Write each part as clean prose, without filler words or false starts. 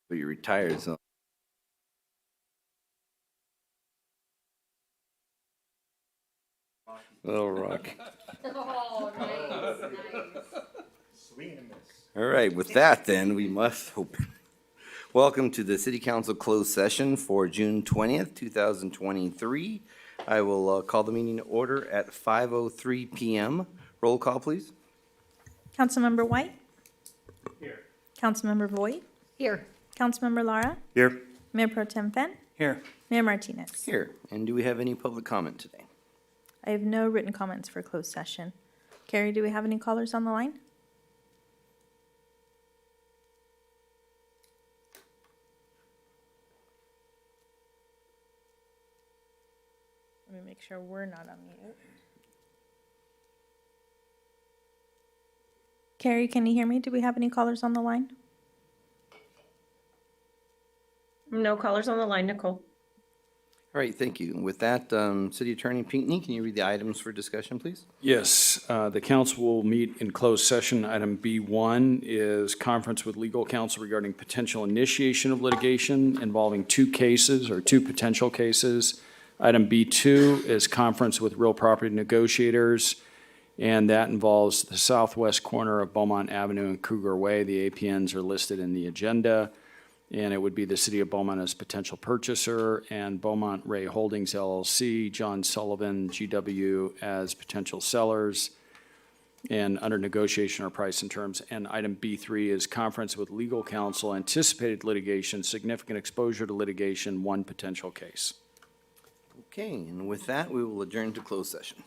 But you're retired, so. Little Rock. Oh, nice, nice. Swing and a miss. All right, with that then, we must open. Welcome to the City Council closed session for June 20th, 2023. I will call the meeting to order at 5:03 PM. Roll call, please. Councilmember White? Here. Councilmember Voigt? Here. Councilmember Lara? Here. Mayor Pro Tem Fenn? Here. Mayor Martinez? Here. And do we have any public comment today? I have no written comments for closed session. Carrie, do we have any callers on the line? Let me make sure we're not on mute. Carrie, can you hear me? Do we have any callers on the line? No callers on the line, Nicole. All right, thank you. With that, City Attorney Pinckney, can you read the items for discussion, please? Yes, the council will meet in closed session. Item B1 is conference with legal counsel regarding potential initiation of litigation involving two cases or two potential cases. Item B2 is conference with real property negotiators, and that involves the southwest corner of Beaumont Avenue and Cougar Way. The APNs are listed in the agenda. And it would be the City of Beaumont as potential purchaser and Beaumont Ray Holdings LLC, John Sullivan, GW as potential sellers, and under negotiation or price and terms. And item B3 is conference with legal counsel, anticipated litigation, significant exposure to litigation, one potential case. Okay, and with that, we will adjourn to closed session.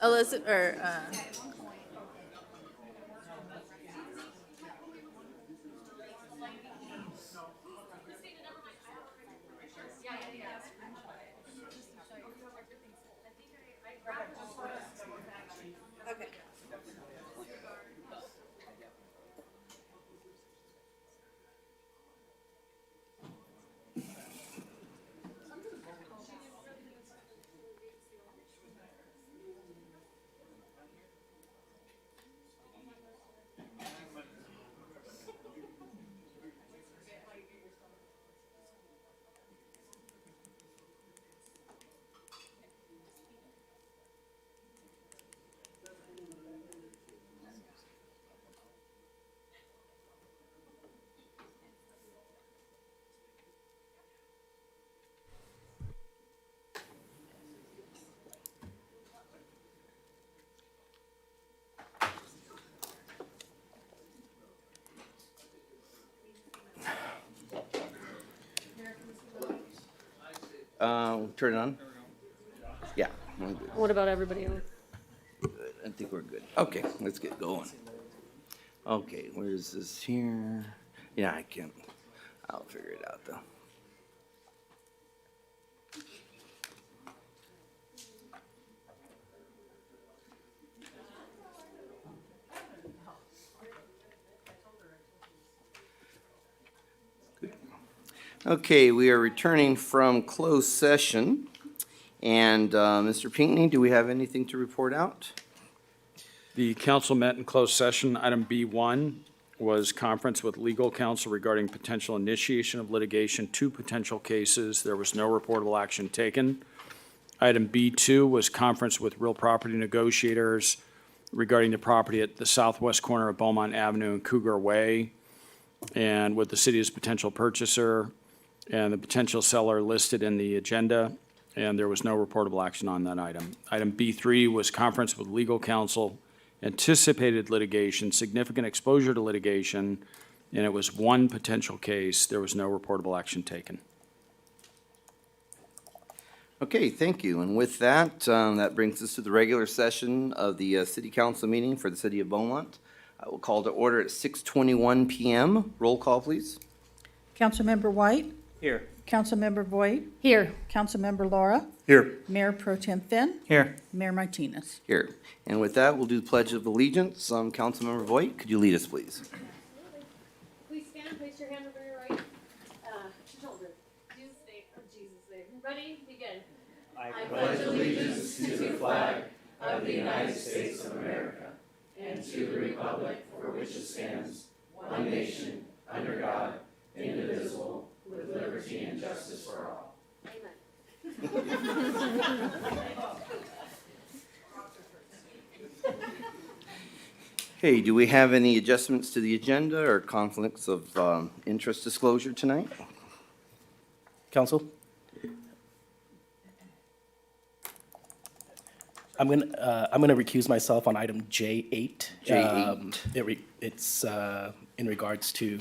Elizabeth, or, okay. Turn it on? Yeah, we're good. What about everybody else? I think we're good. Okay, let's get going. Okay, where is this here? Yeah, I can, I'll figure it out though. Good. Okay, we are returning from closed session. And Mr. Pinckney, do we have anything to report out? The council met in closed session. Item B1 was conference with legal counsel regarding potential initiation of litigation, 2 potential cases. There was no reportable action taken. Item B2 was conference with real property negotiators regarding the property at the southwest corner of Beaumont Avenue and Cougar Way, and with the city as potential purchaser and the potential seller listed in the agenda, and there was no reportable action on that item. Item B3 was conference with legal counsel, anticipated litigation, significant exposure to litigation, and it was 1 potential case. There was no reportable action taken. Okay, thank you. And with that, that brings us to the regular session of the city council meeting for the city of Beaumont. I will call to order at 6:21 PM. Roll call, please. Councilmember White, Here. Councilmember Voigt, Here. Councilmember Laura, Here. Mayor Pro Tem Finn, Here. Mayor Martinez. Here. And with that, we'll do the Pledge of Allegiance. Councilmember Voigt, could you lead us, please? Please stand, place your hand over your right shoulder. Jesus' name. Ready? Begin. I pledge allegiance to the flag of the United States of America and to the republic for which it stands, one nation, under God, indivisible, with liberty and justice for all. Amen. Hey, do we have any adjustments to the agenda or conflicts of interest disclosure tonight? Council? I'm gonna recuse myself on item J8. J8. It's in regards to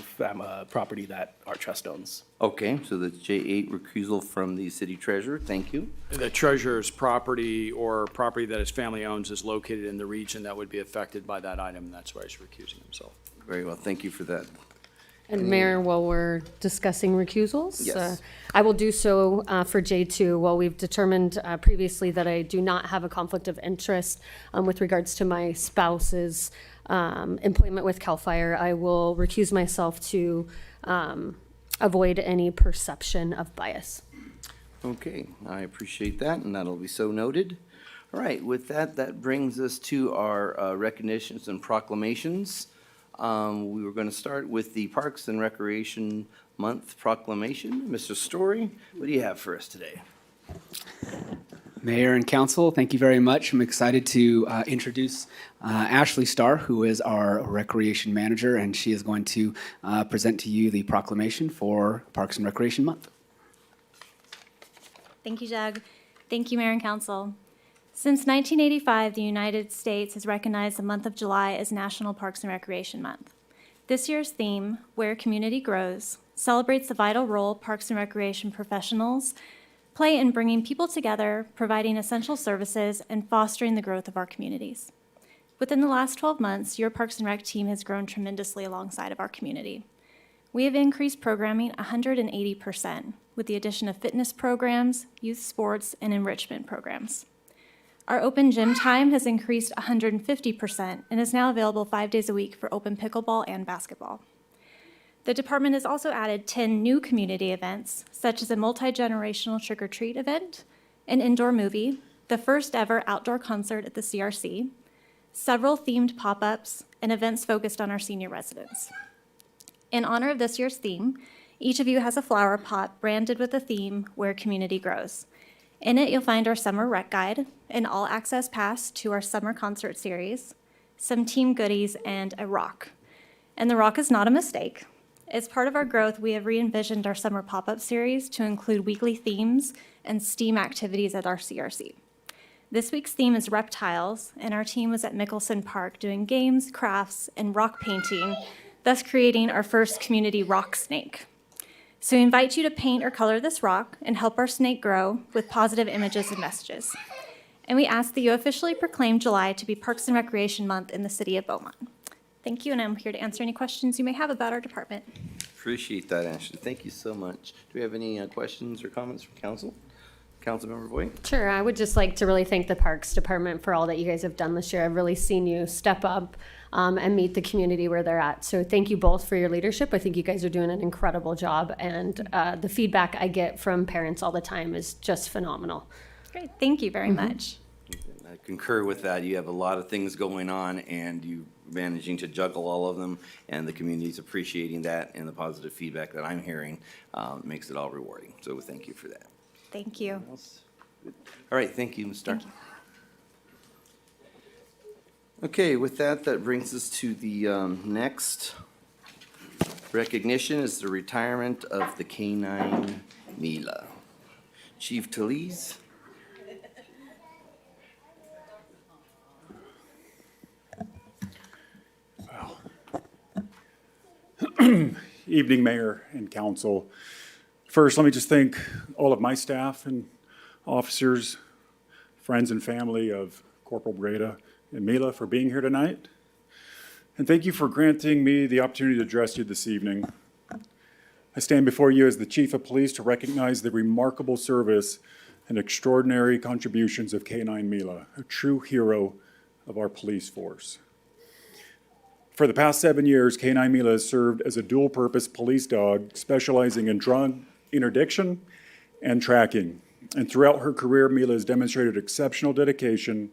property that our trust owns. Okay, so that's J8 recusal from the city treasurer. Thank you. The treasurer's property or property that his family owns is located in the region that would be affected by that item. That's why he's recusing himself. Very well, thank you for that. And Mayor, while we're discussing recusals, Yes. I will do so for J2. While we've determined previously that I do not have a conflict of interest with regards to my spouse's employment with CAL FIRE, I will recuse myself to avoid any perception of bias. Okay, I appreciate that, and that'll be so noted. All right, with that, that brings us to our recognitions and proclamations. We were going to start with the Parks and Recreation Month proclamation. Mr. Story, what do you have for us today? Mayor and council, thank you very much. I'm excited to introduce Ashley Starr, who is our recreation manager, and she is going to present to you the proclamation for Parks and Recreation Month. Thank you, Doug. Thank you, Mayor and Council. Since 1985, the United States has recognized the month of July as National Parks and Recreation Month. This year's theme, Where Community Grows, celebrates the vital role parks and recreation professionals play in bringing people together, providing essential services, and fostering the growth of our communities. Within the last 12 months, your Parks and Rec team has grown tremendously alongside of our community. We have increased programming 180% with the addition of fitness programs, youth sports, and enrichment programs. Our open gym time has increased 150% and is now available 5 days a week for open pickleball and basketball. The department has also added 10 new community events, such as a multi-generational trick-or-treat event, an indoor movie, the first ever outdoor concert at the CRC, several themed pop-ups, and events focused on our senior residents. In honor of this year's theme, each of you has a flower pot branded with the theme, Where Community Grows. In it, you'll find our summer rec guide, an all-access pass to our summer concert series, some team goodies, and a rock. And the rock is not a mistake. As part of our growth, we have re-envisioned our summer pop-up series to include weekly themes and STEAM activities at our CRC. This week's theme is reptiles, and our team was at Mickelson Park doing games, crafts, and rock painting, thus creating our first community rock snake. So we invite you to paint or color this rock and help our snake grow with positive images and messages. And we ask that you officially proclaim July to be Parks and Recreation Month in the city of Beaumont. Thank you, and I'm here to answer any questions you may have about our department. Appreciate that, Ashley. Thank you so much. Do we have any questions or comments from council? Councilmember Voigt? Sure, I would just like to really thank the Parks Department for all that you guys have done this year. I've really seen you step up and meet the community where they're at. So thank you both for your leadership. I think you guys are doing an incredible job, and the feedback I get from parents all the time is just phenomenal. Great, thank you very much. I concur with that. You have a lot of things going on, and you managing to juggle all of them, and the community's appreciating that, and the positive feedback that I'm hearing makes it all rewarding. So thank you for that. Thank you. All right, thank you, Ms. Starr. Okay, with that, that brings us to the next recognition is the retirement of the K-9 Mila. Chief Talese. Evening, Mayor and Council. First, let me just thank all of my staff and officers, friends and family of Corporal Breda and Mila for being here tonight. And thank you for granting me the opportunity to address you this evening. I stand before you as the Chief of Police to recognize the remarkable service and extraordinary contributions of K-9 Mila, a true hero of our police force. For the past 7 years, K-9 Mila has served as a dual-purpose police dog specializing in drug interdiction and tracking. And throughout her career, Mila has demonstrated exceptional dedication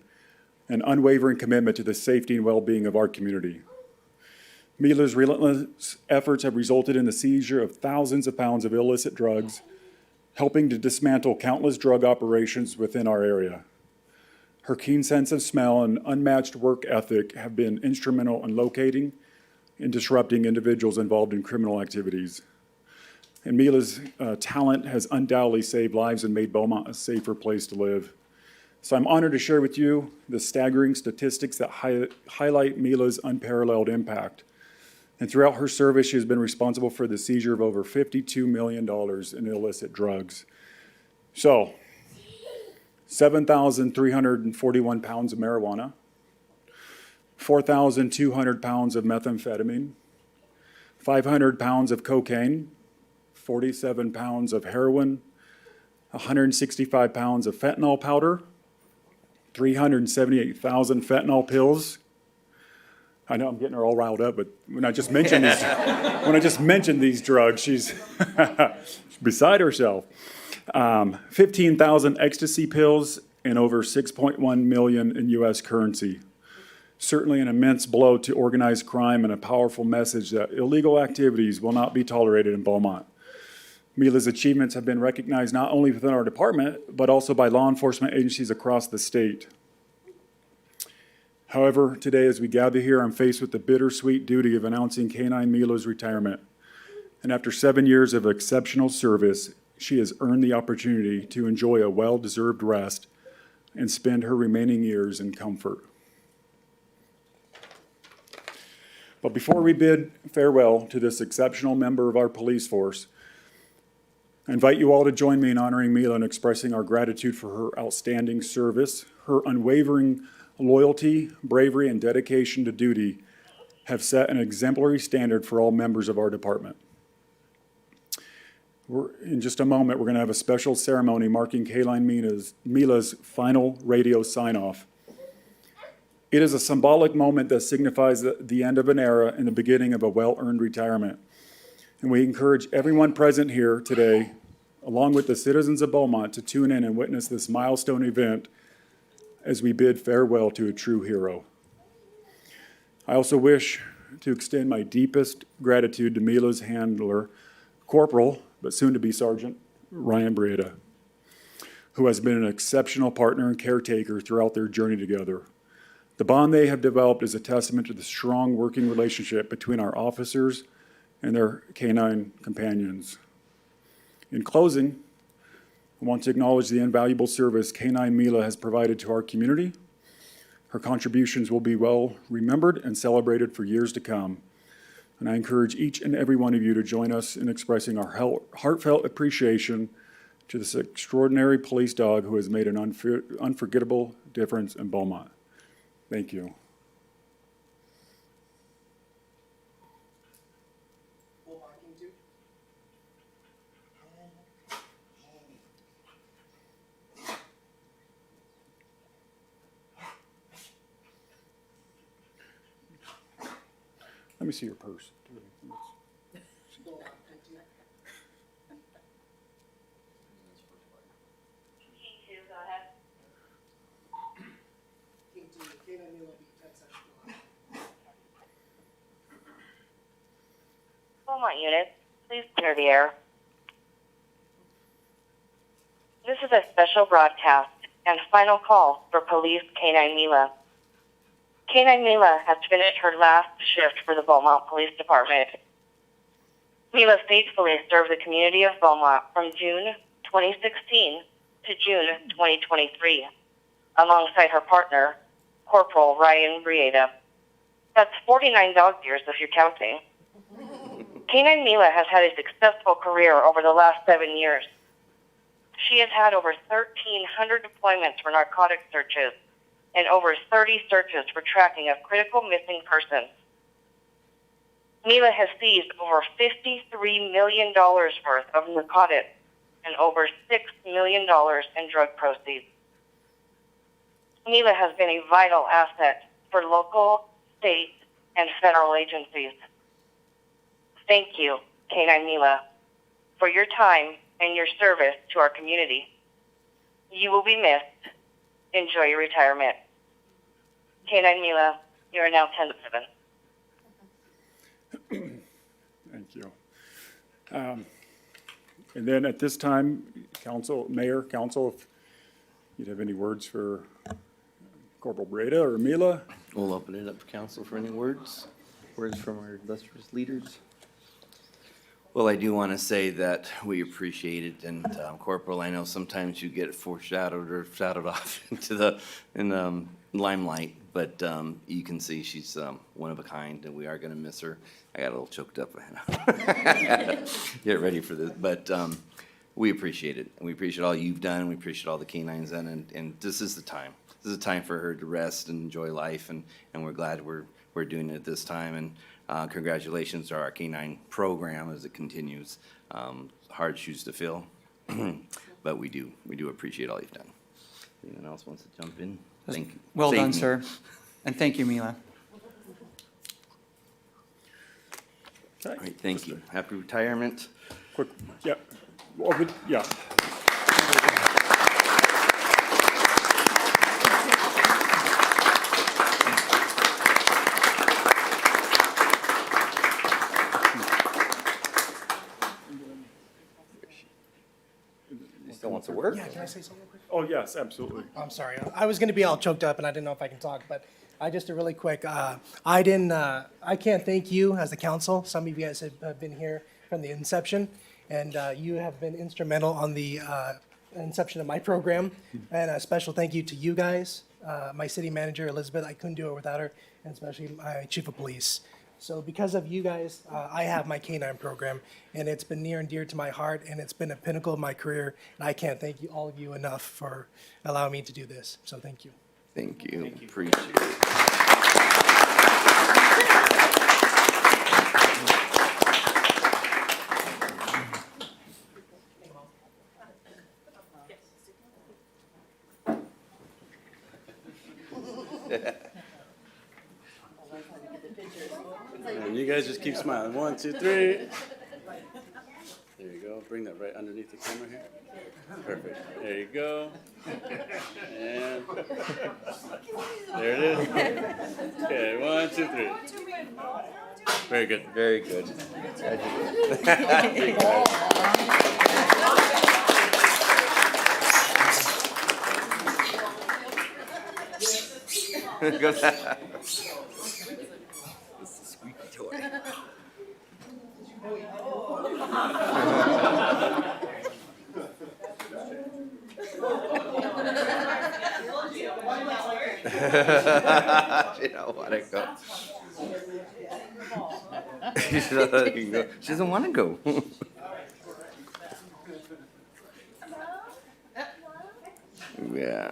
and unwavering commitment to the safety and well-being of our community. Mila's relentless efforts have resulted in the seizure of thousands of pounds of illicit drugs, helping to dismantle countless drug operations within our area. Her keen sense of smell and unmatched work ethic have been instrumental in locating and disrupting individuals involved in criminal activities. And Mila's talent has undoubtedly saved lives and made Beaumont a safer place to live. So I'm honored to share with you the staggering statistics that highlight Mila's unparalleled impact. And throughout her service, she has been responsible for the seizure of over $52 million in illicit drugs. So, 7,341 pounds of marijuana, 4,200 pounds of methamphetamine, 500 pounds of cocaine, 47 pounds of heroin, 165 pounds of fentanyl powder, 378,000 fentanyl pills. I know I'm getting her all riled up, but when I just mentioned these, drugs, she's beside herself. 15,000 ecstasy pills and over 6.1 million in U.S. currency. Certainly an immense blow to organized crime and a powerful message that illegal activities will not be tolerated in Beaumont. Mila's achievements have been recognized not only within our department, but also by law enforcement agencies across the state. However, today as we gather here, I'm faced with the bittersweet duty of announcing K-9 Mila's retirement. And after 7 years of exceptional service, she has earned the opportunity to enjoy a well-deserved rest and spend her remaining years in comfort. But before we bid farewell to this exceptional member of our police force, I invite you all to join me in honoring Mila and expressing our gratitude for her outstanding service. Her unwavering loyalty, bravery, and dedication to duty have set an exemplary standard for all members of our department. In just a moment, we're going to have a special ceremony marking Kayline Mila's final radio sign-off. It is a symbolic moment that signifies the end of an era and the beginning of a well-earned retirement. And we encourage everyone present here today, along with the citizens of Beaumont, to tune in and witness this milestone event as we bid farewell to a true hero. I also wish to extend my deepest gratitude to Mila's handler, Corporal, but soon to be Sergeant, Ryan Brieda, who has been an exceptional partner and caretaker throughout their journey together. The bond they have developed is a testament to the strong working relationship between our officers and their canine companions. In closing, I want to acknowledge the invaluable service Canine Mila has provided to our community. Her contributions will be well remembered and celebrated for years to come. And I encourage each and every one of you to join us in expressing our heartfelt appreciation to this extraordinary police dog who has made an unforgettable difference in Beaumont. Thank you. Let me see your purse. Beaumont unit, please clear the air. This is a special broadcast and final call for Police Canine Mila. Canine Mila has finished her last shift for the Beaumont Police Department. Mila faithfully served the community of Beaumont from June 2016 to June 2023, alongside her partner, Corporal Ryan Brieda. That's 49 dog years if you're counting. Canine Mila has had a successful career over the last 7 years. She has had over 1,300 deployments for narcotic searches and over 30 searches for tracking of critical missing persons. Mila has seized over $53 million worth of narcotics and over $6 million in drug proceeds. Mila has been a vital asset for local, state, and federal agencies. Thank you, Canine Mila, for your time and your service to our community. You will be missed. Enjoy your retirement. Canine Mila, you are now 10-7. Thank you. And then at this time, Mayor, Council, if you'd have any words for Corporal Brieda or Mila? We'll open it up for council for any words from our illustrious leaders. Well, I do want to say that we appreciate it, and Corporal, I know sometimes you get foreshadowed or shadowed off into the limelight, but you can see she's one of a kind, and we are going to miss her. I got a little choked up. Get ready for this, but we appreciate it, and we appreciate all you've done. We appreciate all the canines done, and this is the time. This is a time for her to rest and enjoy life, and we're glad we're doing it at this time. And congratulations to our canine program as it continues. Hard shoes to fill, but we do appreciate all you've done. Anyone else wants to jump in? Thank you. Well Save done, me. sir. And thank you, Mila. All right, thank you. Happy retirement. Quick, yeah. Well, yeah. Still wants to work? Yeah, can I say something real quick? Oh, yes, absolutely. I'm sorry. I was going to be all choked up, and I didn't know if I can talk, but I just a really quick. I can't thank you as the council. Some of you guys have been here from the inception, and you have been instrumental on the inception of my program. And a special thank you to you guys, my city manager Elizabeth. I couldn't do it without her, and especially my chief of police. So because of you guys, I have my canine program, and it's been near and dear to my heart, and it's been a pinnacle of my career. And I can't thank you, all of you, enough for allowing me to do this. So thank you. Thank you. Appreciate it. And you guys just keep smiling. 1, 2, 3. There you go. Bring that right underneath the camera here. Perfect. There you go. And there it is. Okay, 1, 2, 3. Very good. Very good. It's a squeaky toy. She don't want to go. She's not letting go. She doesn't want to go. Yeah.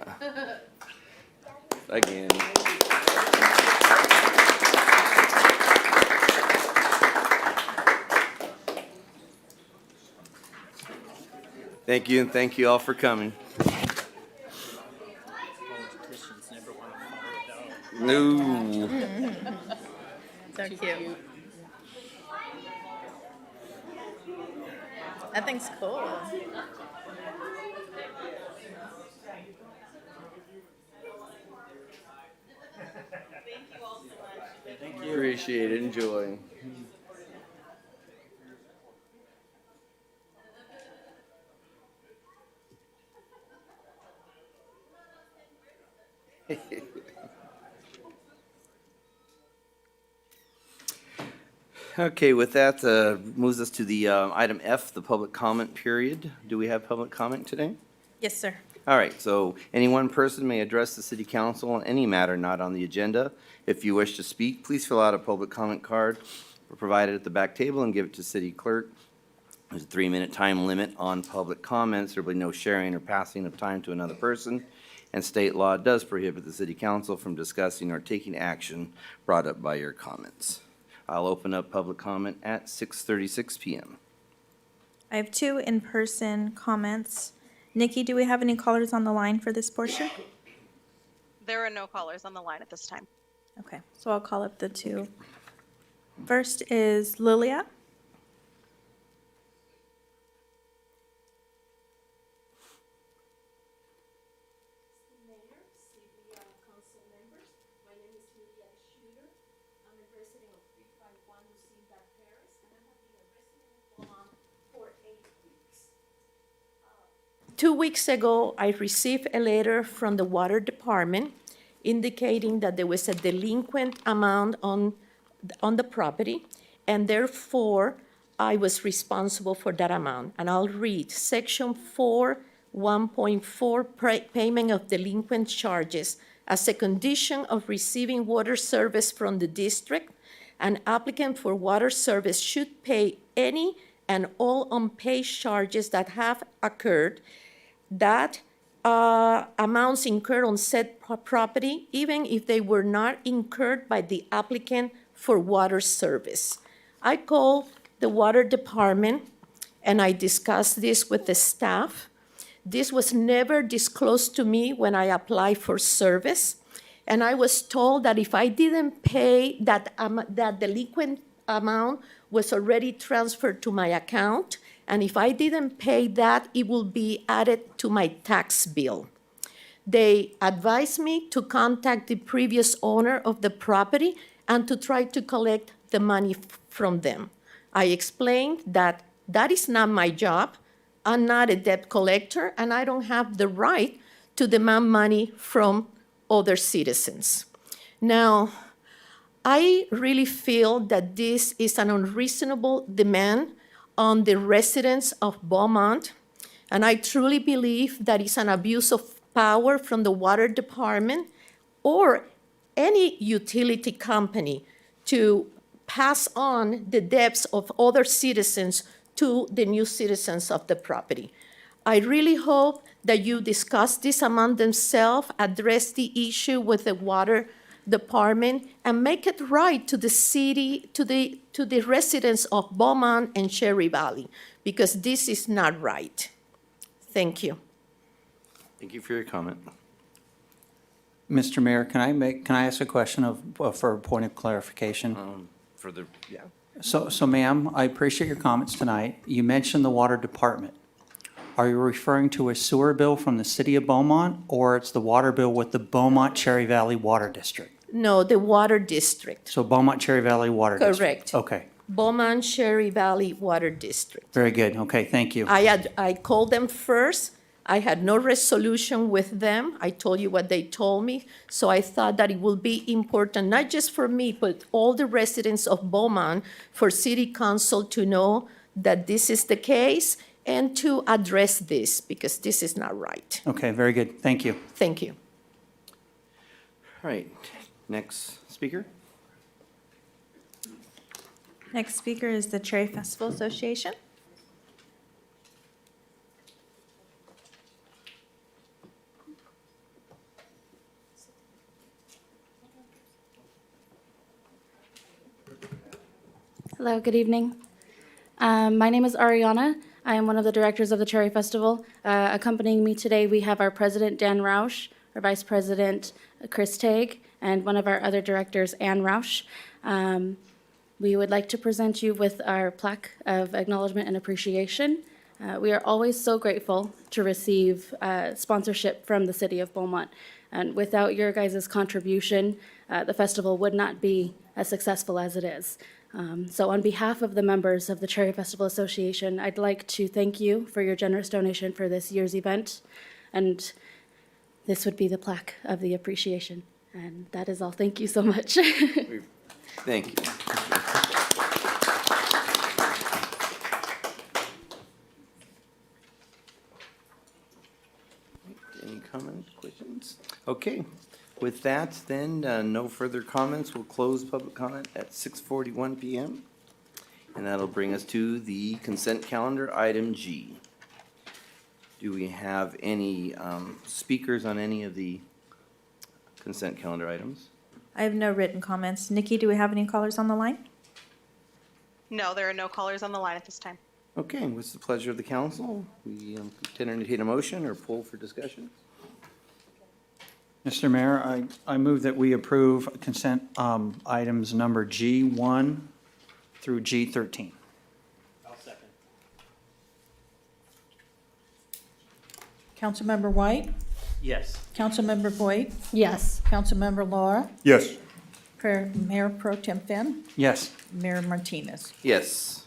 Again. Thank you, and thank you all for coming. No. So cute. That thing's cool. Appreciate it. Enjoy. Okay, with that, moves us to the item F, the public comment period. Do we have public comment today? Yes, sir. All right, so any one person may address the city council on any matter not on the agenda. If you wish to speak, please fill out a public comment card provided at the back table and give it to city clerk. There's a 3-minute time limit on public comments. There will be no sharing or passing of time to another person. And state law does prohibit the city council from discussing or taking action brought up by your comments. I'll open up public comment at 6:36 PM. I have 2 in-person comments. Nikki, do we have any callers on the line for this portion? There are no callers on the line at this time. Okay, so I'll call up the 2. First is Lilia. Two weeks ago, I received a letter from the water department indicating that there was a delinquent amount on the property, and therefore, I was responsible for that amount. And I'll read Section 4, 1.4, payment of delinquent charges. As a condition of receiving water service from the district, an applicant for water service should pay any and all unpaid charges that have occurred, that amounts incurred on said property, even if they were not incurred by the applicant for water service. I called the water department and I discussed this with the staff. This was never disclosed to me when I applied for service. And I was told that if I didn't pay that delinquent amount was already transferred to my account. And if I didn't pay that, it will be added to my tax bill. They advised me to contact the previous owner of the property and to try to collect the money from them. I explained that that is not my job. I'm not a debt collector, and I don't have the right to demand money from other citizens. Now, I really feel that this is an unreasonable demand on the residents of Beaumont, and I truly believe that it's an abuse of power from the water department or any utility company to pass on the debts of other citizens to the new citizens of the property. I really hope that you discuss this among themselves, address the issue with the water department, and make it right to the city, to the residents of Beaumont and Cherry Valley, because this is not right. Thank you. Thank you for your comment. Mr. Mayor, can I ask a question for a point of clarification? Yeah. So ma'am, I appreciate your comments tonight. You mentioned the water department. Are you referring to a sewer bill from the city of Beaumont, or it's the water bill with the Beaumont Cherry Valley Water District? No, the water district. So Beaumont Cherry Valley Water District? Correct. Okay, Beaumont Cherry Valley Water District. very good. Okay, thank you. I called them first. I had no resolution with them. I told you what they told me. So I thought that it would be important, not just for me, but all the residents of Beaumont, for city council to know that this is the case and to address this, because this is not right. Okay, very good. Thank you. Thank you. All right, next speaker. Next speaker is the Cherry Festival Association. Hello, good evening. My name is Ariana. I am one of the directors of the Cherry Festival. Accompanying me today, we have our president, Dan Roush, our vice president, Chris Tague, and one of our other directors, Ann Roush. We would like to present you with our plaque of acknowledgement and appreciation. We are always so grateful to receive sponsorship from the city of Beaumont. And without your guys' contribution, the festival would not be as successful as it is. So on behalf of the members of the Cherry Festival Association, I'd like to thank you for your generous donation for this year's event. And this would be the plaque of the appreciation. And that is all. Thank you so much. Thank you. Any comments, questions? Okay, with that, then, no further comments. We'll close public comment at 6:41 PM. And that'll bring us to the consent calendar, item G. Do we have any speakers on any of the consent calendar items? I have no written comments. Nikki, do we have any callers on the line? No, there are no callers on the line at this time. Okay, what's the pleasure of the council? We can entertain a motion or pull for discussion? Mr. Mayor, I move that we approve consent items number G1 through G13. Councilmember White? Yes. Councilmember Boyd? Yes. Councilmember Laura? Yes. Mayor Pro Tem Finn? Yes. Mayor Martinez? Yes.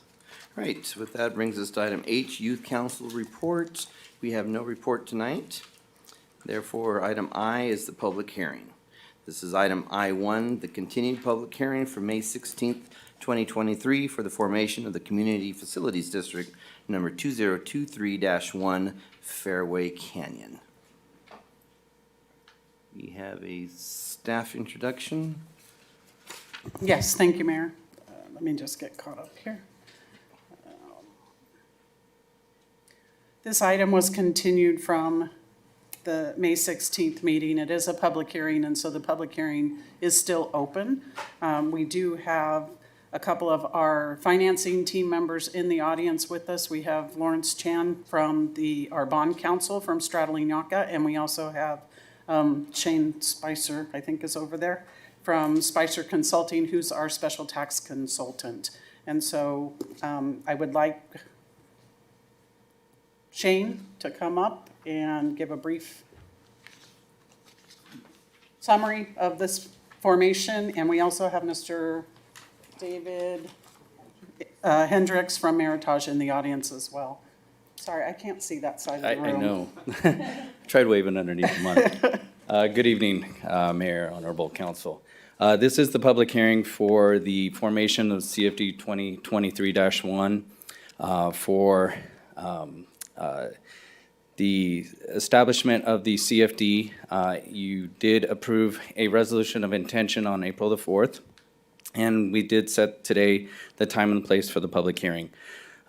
Right, with that brings us to item H, Youth Council Report. We have no report tonight. Therefore, item I is the public hearing. This is item I1, the continued public hearing for May 16th, 2023 for the formation of the Community Facilities District number 2023-1 Fairway Canyon. We have a staff introduction. Yes, thank you, Mayor. Let me just get caught up here. This item was continued from the May 16th meeting. It is a public hearing, and so the public hearing is still open. We do have a couple of our financing team members in the audience with us. We have Lawrence Chan from our bond counsel from Stradley Naka, and we also have Shane Spicer, I think is over there, from Spicer Consulting, who's our special tax consultant. And so I would like Shane to come up and give a brief summary of this formation. And we also have Mr. David Hendricks from Meritage in the audience as well. Sorry, I can't see that side of the room. I know. Tried waving underneath the mic. Good evening, Mayor, Honorable Council. This is the public hearing for the formation of CFD 2023-1 for the establishment of the CFD. You did approve a resolution of intention on April the 4th. And we did set today the time and place for the public hearing.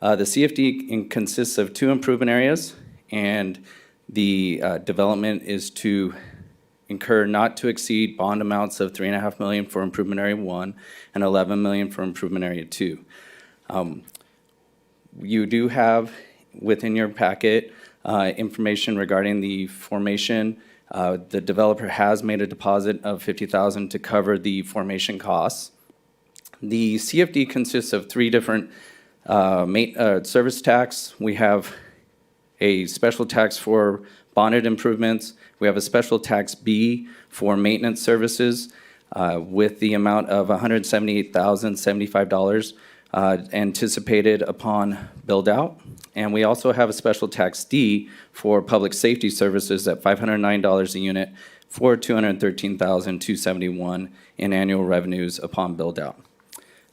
The CFD consists of 2 improvement areas, and the development is to incur not to exceed bond amounts of $3.5 million for improvement area 1 and $11 million for improvement area 2. You do have within your packet information regarding the formation. The developer has made a deposit of $50,000 to cover the formation costs. The CFD consists of 3 different service tax. We have a special tax for bonded improvements. We have a special tax B for maintenance services with the amount of $178,075 anticipated upon build-out. And we also have a special tax D for public safety services at $509 a unit for $213,271 in annual revenues upon build-out.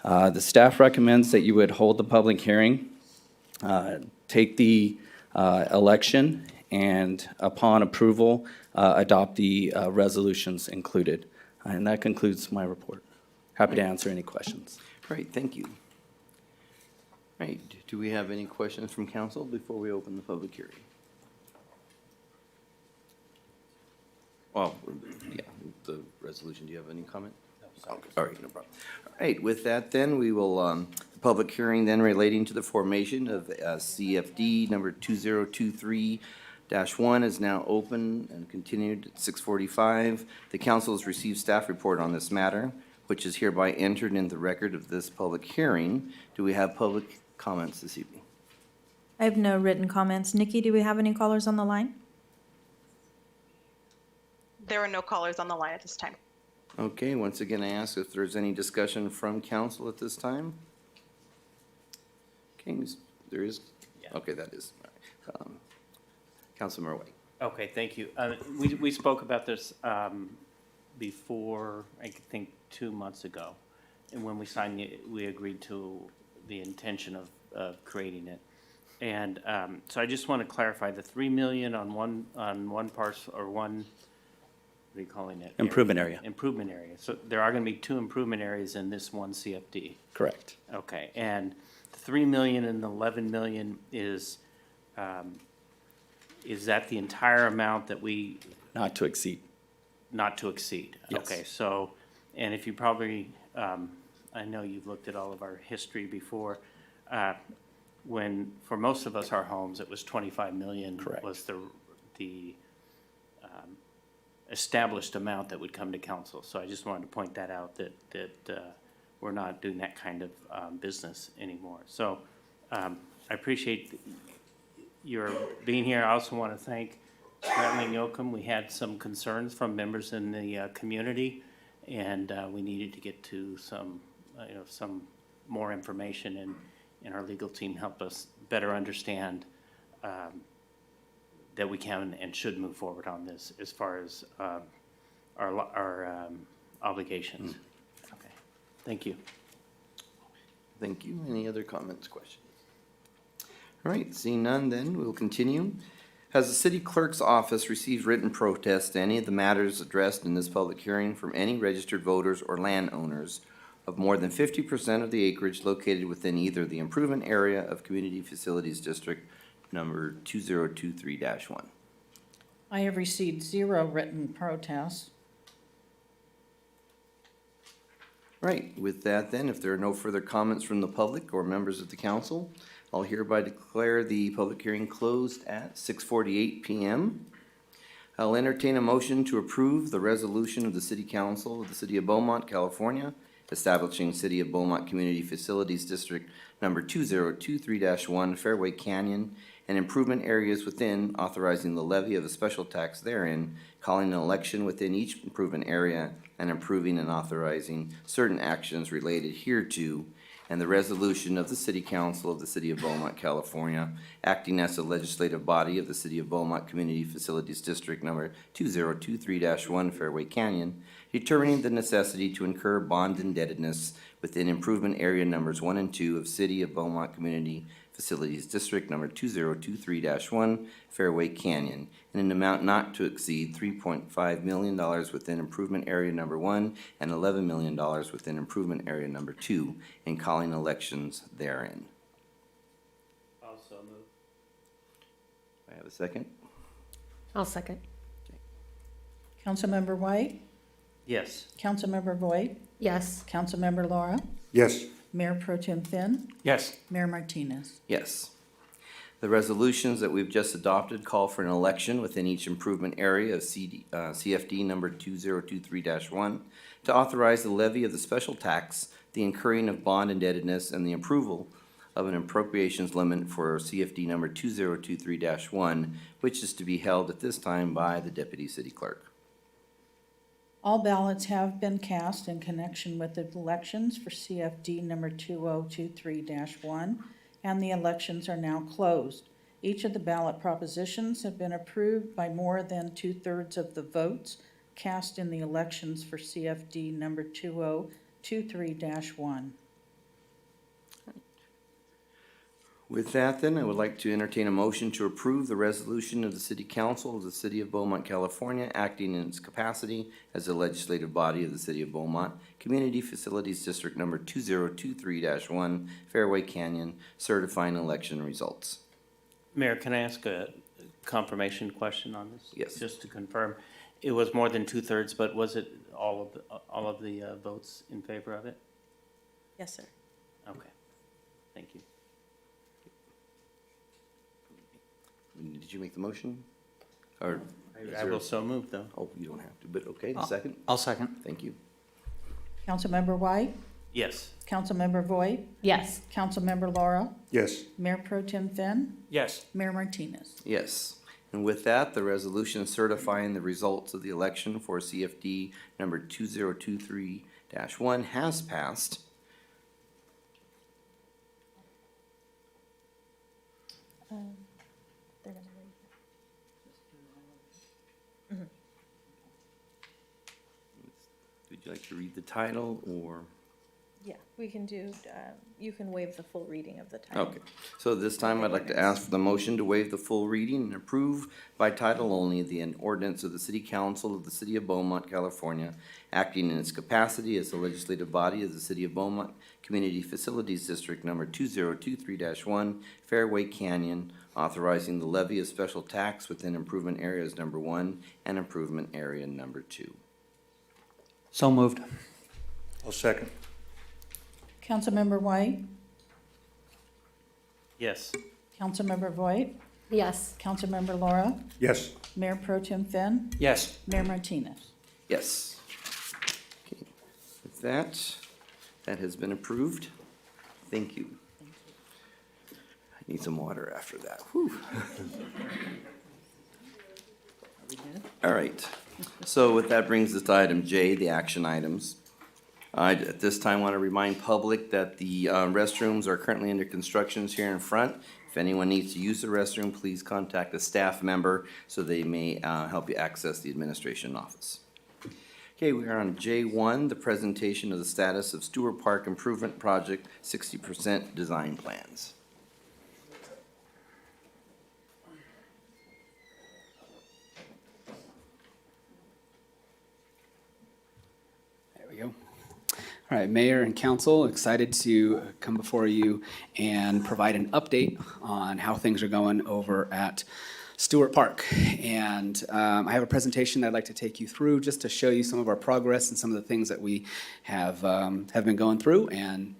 The staff recommends that you would hold the public hearing, take the election, and upon approval, adopt the resolutions included. And that concludes my report. Happy to answer any questions. Great, thank you. Right, do we have any questions from council before we open the public hearing? Well, yeah, the resolution, do you have any comment? No. All right, no problem. All right, with that then, we will, the public hearing then relating to the formation of CFD number 2023-1 is now open and continued at 6:45. The council has received staff report on this matter, which is hereby entered in the record of this public hearing. Do we have public comments this evening? I have no written comments. Nikki, do we have any callers on the line? There are no callers on the line at this time. Okay, once again, I ask if there's any discussion from council at this time. Okay, there is? Okay, that is. Councilmember White. Okay, thank you. We spoke about this before, I think 2 months ago. And when we signed it, we agreed to the intention of creating it. And so I just want to clarify the 3 million on one parcel, or one, what are you calling it? Improvement area. Improvement area. So there are going to be 2 improvement areas in this one CFD. Correct. Okay, and the 3 million and the 11 million is that the entire amount that we? Not to exceed. Not to exceed. Yes. Okay, so, and if you probably, I know you've looked at all of our history before, when, for most of us, our homes, it was 25 million. Correct. Was the established amount that would come to council. So I just wanted to point that out, that we're not doing that kind of business anymore. So I appreciate your being here. I also want to thank Rattling Yoakum. We had some concerns from members in the community, and we needed to get to some more information, and our legal team helped us better understand that we can and should move forward on this as far as our obligations. Okay, thank you. Thank you. Any other comments, questions? All right, seeing none, then we'll continue. Has the city clerk's office received written protests to any of the matters addressed in this public hearing from any registered voters or landowners of more than 50% of the acreage located within either the improvement area of Community Facilities District number 2023-1? I have received 0 written protests. Right, with that then, if there are no further comments from the public or members of the council, I'll hereby declare the public hearing closed at 6:48 p.m. I'll entertain a motion to approve the resolution of the City Council of the City of Beaumont, California, establishing City of Beaumont Community Facilities District number 2023-1 Fairway Canyon and improvement areas within, authorizing the levy of a special tax therein, calling an election within each improvement area, and approving and authorizing certain actions related hereto, and the resolution of the City Council of the City of Beaumont, California, acting as the legislative body of the City of Beaumont Community Facilities District number 2023-1 Fairway Canyon, determining the necessity to incur bond indebtedness within improvement area numbers 1 and 2 of City of Beaumont Community Facilities District Number 2023-1, Fairway Canyon, in an amount not to exceed $3.5 million within Improvement Area Number 1 and $11 million within Improvement Area Number 2, and calling elections therein. Also move. I have a second? I'll second. Councilmember White, Yes. Councilmember Voigt, Yes. Councilmember Laura, Yes. Mayor Pro Tem Finn, Yes. Mayor Martinez. Yes. The resolutions that we've just adopted call for an election within each improvement area of CFD number 2023-1 to authorize the levy of the special tax, the incurring of bond indebtedness, and the approval of an appropriations limit for CFD number 2023-1, which is to be held at this time by the Deputy City Clerk. All ballots have been cast in connection with the elections for CFD number 2023-1, and the elections are now closed. Each of the ballot propositions have been approved by more than 2/3 of the votes cast in the elections for CFD number 2023-1. With that, then, I would like to entertain a motion to approve the resolution of the City Council of the City of Beaumont, California, acting in its capacity as the legislative body of the City of Beaumont, Community Facilities District Number 2023-1, Fairway Canyon, certifying election results. Mayor, can I ask a confirmation question on this? Yes. Just to confirm, it was more than 2/3, but was it all of the votes in favor of it? Yes, sir. Okay, thank you. Did you make the motion? Or is I there- will so move, though. Oh, you don't have to, but okay, the second? I'll second. Thank you. Councilmember White, Yes. Councilmember Voigt, Yes. Councilmember Laura, Yes. Mayor Pro Tem Finn, Yes. Mayor Martinez. Yes. And with that, the resolution certifying the results of the election for CFD number 2023-1 has passed. Would you like to read the title, or? Yeah, we can do, you can waive the full reading of the title. Okay, so this time I'd like to ask for the motion to waive the full reading and approve by title only the ordinance of the City Council of the City of Beaumont, California, acting in its capacity as the legislative body of the City of Beaumont, Community Facilities District Number 2023-1, Fairway Canyon, authorizing the levy of special tax within Improvement Areas Number 1 and Improvement Area Number 2. So moved. I'll second. Councilmember White, Yes. Councilmember Voigt, Yes. Councilmember Laura, Yes. Mayor Pro Tem Finn, Yes. Mayor Martinez. Yes. Okay. With that, that has been approved. Thank you. I need some water after that. Whew. All right. So with that brings us to item J, the action items. I, at this time, want to remind public that the restrooms are currently under constructions here in front. If anyone needs to use the restroom, please contact a staff member so they may help you access the administration office. Okay, we are on J1, the presentation of the status of Stewart Park Improvement Project, 60% design plans. There we go. All right, Mayor and Council, excited to come before you and provide an update on how things are going over at Stewart Park. And I have a presentation that I'd like to take you through just to show you some of our progress and some of the things that we have been going through, and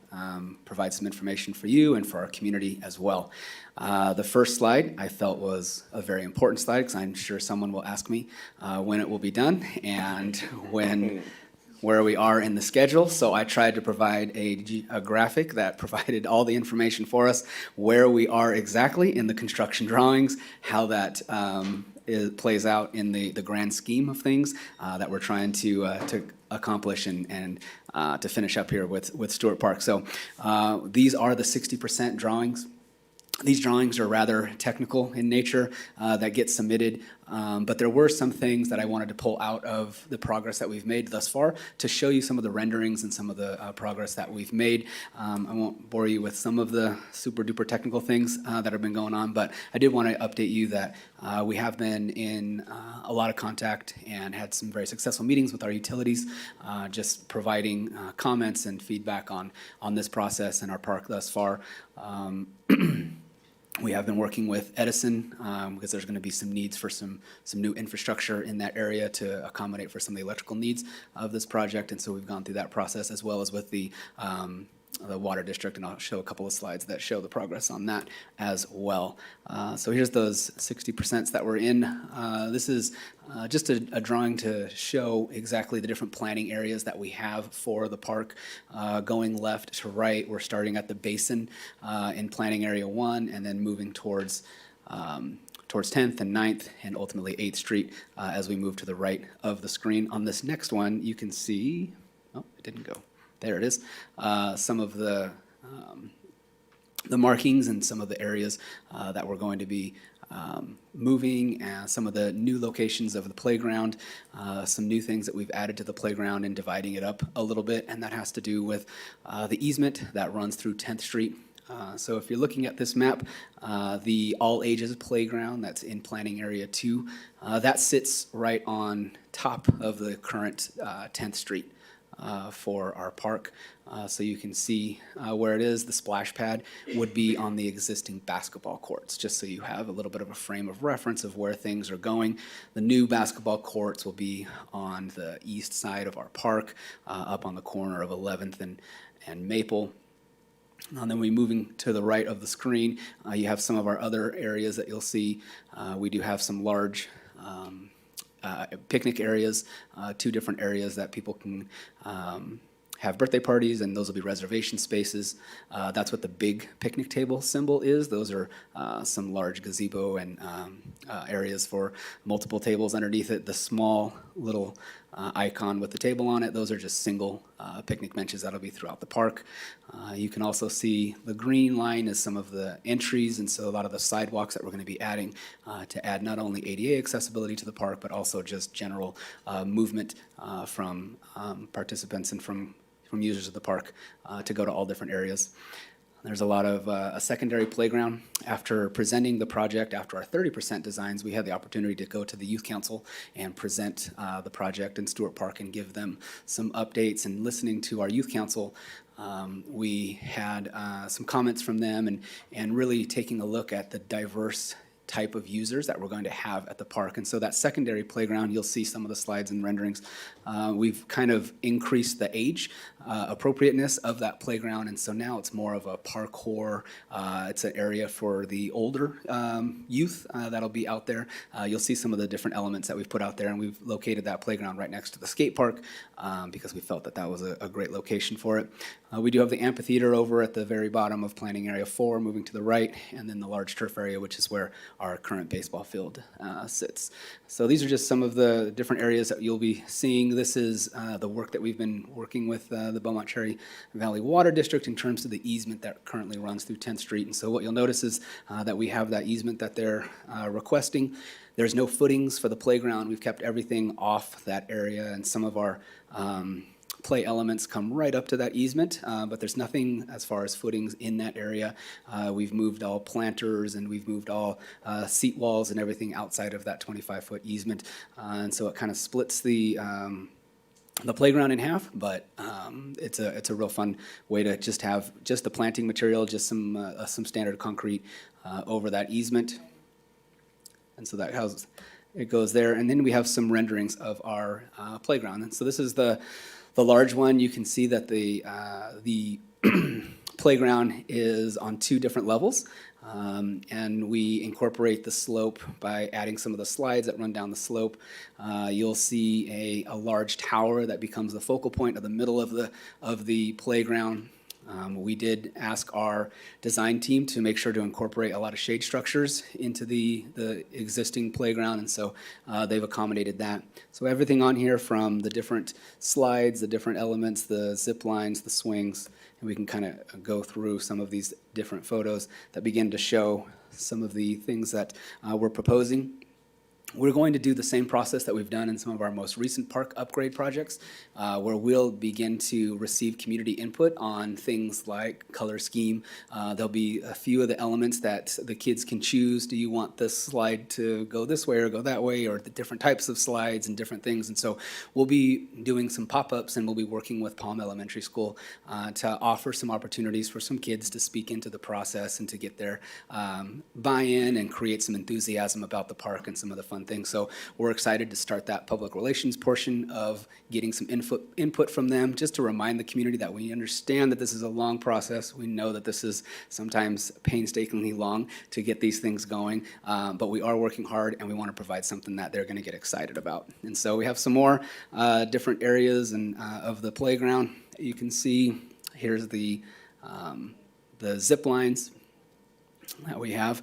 provide some information for you and for our community as well. The first slide I felt was a very important slide, because I'm sure someone will ask me when it will be done and where we are in the schedule. So I tried to provide a graphic that provided all the information for us, where we are exactly in the construction drawings, how that plays out in the grand scheme of things that we're trying to accomplish and to finish up here with Stewart Park. So these are the 60% drawings. These drawings are rather technical in nature that get submitted But there were some things that I wanted to pull out of the progress that we've made thus far to show you some of the renderings and some of the progress that we've made. I won't bore you with some of the super duper technical things that have been going on, but I did want to update you that we have been in a lot of contact and had some very successful meetings with our utilities, just providing comments and feedback on this process and our park thus far. We have been working with Edison because there's going to be some needs for some new infrastructure in that area to accommodate for some of the electrical needs of this project. And so we've gone through that process as well as with the water district, and I'll show a couple of slides that show the progress on that as well. So here's those 60% that we're in. This is just a drawing to show exactly the different planning areas that we have for the park. Going left to right, we're starting at the basin in planning area 1 and then moving towards 10th and 9th and ultimately 8th Street as we move to the right of the screen. On this next one, you can see, oh, it didn't go. There it is. Some of the markings and some of the areas that we're going to be moving, some of the new locations of the playground, some new things that we've added to the playground and dividing it up a little bit, and that has to do with the easement that runs through 10th Street. So if you're looking at this map, the all ages playground that's in planning area 2, that sits right on top of the current 10th Street. For our park. So you can see where it is. The splash pad would be on the existing basketball courts, just so you have a little bit of a frame of reference of where things are going. The new basketball courts will be on the east side of our park, up on the corner of 11th and Maple. And then we moving to the right of the screen, you have some of our other areas that you'll see. We do have some large picnic areas, 2 different areas that people can have birthday parties, and those will be reservation spaces. That's what the big picnic table symbol is. Those are some large gazebo and areas for multiple tables underneath it. The small little icon with the table on it, those are just single picnic benches that'll be throughout the park. You can also see the green line is some of the entries, and so a lot of the sidewalks that we're going to be adding to add not only ADA accessibility to the park, but also just general movement from participants and from users of the park to go to all different areas. There's a lot of a secondary playground. After presenting the project, after our 30% designs, we had the opportunity to go to the Youth Council and present the project in Stewart Park and give them some updates. And listening to our Youth Council, we had some comments from them and really taking a look at the diverse type of users that we're going to have at the park. And so that secondary playground, you'll see some of the slides and renderings. We've kind of increased the age appropriateness of that playground, and so now it's more of a parkour. It's an area for the older youth that'll be out there. You'll see some of the different elements that we've put out there, and we've located that playground right next to the skate park because we felt that that was a great location for it. We do have the amphitheater over at the very bottom of planning area 4, moving to the right, and then the large turf area, which is where our current baseball field sits. So these are just some of the different areas that you'll be seeing. This is the work that we've been working with the Beaumont Cherry Valley Water District in terms of the easement that currently runs through 10th Street. And so what you'll notice is that we have that easement that they're requesting. There's no footings for the playground. We've kept everything off that area, and some of our play elements come right up to that easement, but there's nothing as far as footings in that area. We've moved all planters and we've moved all seat walls and everything outside of that 25-foot easement, and so it kind of splits the playground in half, but it's a real fun way to just have just the planting material, just some standard concrete over that easement, and so that how it goes there. And then we have some renderings of our playground, and so this is the large one. You can see that the playground is on 2 different levels, and we incorporate the slope by adding some of the slides that run down the slope. You'll see a large tower that becomes the focal point of the middle of the playground. We did ask our design team to make sure to incorporate a lot of shade structures into the existing playground, and so they've accommodated that. So everything on here, from the different slides, the different elements, the zip lines, the swings, and we can kind of go through some of these different photos that begin to show some of the things that we're proposing. We're going to do the same process that we've done in some of our most recent park upgrade projects, where we'll begin to receive community input on things like color scheme. There'll be a few of the elements that the kids can choose. Do you want this slide to go this way or go that way, or the different types of slides and different things? And so we'll be doing some pop-ups, and we'll be working with Palm Elementary School to offer some opportunities for some kids to speak into the process and to get their buy-in and create some enthusiasm about the park and some of the fun things. So we're excited to start that public relations portion of getting some input from them, just to remind the community that we understand that this is a long process. We know that this is sometimes painstakingly long to get these things going, but we are working hard, and we want to provide something that they're going to get excited about. And so we have some more different areas of the playground. You can see here's the zip lines that we have.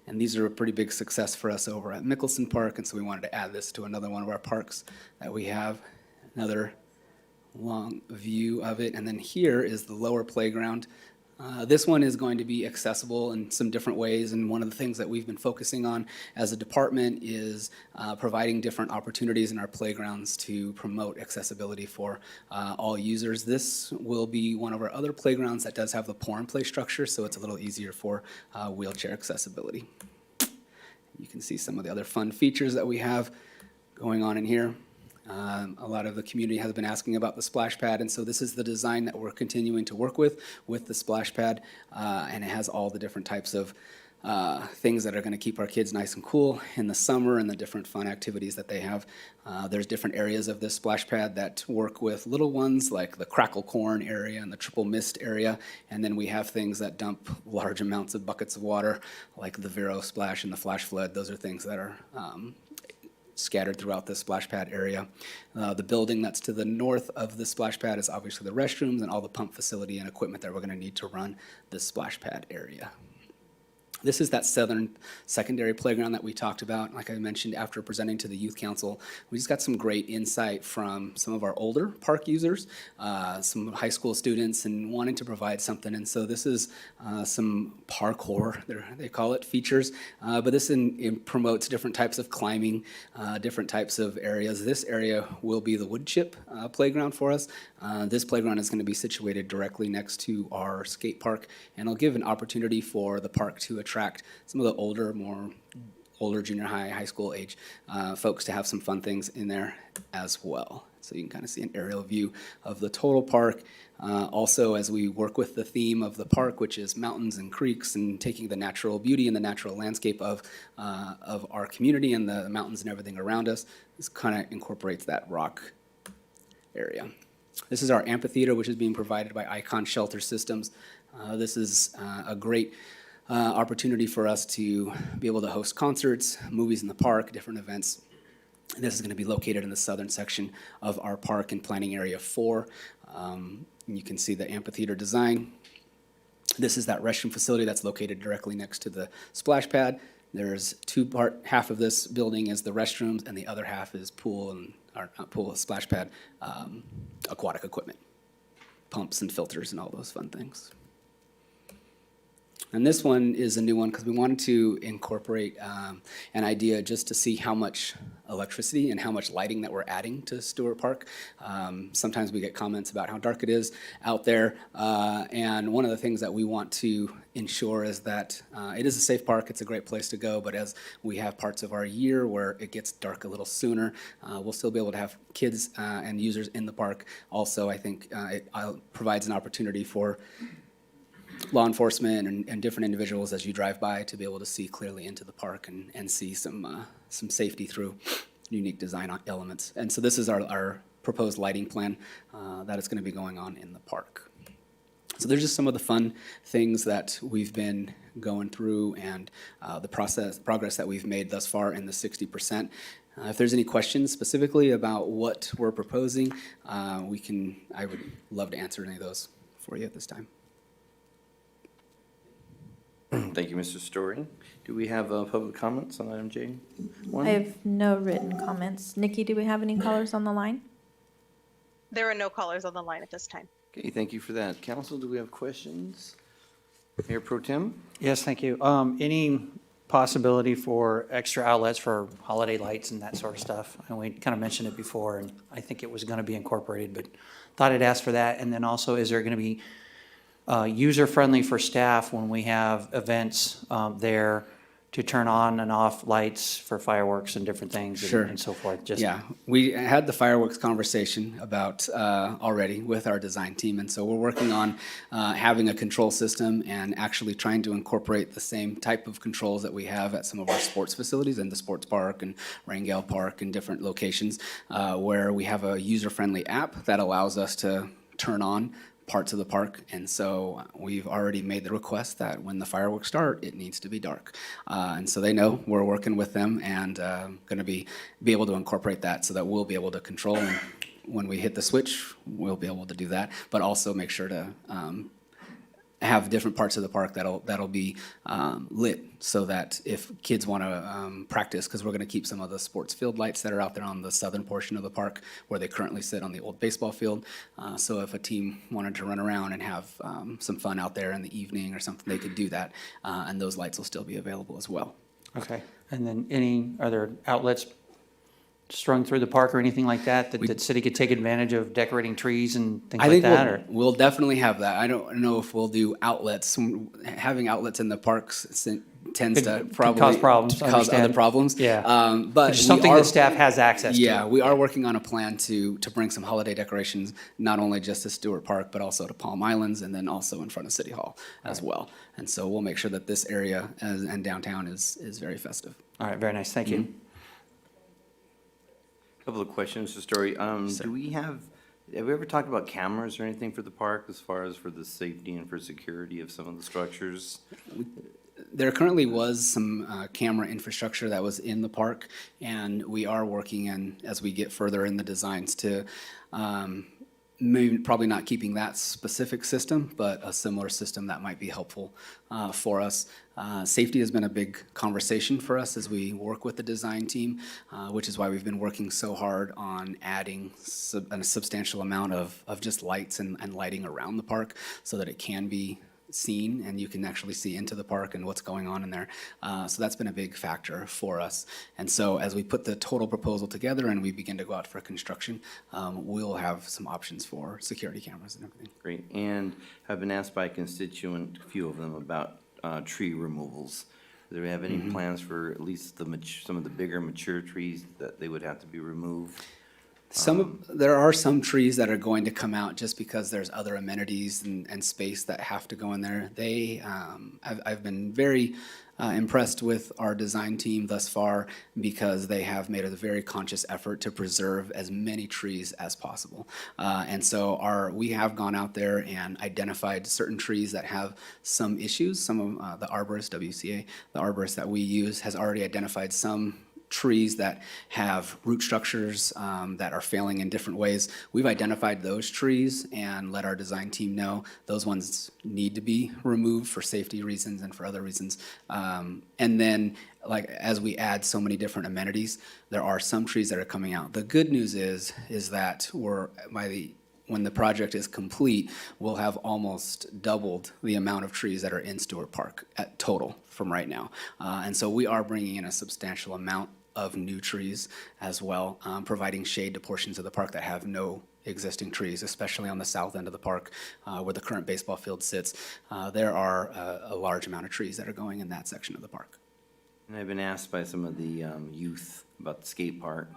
And these are a pretty big success for us over at Mickelson Park, and so we wanted to add this to another one of our parks that we have. Another long view of it. And then here is the lower playground. This one is going to be accessible in some different ways, and one of the things that we've been focusing on as a department is providing different opportunities in our playgrounds to promote accessibility for all users. This will be one of our other playgrounds that does have the pour and play structure, so it's a little easier for wheelchair accessibility. You can see some of the other fun features that we have going on in here. A lot of the community has been asking about the splash pad, and so this is the design that we're continuing to work with the splash pad, and it has all the different types of things that are going to keep our kids nice and cool in the summer and the different fun activities that they have. There's different areas of this splash pad that work with little ones like the crackle corn area and the triple mist area, and then we have things that dump large amounts of buckets of water like the Vero splash and the flash flood. Those are things that are scattered throughout the splash pad area. The building that's to the north of the splash pad is obviously the restrooms and all the pump facility and equipment that we're going to need to run the splash pad area. This is that southern secondary playground that we talked about. Like I mentioned, after presenting to the youth council, we just got some great insight from some of our older park users, some high school students, and wanting to provide something. And so this is some parkour, they call it, features, but this promotes different types of climbing, different types of areas. This area will be the wood chip playground for us. This playground is going to be situated directly next to our skate park, and it'll give an opportunity for the park to attract some of the older junior high school age folks to have some fun things in there as well. So you can kind of see an aerial view of the total park. Also, as we work with the theme of the park, which is mountains and creeks, and taking the natural beauty and the natural landscape of our community and the mountains and everything around us, this kind of incorporates that rock area. This is our amphitheater, which is being provided by Icon Shelter Systems. This is a great opportunity for us to be able to host concerts, movies in the park, different events. This is going to be located in the southern section of our park in Planning Area 4. You can see the amphitheater design. This is that restroom facility that's located directly next to the splash pad. There's half of this building is the restrooms, and the other half is splash pad, aquatic equipment, pumps and filters and all those fun things. And this one is a new one because we wanted to incorporate an idea just to see how much electricity and how much lighting that we're adding to Stewart Park. Sometimes we get comments about how dark it is out there, and one of the things that we want to ensure is that it is a safe park, it's a great place to go, but as we have parts of our year where it gets dark a little sooner, we'll still be able to have kids and users in the park. Also, I think it provides an opportunity for law enforcement and different individuals as you drive by to be able to see clearly into the park and see some safety through unique design elements. And so this is our proposed lighting plan that is going to be going on in the park. So there's just some of the fun things that we've been going through and the progress that we've made thus far in the 60%. If there's any questions specifically about what we're proposing, I would love to answer any of those for you at this time. Thank you, Mr. Story. Do we have public comments on item J1? I have no written comments. Nikki, do we have any callers on the line? There are no callers on the line at this time. Okay, thank you for that. Council, do we have questions? Mayor Pro Tem? Yes, thank you. Any possibility for extra outlets for holiday lights and that sort of stuff. And we kind of mentioned it before, and I think it was going to be incorporated, but thought I'd ask for that. And then also, is there going to be user-friendly for staff when we have events there to turn on and off lights for fireworks and different things and, Sure. and so forth? Just Yeah, we had the fireworks conversation about already with our design team, and so we're working on having a control system and actually trying to incorporate the same type of controls that we have at some of our sports facilities in the sports park and Rangel Park and different locations, where we have a user-friendly app that allows us to turn on parts of the park. And so we've already made the request that when the fireworks start, it needs to be dark. And so they know we're working with them and going to be able to incorporate that so that we'll be able to control. And when we hit the switch, we'll be able to do that, but also make sure to have different parts of the park that'll be lit so that if kids want to practice, because we're going to keep some of the sports field lights that are out there on the southern portion of the park where they currently sit on the old baseball field. So if a team wanted to run around and have some fun out there in the evening or something, they could do that, and those lights will still be available as well. Okay. And then are there outlets strung through the park or anything like that that the city could take advantage of decorating trees and things I like think that? Or we'll definitely have that. I don't know if we'll do outlets. Having outlets in the parks tends to probably cause problems, I cause other understand. problems. Yeah. But Just we something are- that staff has access to. Yeah, we are working on a plan to bring some holiday decorations, not only just to Stewart Park, but also to Palm Islands and then also in front of City Hall as well. And so we'll make sure that this area and downtown is very festive. All right, very nice. Thank you. Couple of questions, Mr. Story. Do we have we ever talked about cameras or anything for the park as far as for the safety and for security of some of the structures? There currently was some camera infrastructure that was in the park, and we are working in, as we get further in the designs, to maybe probably not keeping that specific system, but a similar system that might be helpful for us. Safety has been a big conversation for us as we work with the design team, which is why we've been working so hard on adding a substantial amount of just lights and lighting around the park so that it can be seen and you can actually see into the park and what's going on in there. So that's been a big factor for us. And so as we put the total proposal together and we begin to go out for construction, we'll have some options for security cameras and everything. Great. And I've been asked by a constituent, a few of them, about tree removals. Do we have any plans for at least some of the bigger mature trees that they would have to be removed? There are some trees that are going to come out just because there's other amenities and space that have to go in there. I've been very impressed with our design team thus far because they have made a very conscious effort to preserve as many trees as possible. And so we have gone out there and identified certain trees that have some issues. Some of the arborists, WCA, the arborist that we use, has already identified some trees that have root structures that are failing in different ways. We've identified those trees and let our design team know those ones need to be removed for safety reasons and for other reasons. And then, like, as we add so many different amenities, there are some trees that are coming out. The good news is that when the project is complete, we'll have almost doubled the amount of trees that are in Stewart Park at total from right now. And so we are bringing in a substantial amount of new trees as well, providing shade to portions of the park that have no existing trees, especially on the south end of the park where the current baseball field sits. There are a large amount of trees that are going in that section of the park. And I've been asked by some of the youth about the skate park.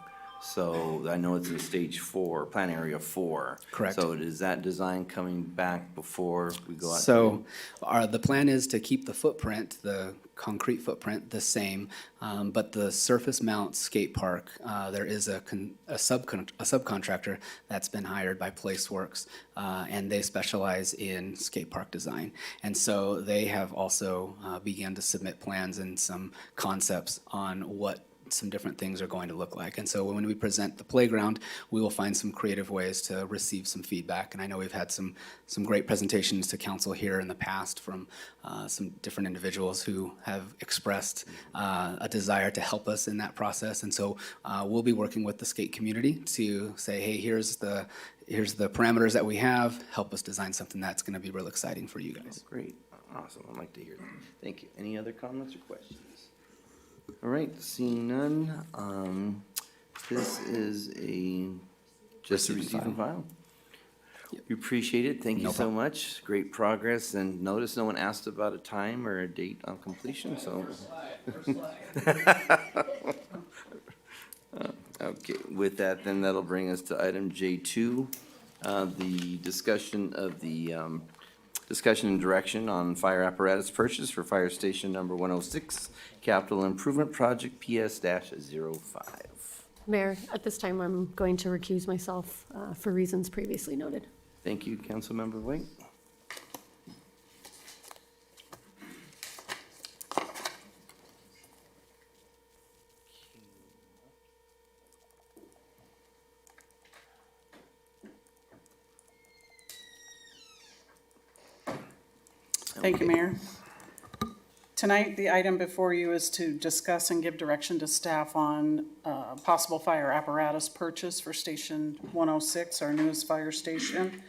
So I know it's in stage 4, plan area 4. Correct. So is that design coming back before we go out? So the plan is to keep the footprint, the concrete footprint, the same, but the surface mount skate park, there is a subcontractor that's been hired by PlaceWorks, and they specialize in skate park design. And so they have also began to submit plans and some concepts on what some different things are going to look like. And so when we present the playground, we will find some creative ways to receive some feedback. And I know we've had some great presentations to council here in the past from some different individuals who have expressed a desire to help us in that process. And so we'll be working with the skate community to say, hey, here's the parameters that we have. Help us design something that's going to be real exciting for you guys. Great. Awesome. I'd like to hear that. Thank you. Any other comments or questions? All right, seeing none, this is just a receive and file. We appreciate it. Thank you No so problem. much. Great progress, and notice no one asked about a time or a date on completion, so. Okay, with that, then that'll bring us to item J2, the discussion of the, discussion and direction on fire apparatus purchase for Fire Station Number 106, Capital Improvement Project PS-05. Mayor, at this time, I'm going to recuse myself for reasons previously noted. Thank you, Councilmember White. Thank you, Mayor. Tonight, the item before you is to discuss and give direction to staff on possible fire apparatus purchase for Station 106, our newest fire station.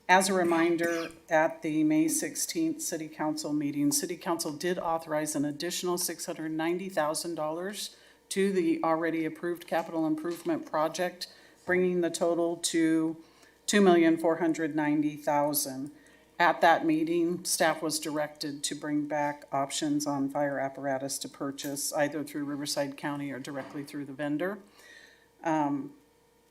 As a reminder, at the May 16th City Council meeting, City Council did authorize an additional $690,000 to the already approved capital improvement project, bringing the total to $2,490,000. At that meeting, staff was directed to bring back options on fire apparatus to purchase either through Riverside County or directly through the vendor.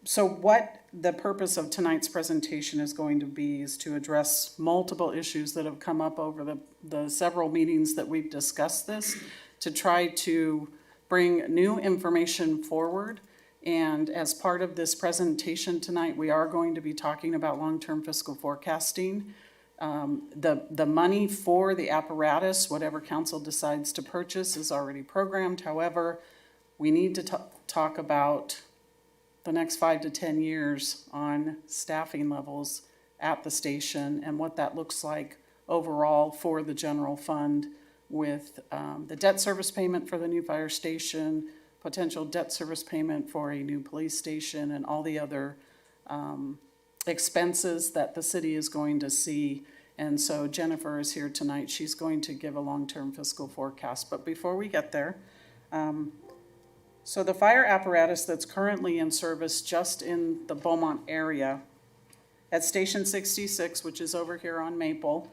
So what the purpose of tonight's presentation is going to be is to address multiple issues that have come up over the several meetings that we've discussed this, to try to bring new information forward. And as part of this presentation tonight, we are going to be talking about long-term fiscal forecasting. The money for the apparatus, whatever council decides to purchase, is already programmed. However, we need to talk about the next 5 to 10 years on staffing levels at the station and what that looks like overall for the general fund, with the debt service payment for the new fire station, potential debt service payment for a new police station, and all the other expenses that the city is going to see. And so Jennifer is here tonight. She's going to give a long-term fiscal forecast. But before we get there, so the fire apparatus that's currently in service just in the Beaumont area, at Station 66, which is over here on Maple,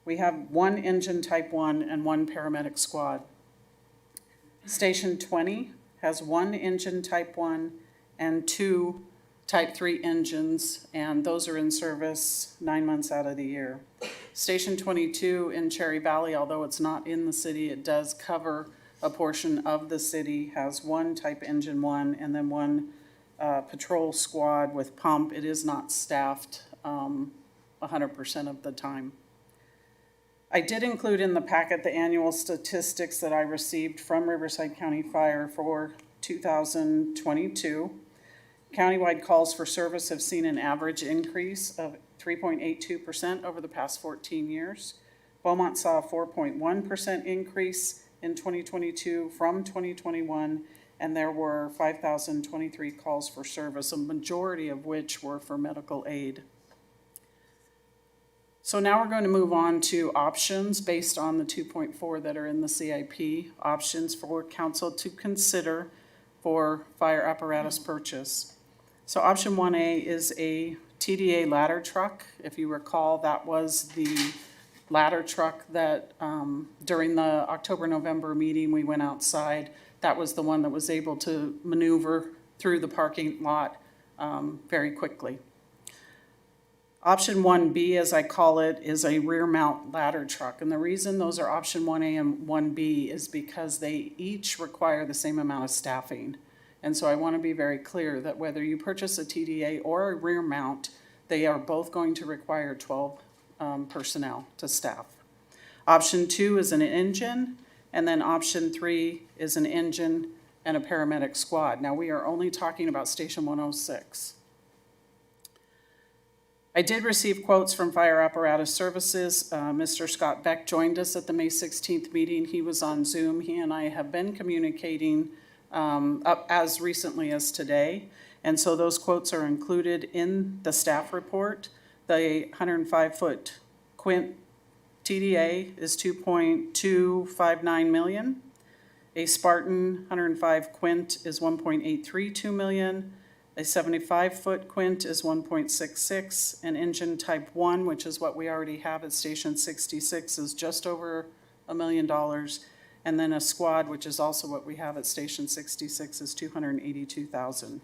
we have one engine type 1 and one paramedic squad. Station 20 has one engine type 1 and two type 3 engines, and those are in service 9 months out of the year. Station 22 in Cherry Valley, although it's not in the city, it does cover a portion of the city, has one type engine 1 and then one patrol squad with pump. It is not staffed 100% of the time. I did include in the packet the annual statistics that I received from Riverside County Fire for 2022. Countywide calls for service have seen an average increase of 3.82% over the past 14 years. Beaumont saw a 4.1% increase in 2022 from 2021, and there were 5,023 calls for service, a majority of which were for medical aid. So now we're going to move on to options based on the 2.4 that are in the CIP, options for council to consider for fire apparatus purchase. So option 1A is a TDA ladder truck. If you recall, that was the ladder truck that during the October-November meeting, we went outside. That was the one that was able to maneuver through the parking lot very quickly. Option 1B, as I call it, is a rear mount ladder truck. And the reason those are option 1A and 1B is because they each require the same amount of staffing. And so I want to be very clear that whether you purchase a TDA or a rear mount, they are both going to require 12 personnel to staff. Option 2 is an engine, and then option 3 is an engine and a paramedic squad. Now we are only talking about Station 106. I did receive quotes from Fire Apparatus Services. Mr. Scott Beck joined us at the May 16th meeting. He was on Zoom. He and I have been communicating up as recently as today. And so those quotes are included in the staff report. The 105-foot Quint TDA is $2.259 million. A Spartan 105 Quint is 1.832 million. A 75-foot Quint is 1.66. An engine type 1, which is what we already have at Station 66, is just over $1 million. And then a Squad, which is also what we have at Station 66, is $282,000.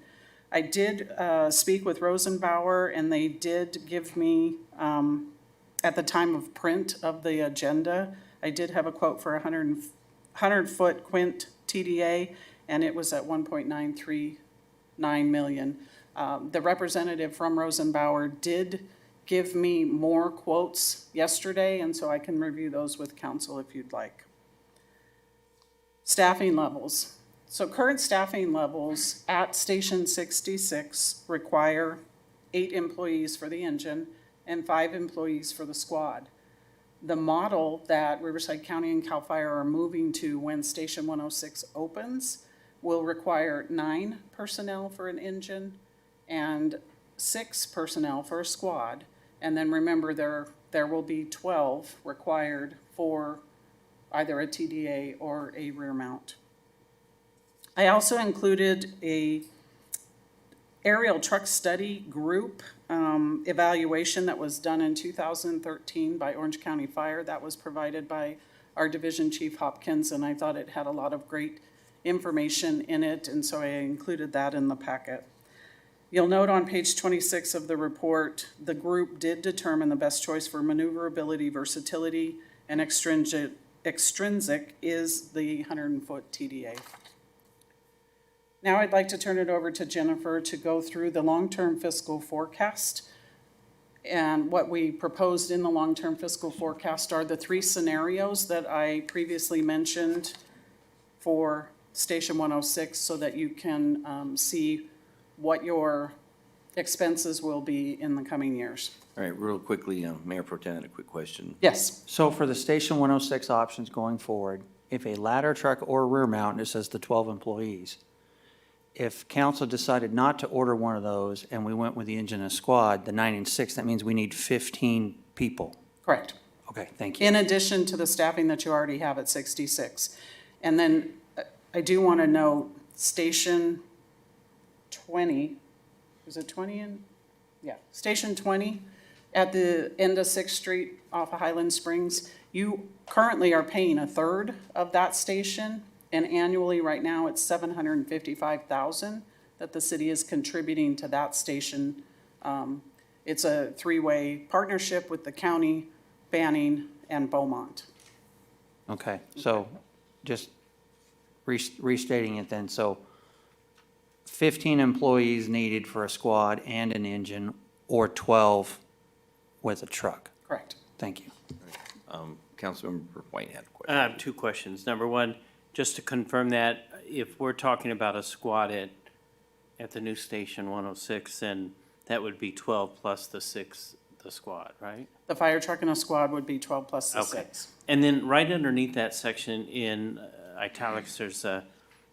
I did speak with Rosenbauer, and they did give me, at the time of print of the agenda, I did have a quote for a 100-foot Quint TDA, and it was at 1.939 million. The representative from Rosenbauer did give me more quotes yesterday, and so I can review those with council if you'd like. Staffing levels. So current staffing levels at Station 66 require 8 employees for the engine and 5 employees for the squad. The model that Riverside County and CAL FIRE are moving to when Station 106 opens will require 9 personnel for an engine and 6 personnel for a squad. And then remember, there will be 12 required for either a TDA or a rear mount. I also included a aerial truck study group evaluation that was done in 2013 by Orange County Fire. That was provided by our Division Chief Hopkins, and I thought it had a lot of great information in it, and so I included that in the packet. You'll note on page 26 of the report, the group did determine the best choice for maneuverability, versatility, and extrinsic is the 100-foot TDA. Now I'd like to turn it over to Jennifer to go through the long-term fiscal forecast. And what we proposed in the long-term fiscal forecast are the 3 scenarios that I previously mentioned for Station 106 so that you can see what your expenses will be in the coming years. All right, real quickly, Mayor Pro Tem, a quick question. Yes. So for the Station 106 options going forward, if a ladder truck or rear mount, it says the 12 employees, if council decided not to order one of those and we went with the engine and squad, the 9 and 6, that means we need 15 people. Correct. Okay, thank you. In addition to the staffing that you already have at 66. And then I do want to note Station 20, is it 20 in? Yeah, Station 20 at the end of 6th Street off of Highland Springs. You currently are paying a third of that station, and annually right now it's $755,000 that the city is contributing to that station. It's a 3-way partnership with the county, Banning, and Beaumont. Okay, so just restating it then, so 15 employees needed for a squad and an engine, or 12 with a truck. Correct. Thank you. Councilmember White had a question. 2 questions. Number 1, just to confirm that, if we're talking about a squad at the new Station 106, then that would be 12 plus the 6, the squad, right? The fire truck and a squad would be 12 plus the Okay. 6. And then right underneath that section in italics, there's a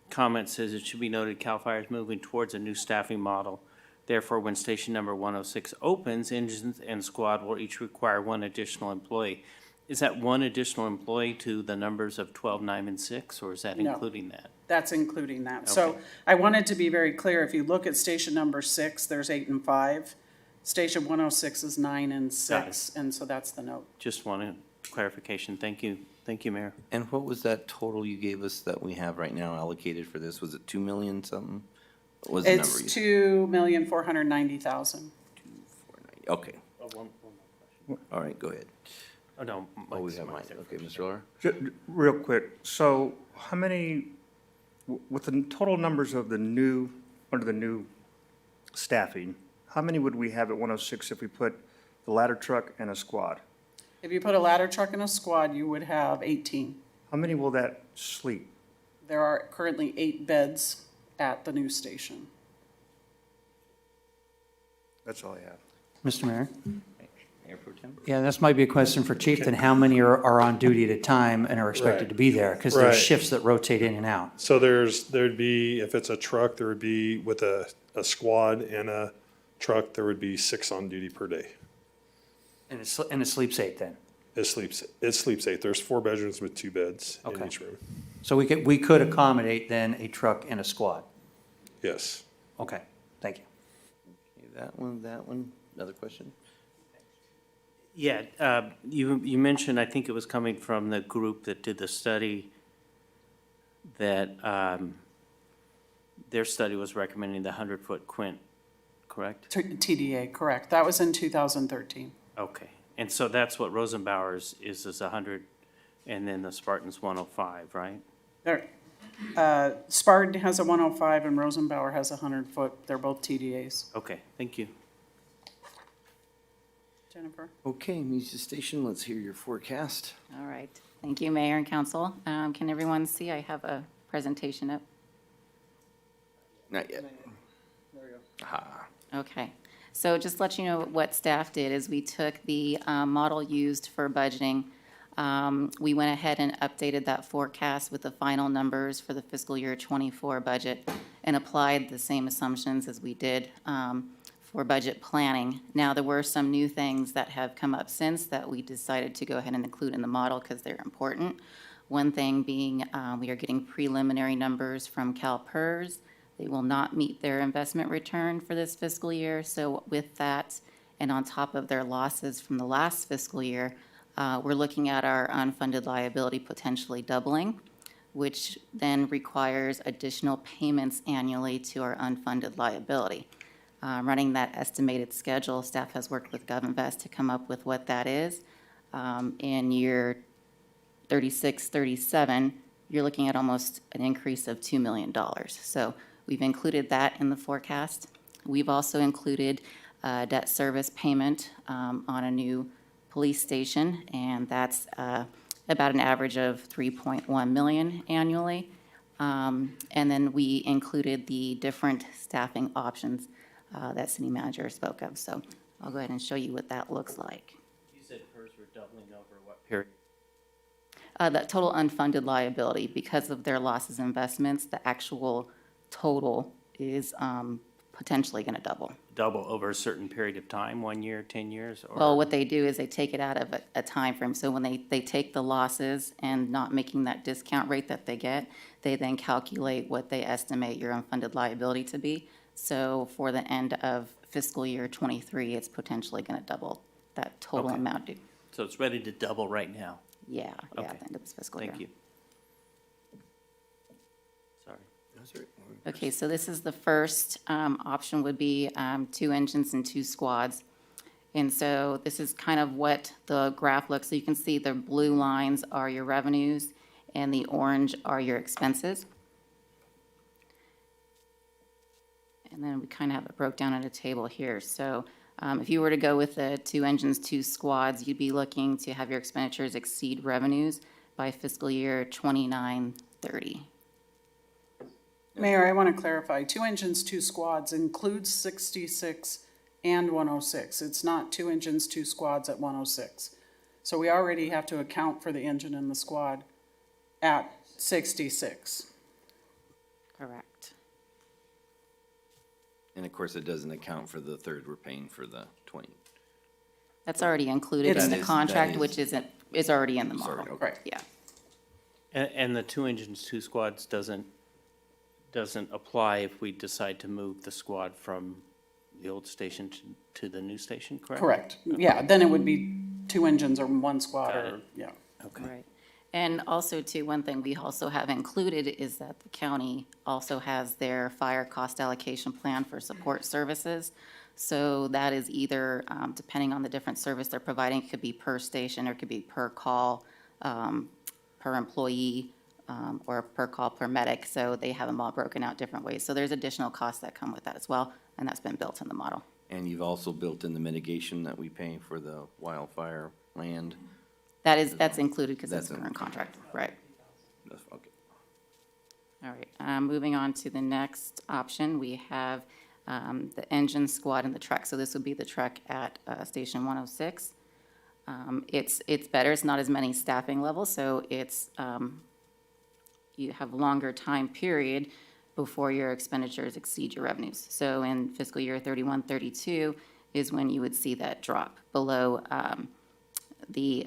comment says it should be noted CAL FIRE is moving towards a new staffing model. Therefore, when station number 106 opens, engines and squad will each require 1 additional employee. Is that 1 additional employee to the numbers of 12, 9, and 6, or is that No. including that? That's including that. So Okay. I wanted to be very clear, if you look at station number 6, there's 8 and 5. Station 106 is 9 and 6, and so that's the note. Just wanted clarification. Thank you. Thank you, Mayor. And what was that total you gave us that we have right now allocated for this? Was it 2 million something? What was the number? It's $2,490,000. Okay, all right, go ahead. Oh, no. Oh, we Mike's- have mine. Mike's there Okay, first. Mr. Laura? Real quick, so how many, with the total numbers of the new, under the new staffing, how many would we have at 106 if we put the ladder truck and a squad? If you put a ladder truck in a squad, you would have 18. How many will that sleep? There are currently 8 beds at the new station. That's all I have. Mr. Mayor? Mayor Pro Tem? Yeah, this might be a question for Chief, then how many are on duty at a time and are expected Right. to be there? Because there's Right. shifts that rotate in and out. So there'd be, if it's a truck, there would be, with a squad and a truck, there would be 6 on duty per day. And it sleeps 8 then? It sleeps 8. There's 4 bedrooms with 2 beds in Okay. each room. So we could accommodate then a truck and a squad? Yes. Okay, thank you. Okay, that one, another question? Yeah, you mentioned, I think it was coming from the group that did the study, that their study was recommending the 100-foot quint, correct? TDA, correct. That was in 2013. Okay, and so that's what Rosenbauer's is 100, and then the Spartan's 105, right? Spartan has a 105 and Rosenbauer has a 100-foot. They're both TDAs. Okay, thank you. Jennifer? Okay, Music Station, let's hear your forecast. All right. Thank you, Mayor and Council. Can everyone see? I have a presentation up. Not yet. There we go. Ah. Okay. So just to let you know what staff did is we took the model used for budgeting. We went ahead and updated that forecast with the final numbers for the fiscal year '24 budget and applied the same assumptions as we did for budget planning. Now, there were some new things that have come up since that we decided to go ahead and include in the model because they're important. One thing being we are getting preliminary numbers from CalPERS. They will not meet their investment return for this fiscal year. So with that, and on top of their losses from the last fiscal year, we're looking at our unfunded liability potentially doubling, which then requires additional payments annually to our unfunded liability. Running that estimated schedule, staff has worked with GovInvest to come up with what that is. In year 36, 37, you're looking at almost an increase of $2 million. So we've included that in the forecast. We've also included debt service payment on a new police station, and that's about an average of $3.1 million annually. And then we included the different staffing options that city manager spoke of. So I'll go ahead and show you what that looks like. You said PERS were doubling over what period? That total unfunded liability, because of their losses and investments, the actual total is potentially going to double. Double over a certain period of time, 1 year, 10 years? Or? Well, what they do is they take it out of a time frame. So when they take the losses and not making that discount rate that they get, they then calculate what they estimate your unfunded liability to be. So for the end of fiscal year '23, it's potentially going to double that total Okay. amount due. So it's ready to double right now? Yeah, Okay. at the end of this fiscal year. Thank you. Sorry. Okay, so this is the first option would be 2 engines and 2 squads. And so this is kind of what the graph looks. So you can see the blue lines are your revenues and the orange are your expenses. And then we kind of have it broke down in a table here. So if you were to go with the 2 engines, 2 squads, you'd be looking to have your expenditures exceed revenues by fiscal year 29-30. Mayor, I want to clarify. 2 engines, 2 squads includes 66 and 106. It's not 2 engines, 2 squads at 106. So we already have to account for the engine and the squad at 66. Correct. And of course, it doesn't account for the third we're paying for the 20. That's already included in the That contract, is- which is already in the Sorry, model. okay. Yeah. And the 2 engines, 2 squads doesn't apply if we decide to move the squad from the old station to the new station, correct? Correct. Yeah, then it would be 2 engines or 1 squad Got or, it. yeah. Okay. Right. And also too, one thing we also have included is that the county also has their fire cost allocation plan for support services. So that is either, depending on the different service they're providing, it could be per station or it could be per call, per employee, or per call per medic. So they have them all broken out different ways. So there's additional costs that come with that as well, and that's been built in the model. And you've also built in the mitigation that we pay for the wildfire land. That's included because it's That's a current contract, right? Okay. All right, moving on to the next option, we have the engine, squad, and the truck. So this would be the truck at Station 106. It's better, it's not as many staffing levels, so it's, you have longer time period before your expenditures exceed your revenues. So in fiscal year 31, 32 is when you would see that drop below the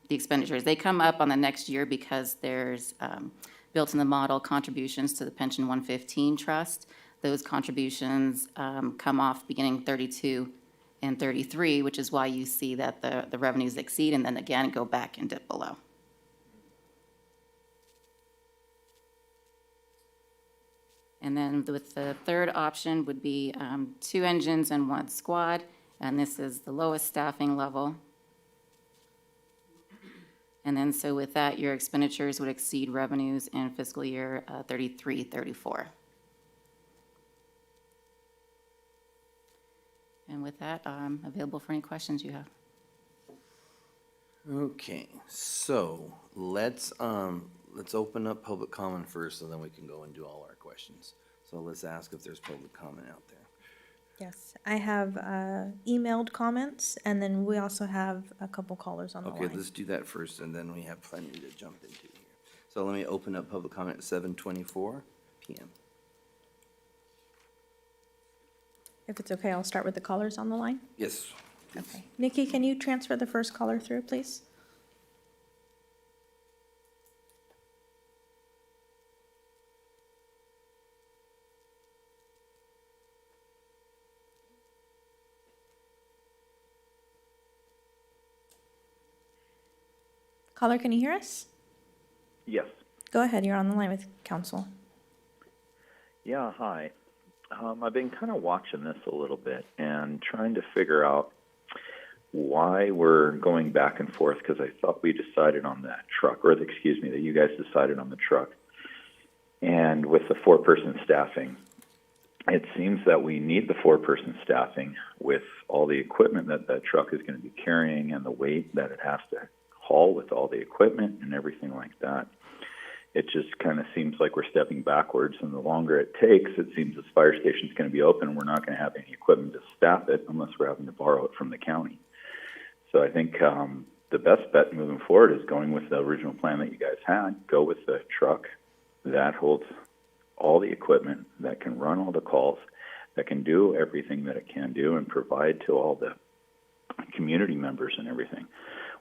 the expenditures. They come up on the next year because there's built in the model contributions to the Pension 115 Trust. Those contributions come off beginning 32 and 33, which is why you see that the revenues exceed and then again go back and dip below. And then with the third option would be 2 engines and 1 squad, and this is the lowest staffing level. And then so with that, your expenditures would exceed revenues in fiscal year 33, 34. And with that, I'm available for any questions you have. Okay, so let's open up public comment first, and then we can go and do all our questions. So let's ask if there's public comment out there. Yes, I have emailed comments, and then we also have a couple callers on the Okay, line. let's do that first, and then we have plenty to jump into here. So let me open up public comment at 7:24 PM. If it's okay, I'll start with the callers on the line. Yes. Okay. Nikki, can you transfer the first caller through, please? Caller, can you hear us? Yes. Go ahead, you're on the line with council. Yeah, hi. I've been kind of watching this a little bit and trying to figure out why we're going back and forth, because I thought we decided on that truck, or excuse me, that you guys decided on the truck. And with the 4-person staffing, it seems that we need the 4-person staffing with all the equipment that that truck is going to be carrying and the weight that it has to haul with all the equipment and everything like that. It just kind of seems like we're stepping backwards, and the longer it takes, it seems this fire station's going to be open and we're not going to have any equipment to staff it unless we're having to borrow it from the county. So I think the best bet moving forward is going with the original plan that you guys had. Go with the truck that holds all the equipment, that can run all the calls, that can do everything that it can do and provide to all the community members and everything.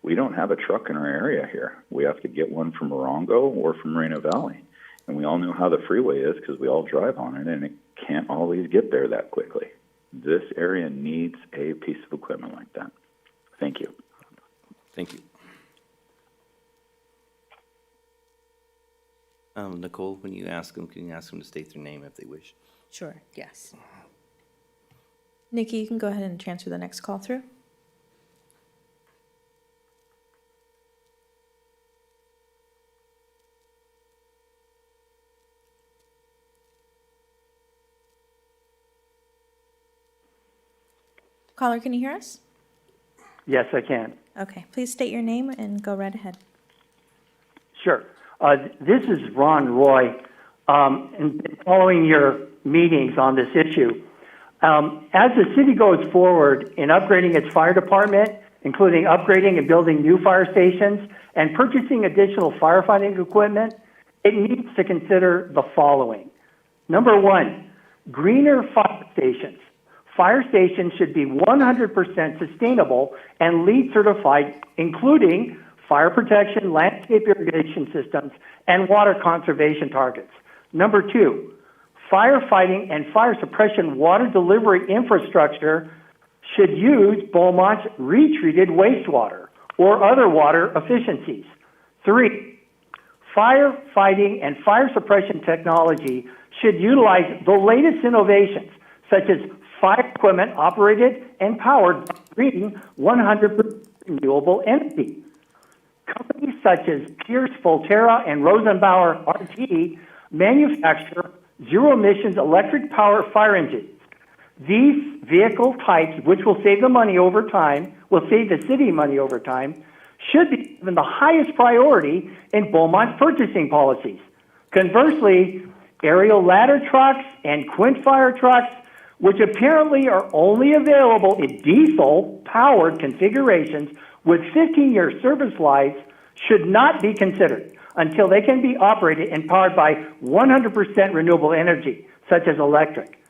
We don't have a truck in our area here. We have to get one from Morongo or from Moreno Valley. And we all know how the freeway is because we all drive on it, and it can't always get there that quickly. This area needs a piece of equipment like that. Thank you. Thank you. Nicole, when you ask them, can you ask them to state their name if they wish? Sure, yes. Nikki, you can go ahead and transfer the next call through. Caller, can you hear us? Yes, I can. Okay, please state your name and go right ahead. Sure. This is Ron Roy. And following your meetings on this issue, as the city goes forward in upgrading its fire department, including upgrading and building new fire stations and purchasing additional firefighting equipment, it needs to consider the following. Number one, greener fire stations. Fire stations should be 100% sustainable and LEED certified, including fire protection, landscape irrigation systems, and water conservation targets. Number two, firefighting and fire suppression water delivery infrastructure should use Beaumont's retreated wastewater or other water efficiencies. Three, firefighting and fire suppression technology should utilize the latest innovations, such as fire equipment operated and powered by green 100% renewable energy. Companies such as Pierce, Volterra, and Rosenbauer RT manufacture zero-emissions electric power fire engines. These vehicle types, which will save the money over time, will save the city money over time, should be given the highest priority in Beaumont's purchasing policies. Conversely, aerial ladder trucks and Quint fire trucks, which apparently are only available in diesel-powered configurations with 15-year service lives, should not be considered until they can be operated and powered by 100% renewable energy, such as electric.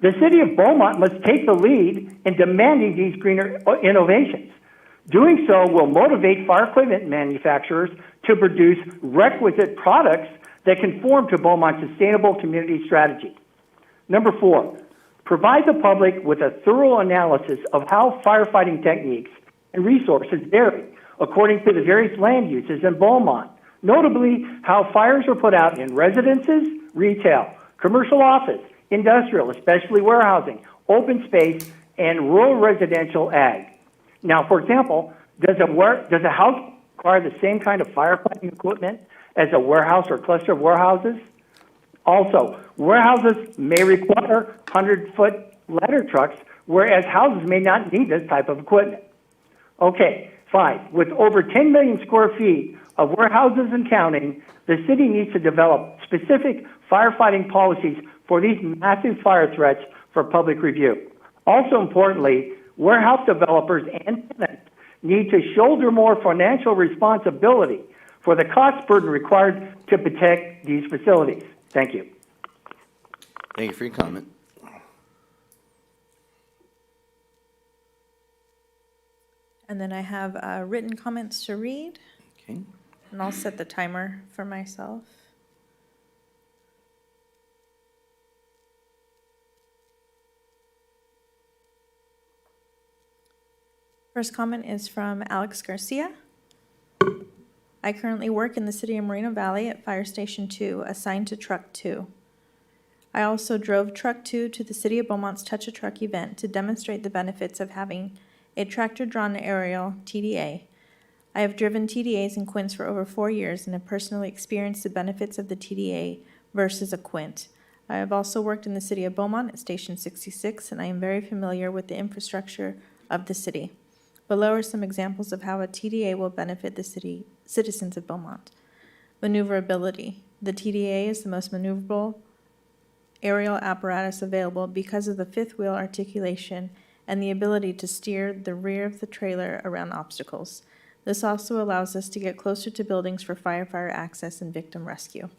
The city of Beaumont must take the lead in demanding these greener innovations. Doing so will motivate fire equipment manufacturers to produce requisite products that conform to Beaumont's sustainable community strategy. Number 4, provide the public with a thorough analysis of how firefighting techniques and resources vary according to the various land uses in Beaumont, notably how fires are put out in residences, retail, commercial office, industrial, especially warehousing, open space, and rural residential ag. Now, for example, does a house require the same kind of firefighting equipment as a warehouse or cluster of warehouses? Also, warehouses may require 100-foot ladder trucks, whereas houses may not need this type of equipment. Okay, 5. With over 10 million square feet of warehouses and counting, the city needs to develop specific firefighting policies for these massive fire threats for public review. Also importantly, warehouse developers and tenants need to shoulder more financial responsibility for the cost burden required to protect these facilities. Thank you. Thank you for your comment. And then I have written comments to read, Okay. and I'll set the timer for myself. First comment is from Alex Garcia. I currently work in the city of Moreno Valley at Fire Station 2, assigned to Truck 2. I also drove Truck 2 to the City of Beaumont's Touch a Truck event to demonstrate the benefits of having a tractor-drawn aerial, TDA. I have driven TDAs in Quints for over 4 years and have personally experienced the benefits of the TDA versus a Quint. I have also worked in the City of Beaumont at Station 66, and I am very familiar with the infrastructure of the city. Below are some examples of how a TDA will benefit the citizens of Beaumont. Maneuverability. The TDA is the most maneuverable aerial apparatus available because of the fifth wheel articulation and the ability to steer the rear of the trailer around obstacles. This also allows us to get closer to buildings for firefighter access and victim rescue.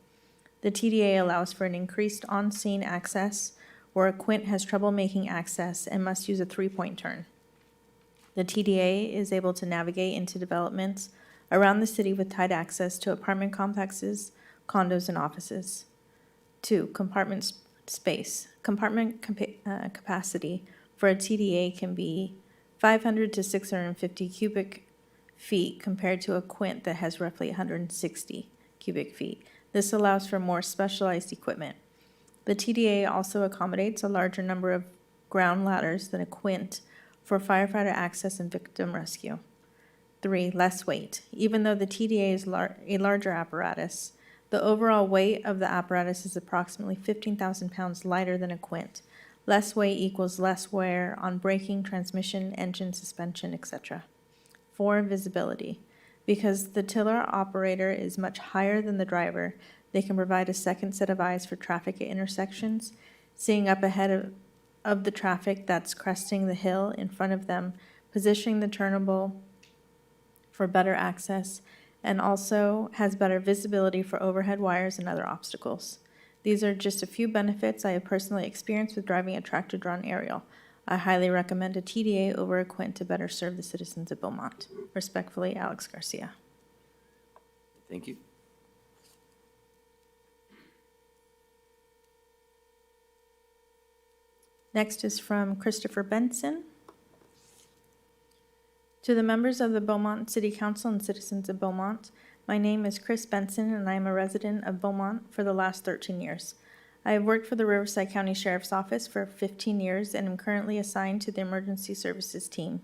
The TDA allows for an increased on-scene access where a Quint has trouble making access and must use a three-point turn. The TDA is able to navigate into developments around the city with tight access to apartment complexes, condos, and offices. 2, compartment space. Compartment capacity for a TDA can be 500 to 650 cubic feet compared to a Quint that has roughly 160 cubic feet. This allows for more specialized equipment. The TDA also accommodates a larger number of ground ladders than a Quint for firefighter access and victim rescue. 3, less weight. Even though the TDA is a larger apparatus, the overall weight of the apparatus is approximately 15,000 pounds lighter than a Quint. Less weight equals less wear on braking, transmission, engine, suspension, etc. 4, visibility. Because the tiller operator is much higher than the driver, they can provide a second set of eyes for traffic at intersections, seeing up ahead of the traffic that's cresting the hill in front of them, positioning the turnable for better access, and also has better visibility for overhead wires and other obstacles. These are just a few benefits I have personally experienced with driving a tractor-drawn aerial. I highly recommend a TDA over a Quint to better serve the citizens of Beaumont. Respectfully, Alex Garcia. Thank you. Next is from Christopher Benson. To the members of the Beaumont City Council and citizens of Beaumont, my name is Chris Benson, and I am a resident of Beaumont for the last 13 years. I have worked for the Riverside County Sheriff's Office for 15 years and am currently assigned to the Emergency Services team.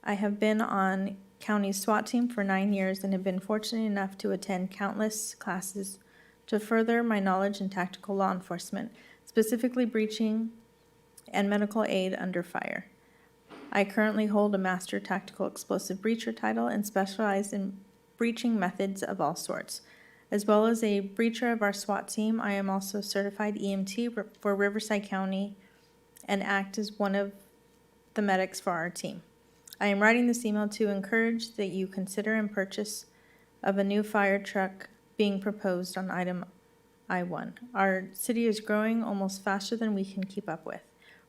I have been on county's SWAT team for 9 years and have been fortunate enough to attend countless classes to further my knowledge in tactical law enforcement, specifically breaching and medical aid under fire. I currently hold a Master Tactical Explosive Breacher title and specialize in breaching methods of all sorts. As well as a breacher of our SWAT team, I am also certified EMT for Riverside County and act as one of the medics for our team. I am writing this email to encourage that you consider and purchase of a new fire truck being proposed on item I-1. Our city is growing almost faster than we can keep up with.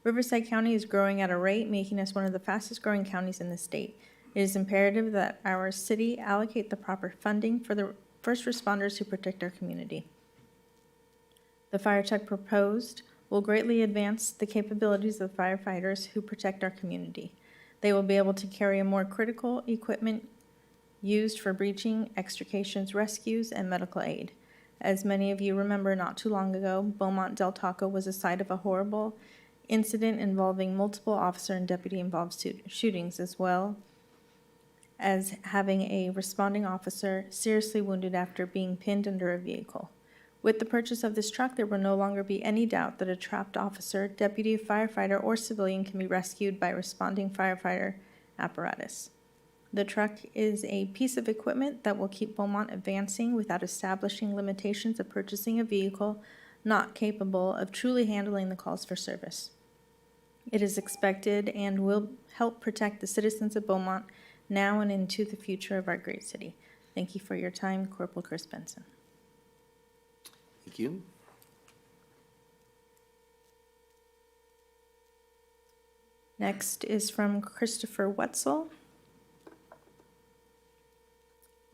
Riverside County is growing at a rate making us one of the fastest growing counties in the state. It is imperative that our city allocate the proper funding for the first responders who protect our community. The fire truck proposed will greatly advance the capabilities of firefighters who protect our community. They will be able to carry a more critical equipment used for breaching, extrications, rescues, and medical aid. As many of you remember, not too long ago, Beaumont Del Taco was a site of a horrible incident involving multiple officer and deputy-involved shootings, as well as having a responding officer seriously wounded after being pinned under a vehicle. With the purchase of this truck, there will no longer be any doubt that a trapped officer, deputy, firefighter, or civilian can be rescued by responding firefighter apparatus. The truck is a piece of equipment that will keep Beaumont advancing without establishing limitations of purchasing a vehicle not capable of truly handling the calls for service. It is expected and will help protect the citizens of Beaumont now and into the future of our great city. Thank you for your time, Corporal Chris Benson. Thank you. Next is from Christopher Wetzel.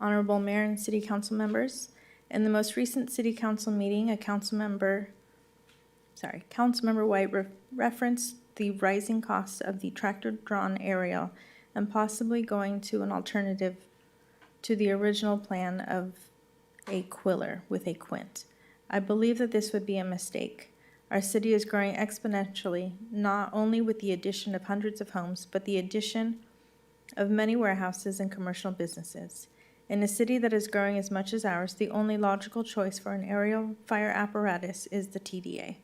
Honorable Mayor and City Council members, in the most recent City Council meeting, Councilmember White referenced the rising cost of the tractor-drawn aerial and possibly going to an alternative to the original plan of a quiller with a quint. I believe that this would be a mistake. Our city is growing exponentially, not only with the addition of hundreds of homes, but the addition of many warehouses and commercial businesses. In a city that is growing as much as ours, the only logical choice for an aerial fire apparatus is the TDA.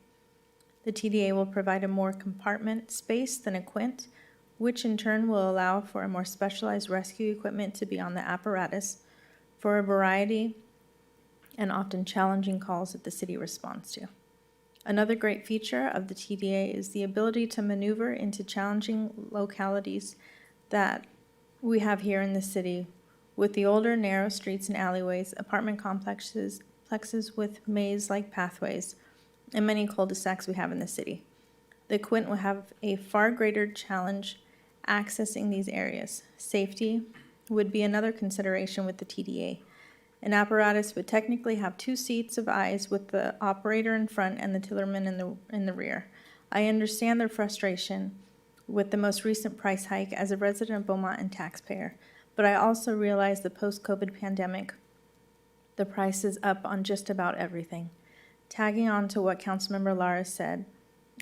The TDA will provide a more compartment space than a quint, which in turn will allow for a more specialized rescue equipment to be on the apparatus for a variety and often challenging calls that the city responds to. Another great feature of the TDA is the ability to maneuver into challenging localities that we have here in the city with the older narrow streets and alleyways, apartment complexes with maze-like pathways, and many cul-de-sacs we have in the city. The Quint will have a far greater challenge accessing these areas. Safety would be another consideration with the TDA. An apparatus would technically have 2 seats of eyes with the operator in front and the tillerman in the rear. I understand their frustration with the most recent price hike as a resident of Beaumont and taxpayer, but I also realize the post-COVID pandemic, the price is up on just about everything. Tagging on to what Councilmember Lara said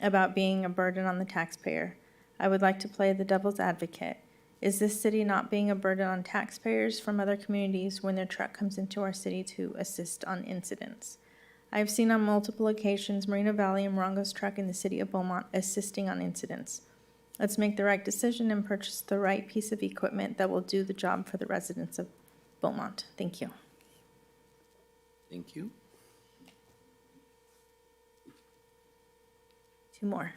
about being a burden on the taxpayer, I would like to play the devil's advocate. Is this city not being a burden on taxpayers from other communities when their truck comes into our city to assist on incidents? I've seen on multiple occasions Moreno Valley and Morongo's truck in the city of Beaumont assisting on incidents. Let's make the right decision and purchase the right piece of equipment that will do the job for the residents of Beaumont. Thank you. Thank you. 2 more.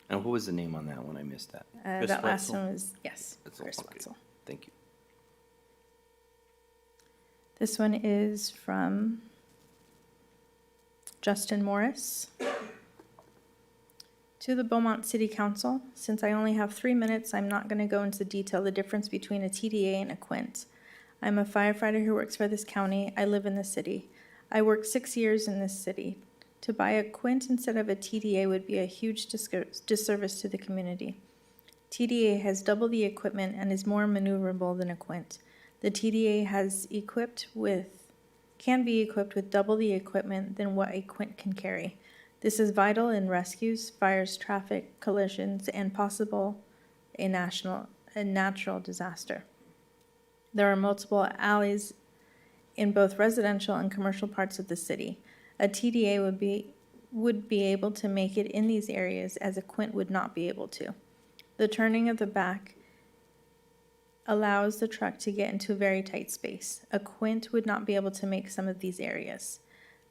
And what was the name on that one? I missed that. That last one was, yes, Chris Okay. Wetzel. Thank you. This one is from Justin Morris. To the Beaumont City Council, since I only have 3 minutes, I'm not going to go into detail the difference between a TDA and a quint. I'm a firefighter who works for this county. I live in the city. I worked 6 years in this city. To buy a quint instead of a TDA would be a huge disservice to the community. TDA has double the equipment and is more maneuverable than a quint. The TDA can be equipped with double the equipment than what a quint can carry. This is vital in rescues, fires, traffic, collisions, and possible a natural disaster. There are multiple alleys in both residential and commercial parts of the city. A TDA would be able to make it in these areas as a quint would not be able to. The turning of the back allows the truck to get into a very tight space. A quint would not be able to make some of these areas.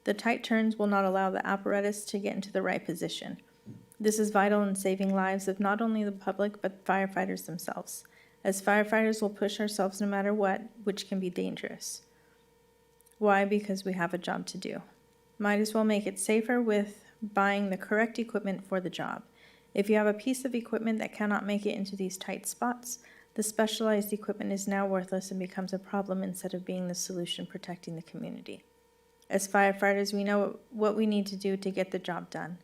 The tight turns will not allow the apparatus to get into the right position. This is vital in saving lives of not only the public, but firefighters themselves. As firefighters, we'll push ourselves no matter what, which can be dangerous. Why? Because we have a job to do. Might as well make it safer with buying the correct equipment for the job. If you have a piece of equipment that cannot make it into these tight spots, The specialized equipment is now worthless and becomes a problem instead of being the solution protecting the community. As firefighters, we know what we need to do to get the job done.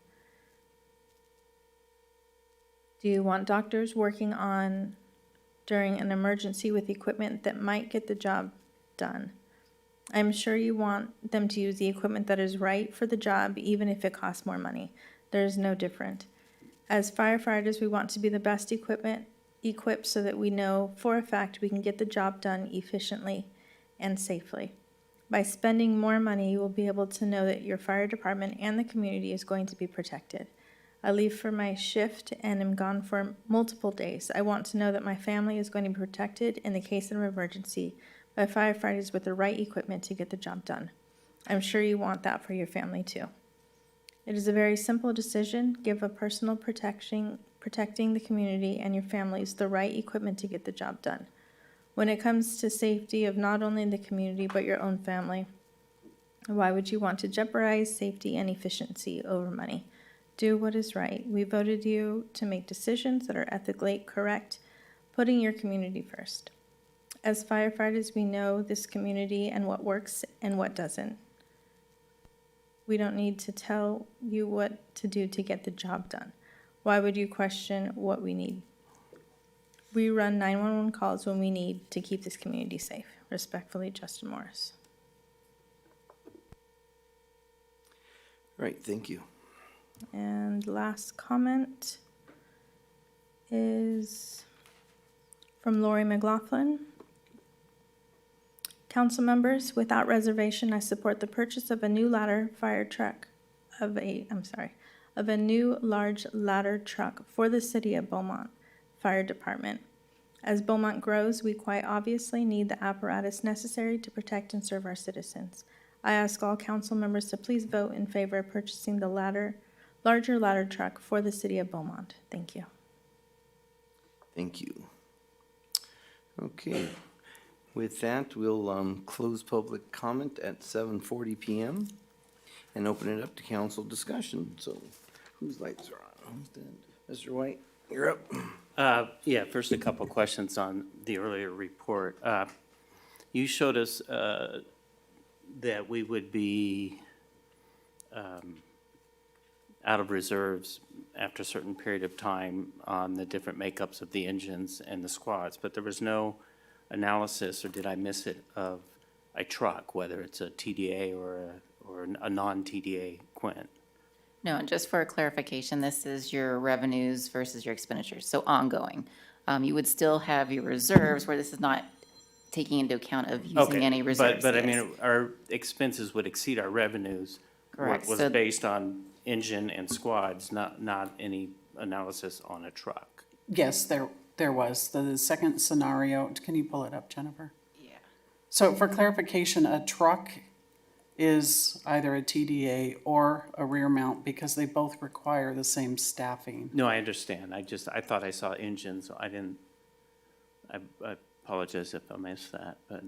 Do you want doctors working on during an emergency with equipment that might get the job done? I'm sure you want them to use the equipment that is right for the job, even if it costs more money. There is no different. As firefighters, we want to be the best equipped so that we know for a fact we can get the job done efficiently and safely. By spending more money, you will be able to know that your fire department and the community is going to be protected. I leave for my shift and am gone for multiple days. I want to know that my family is going to be protected in the case of an emergency by firefighters with the right equipment to get the job done. I'm sure you want that for your family too. It is a very simple decision. Give a personal protecting the community and your families the right equipment to get the job done. When it comes to safety of not only the community but your own family, why would you want to jeopardize safety and efficiency over money? Do what is right. We voted you to make decisions that are ethically correct, putting your community first. As firefighters, we know this community and what works and what doesn't. We don't need to tell you what to do to get the job done. Why would you question what we need? We run 911 calls when we need to keep this community safe. Respectfully, Justin Morris. Right, thank you. And last comment is from Lori McLaughlin. Council members, without reservation, I support the purchase of a new ladder fire truck, of a new large ladder truck for the City of Beaumont Fire Department. As Beaumont grows, we quite obviously need the apparatus necessary to protect and serve our citizens. I ask all council members to please vote in favor of purchasing the larger ladder truck for the City of Beaumont. Thank you. Thank you. Okay. With that, we'll close public comment at 7:40 p.m. and open it up to council discussion. So whose lights are on? Mr. White, you're up. Yeah, first a couple questions on the earlier report. You showed us that we would be out of reserves after a certain period of time on the different makeups of the engines and the squads, but there was no analysis, or did I miss it, of a truck, whether it's a TDA or a non-TDA Quint? No, and just for clarification, this is your revenues versus your expenditures, so ongoing. You would still have your reserves where this is not taking into account of using any reserves. But I yes. mean, our expenses would exceed our revenues. Correct. Was So- based on engine and squads, not any analysis on a truck. Yes, there was. The second scenario, can you pull it up, Jennifer? Yeah. So for clarification, a truck is either a TDA or a rear mount because they both require the same staffing. No, I understand. I thought I saw engines. I didn't, I apologize if I missed that, but,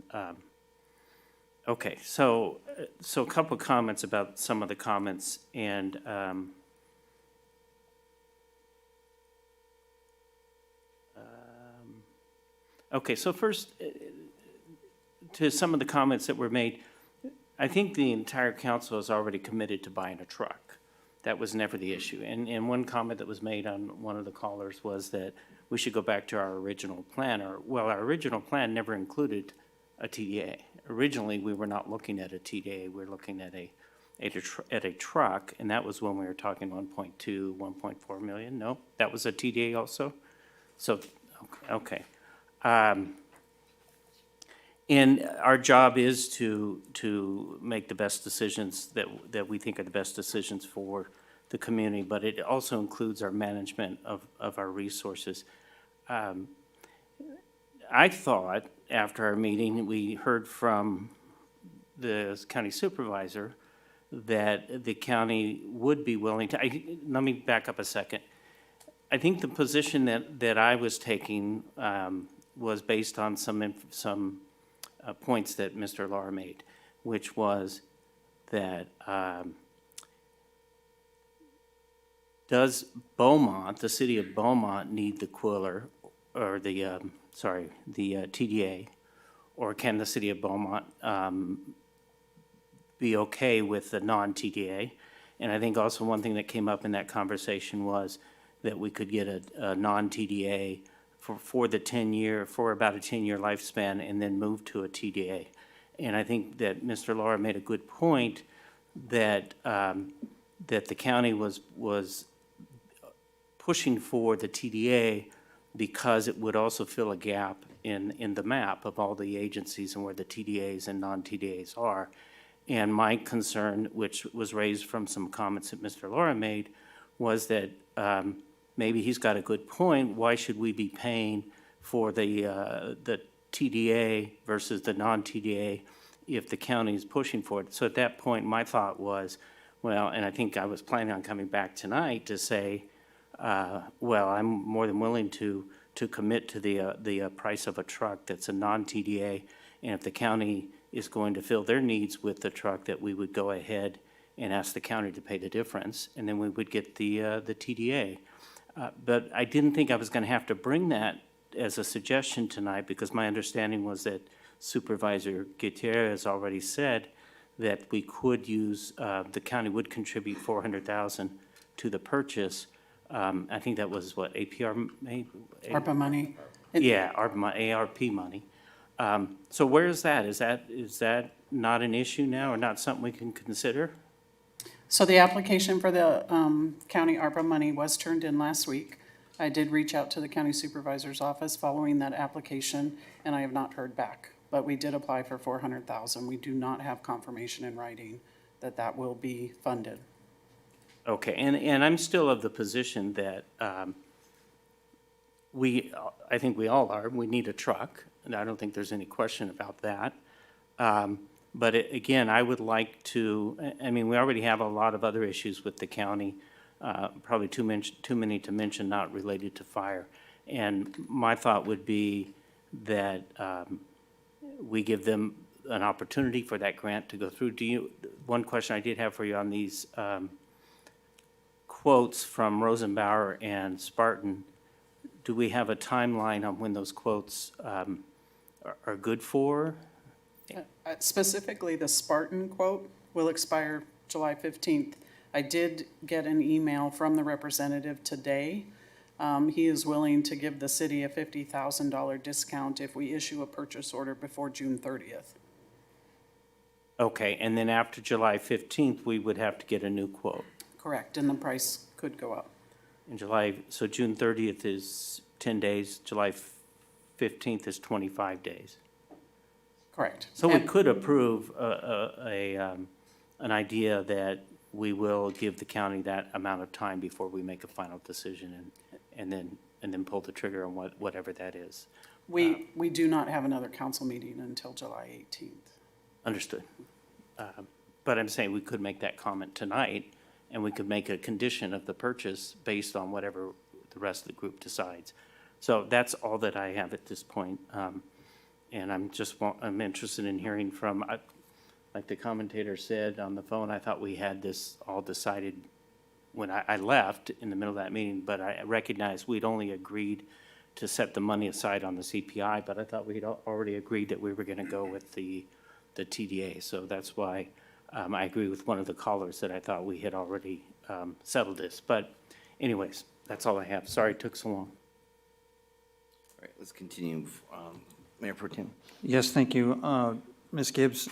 okay. So a couple of comments about some of the comments and, okay, so first, to some of the comments that were made, I think the entire council is already committed to buying a truck. That was never the issue. And one comment that was made on one of the callers was that we should go back to our original plan. Well, our original plan never included a TDA. Originally, we were not looking at a TDA. We were looking at a truck, and that was when we were talking 1.2, 1.4 million. No, that was a TDA also? So, okay. And our job is to make the best decisions that we think are the best decisions for the community, but it also includes our management of our resources. I thought after our meeting, we heard from the county supervisor that the county would be willing to, let me back up a second. I think the position that I was taking was based on some points that Mr. Lar made, which was that does Beaumont, the city of Beaumont, need the Quiller, or the, TDA, or can the city of Beaumont be okay with the non-TDA? And I think also one thing that came up in that conversation was that we could get a non-TDA for the 10-year, for about a 10-year lifespan, and then move to a TDA. And I think that Mr. Laura made a good point that that the county was pushing for the TDA because it would also fill a gap in the map of all the agencies and where the TDAs and non-TDAs are. And my concern, which was raised from some comments that Mr. Laura made, was that maybe he's got a good point. Why should we be paying for the TDA versus the non-TDA if the county is pushing for it? So at that point, my thought was, well, and I think I was planning on coming back tonight to say, well, I'm more than willing to commit to the price of a truck that's a non-TDA, and if the county is going to fill their needs with the truck, that we would go ahead and ask the county to pay the difference, and then we would get the TDA. But I didn't think I was going to have to bring that as a suggestion tonight, because my understanding was that Supervisor Gutierrez already said that we could use, the county would contribute $400,000 to the purchase. I think that was what, APR, ARPA money. Yeah, ARP money. So where is that? Is that not an issue now, or not something we can consider? So the application for the county ARPA money was turned in last week. I did reach out to the county supervisor's office following that application, and I have not heard back. But we did apply for $400,000. We do not have confirmation in writing that that will be funded. Okay, and I'm still of the position that I think we all are, we need a truck, and I don't think there's any question about that. But again, I would like to, I mean, we already have a lot of other issues with the county, probably too many to mention not related to fire. And my thought would be that we give them an opportunity for that grant to go through. One question I did have for you on these quotes from Rosenbauer and Spartan, do we have a timeline on when those quotes are good for? Specifically, the Spartan quote will expire July 15th. I did get an email from the representative today. He is willing to give the city a $50,000 discount if we issue a purchase order before June 30th. Okay, and then after July 15th, we would have to get a new quote. Correct, and the price could go up. In July, so June 30th is 10 days, July 15th is 25 days. Correct. So we could approve an idea that we will give the county that amount of time before we make a final decision, and then pull the trigger on whatever that is. We do not have another council meeting until July 18th. Understood. But I'm saying we could make that comment tonight, and we could make a condition of the purchase based on whatever the rest of the group decides. So that's all that I have at this point. And I'm interested in hearing from, like the commentator said on the phone, I thought we had this all decided when I left in the middle of that meeting, but I recognized we'd only agreed to set the money aside on the CPI, but I thought we'd already agreed that we were going to go with the TDA. So that's why I agree with one of the callers that I thought we had already settled this. But anyways, that's all I have. Sorry it took so long. All right, let's continue. Mayor Pro Tem. Yes, thank you. Ms. Gibbs,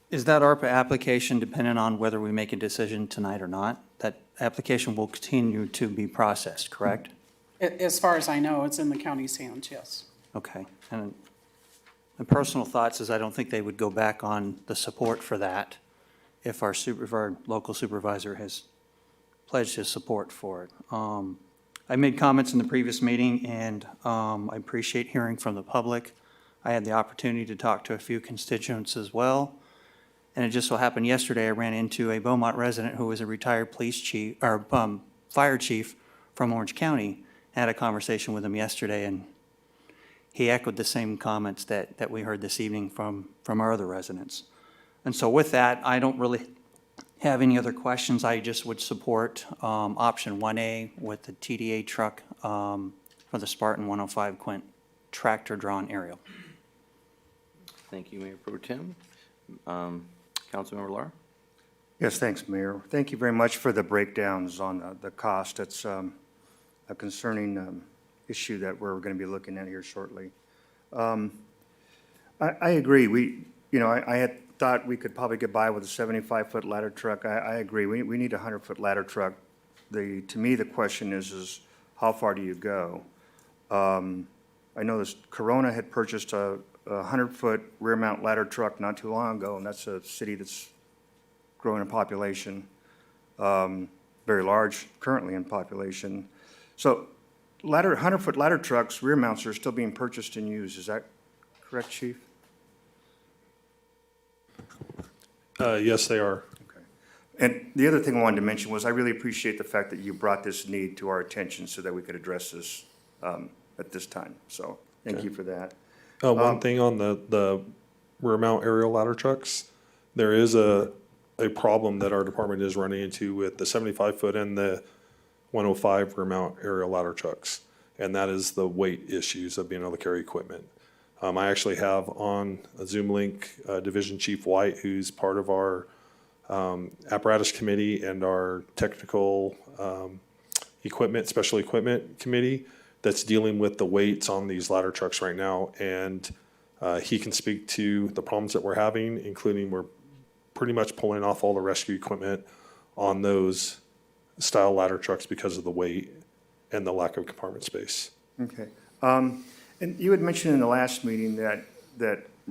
is that ARPA application dependent on whether we make a decision tonight or not? That application will continue to be processed, correct? As far as I know, it's in the county's hands, yes. Okay. And my personal thoughts is I don't think they would go back on the support for that if our local supervisor has pledged his support for it. I made comments in the previous meeting, and I appreciate hearing from the public. I had the opportunity to talk to a few constituents as well. And it just so happened yesterday I ran into a Beaumont resident who was a retired police chief, or fire chief from Orange County. I had a conversation with him yesterday, and he echoed the same comments that we heard this evening from our other residents. And so with that, I don't really have any other questions. I just would support option 1A with the TDA truck for the Spartan 105 Quint tractor-drawn aerial. Thank you, Mayor Pro Tem. Councilmember Lar? Yes, thanks, Mayor. Thank you very much for the breakdowns on the cost. It's a concerning issue that we're going to be looking at here shortly. I agree. I had thought we could probably get by with a 75-foot ladder truck. I agree. We need a 100-foot ladder truck. To me, the question is how far do you go? I know this Corona had purchased a 100-foot rear mount ladder truck not too long ago, and that's a city that's growing in population, very large currently in population. So 100-foot ladder trucks, rear mounts are still being purchased and used. Is that correct, Chief? Yes, they are. And the other thing I wanted to mention was I really appreciate the fact that you brought this need to our attention so that we could address this at this time. So thank you for that. One thing on the rear mount aerial ladder trucks, there is a problem that our department is running into with the 75-foot and the 105 rear mount aerial ladder trucks. And that is the weight issues of being able to carry equipment. I actually have on a Zoom link Division Chief White, who's part of our apparatus committee and our technical equipment, special equipment committee that's dealing with the weights on these ladder trucks right now. And he can speak to the problems that we're having, including we're pretty much pulling off all the rescue equipment on those style ladder trucks because of the weight and the lack of compartment space. Okay. And you had mentioned in the last meeting that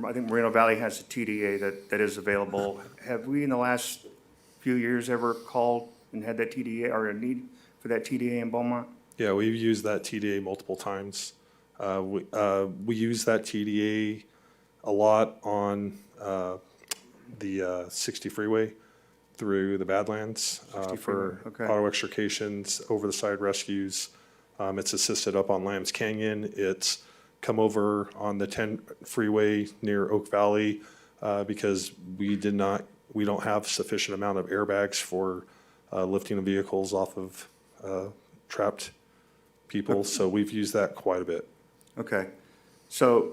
I think Moreno Valley has a TDA that is available. Have we in the last few years ever called and had that TDA or a need for that TDA in Beaumont? Yeah, we've used that TDA multiple times. We use that TDA a lot on the 60 freeway through the Badlands for auto extrications, over-the-side rescues. It's assisted up on Lambs Canyon. It's come over on the 10 freeway near Oak Valley because we don't have sufficient amount of airbags for lifting the vehicles off of trapped people. So we've used that quite a bit. Okay. So,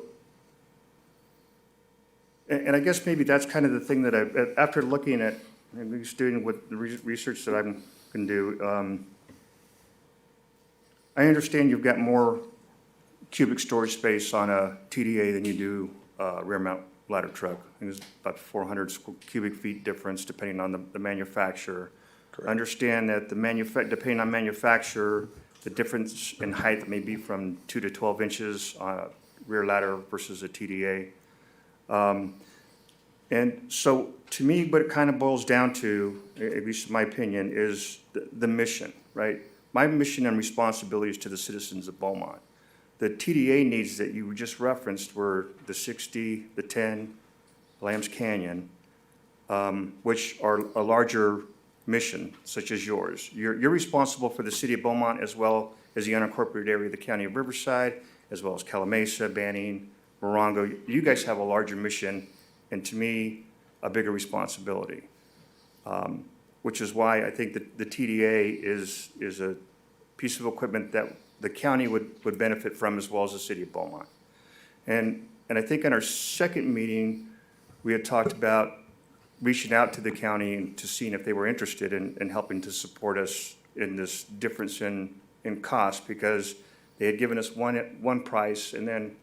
and I guess maybe that's kind of the thing that after looking at and doing with the research that I'm going to do, I understand you've got more cubic storage space on a TDA than you do rear mount ladder truck. I think it's about 400 cubic feet difference depending on the manufacturer. I understand that depending on manufacturer, the difference in height may be from 2 to 12 inches on a rear ladder versus a TDA. And so to me, what it kind of boils down to, at least in my opinion, is the mission, right? My mission and responsibility is to the citizens of Beaumont. The TDA needs that you just referenced were the 60, the 10, Lambs Canyon, which are a larger mission, such as yours. You're responsible for the city of Beaumont as well as the unincorporated area of the county of Riverside, as well as Calamasa, Banning, Morongo. You guys have a larger mission, and to me, a bigger responsibility, which is why I think that the TDA is a piece of equipment that the county would benefit from as well as the city of Beaumont. And I think in our second meeting, we had talked about reaching out to the county and to seeing if they were interested in helping to support us in this difference in cost, because they had given us one price, and then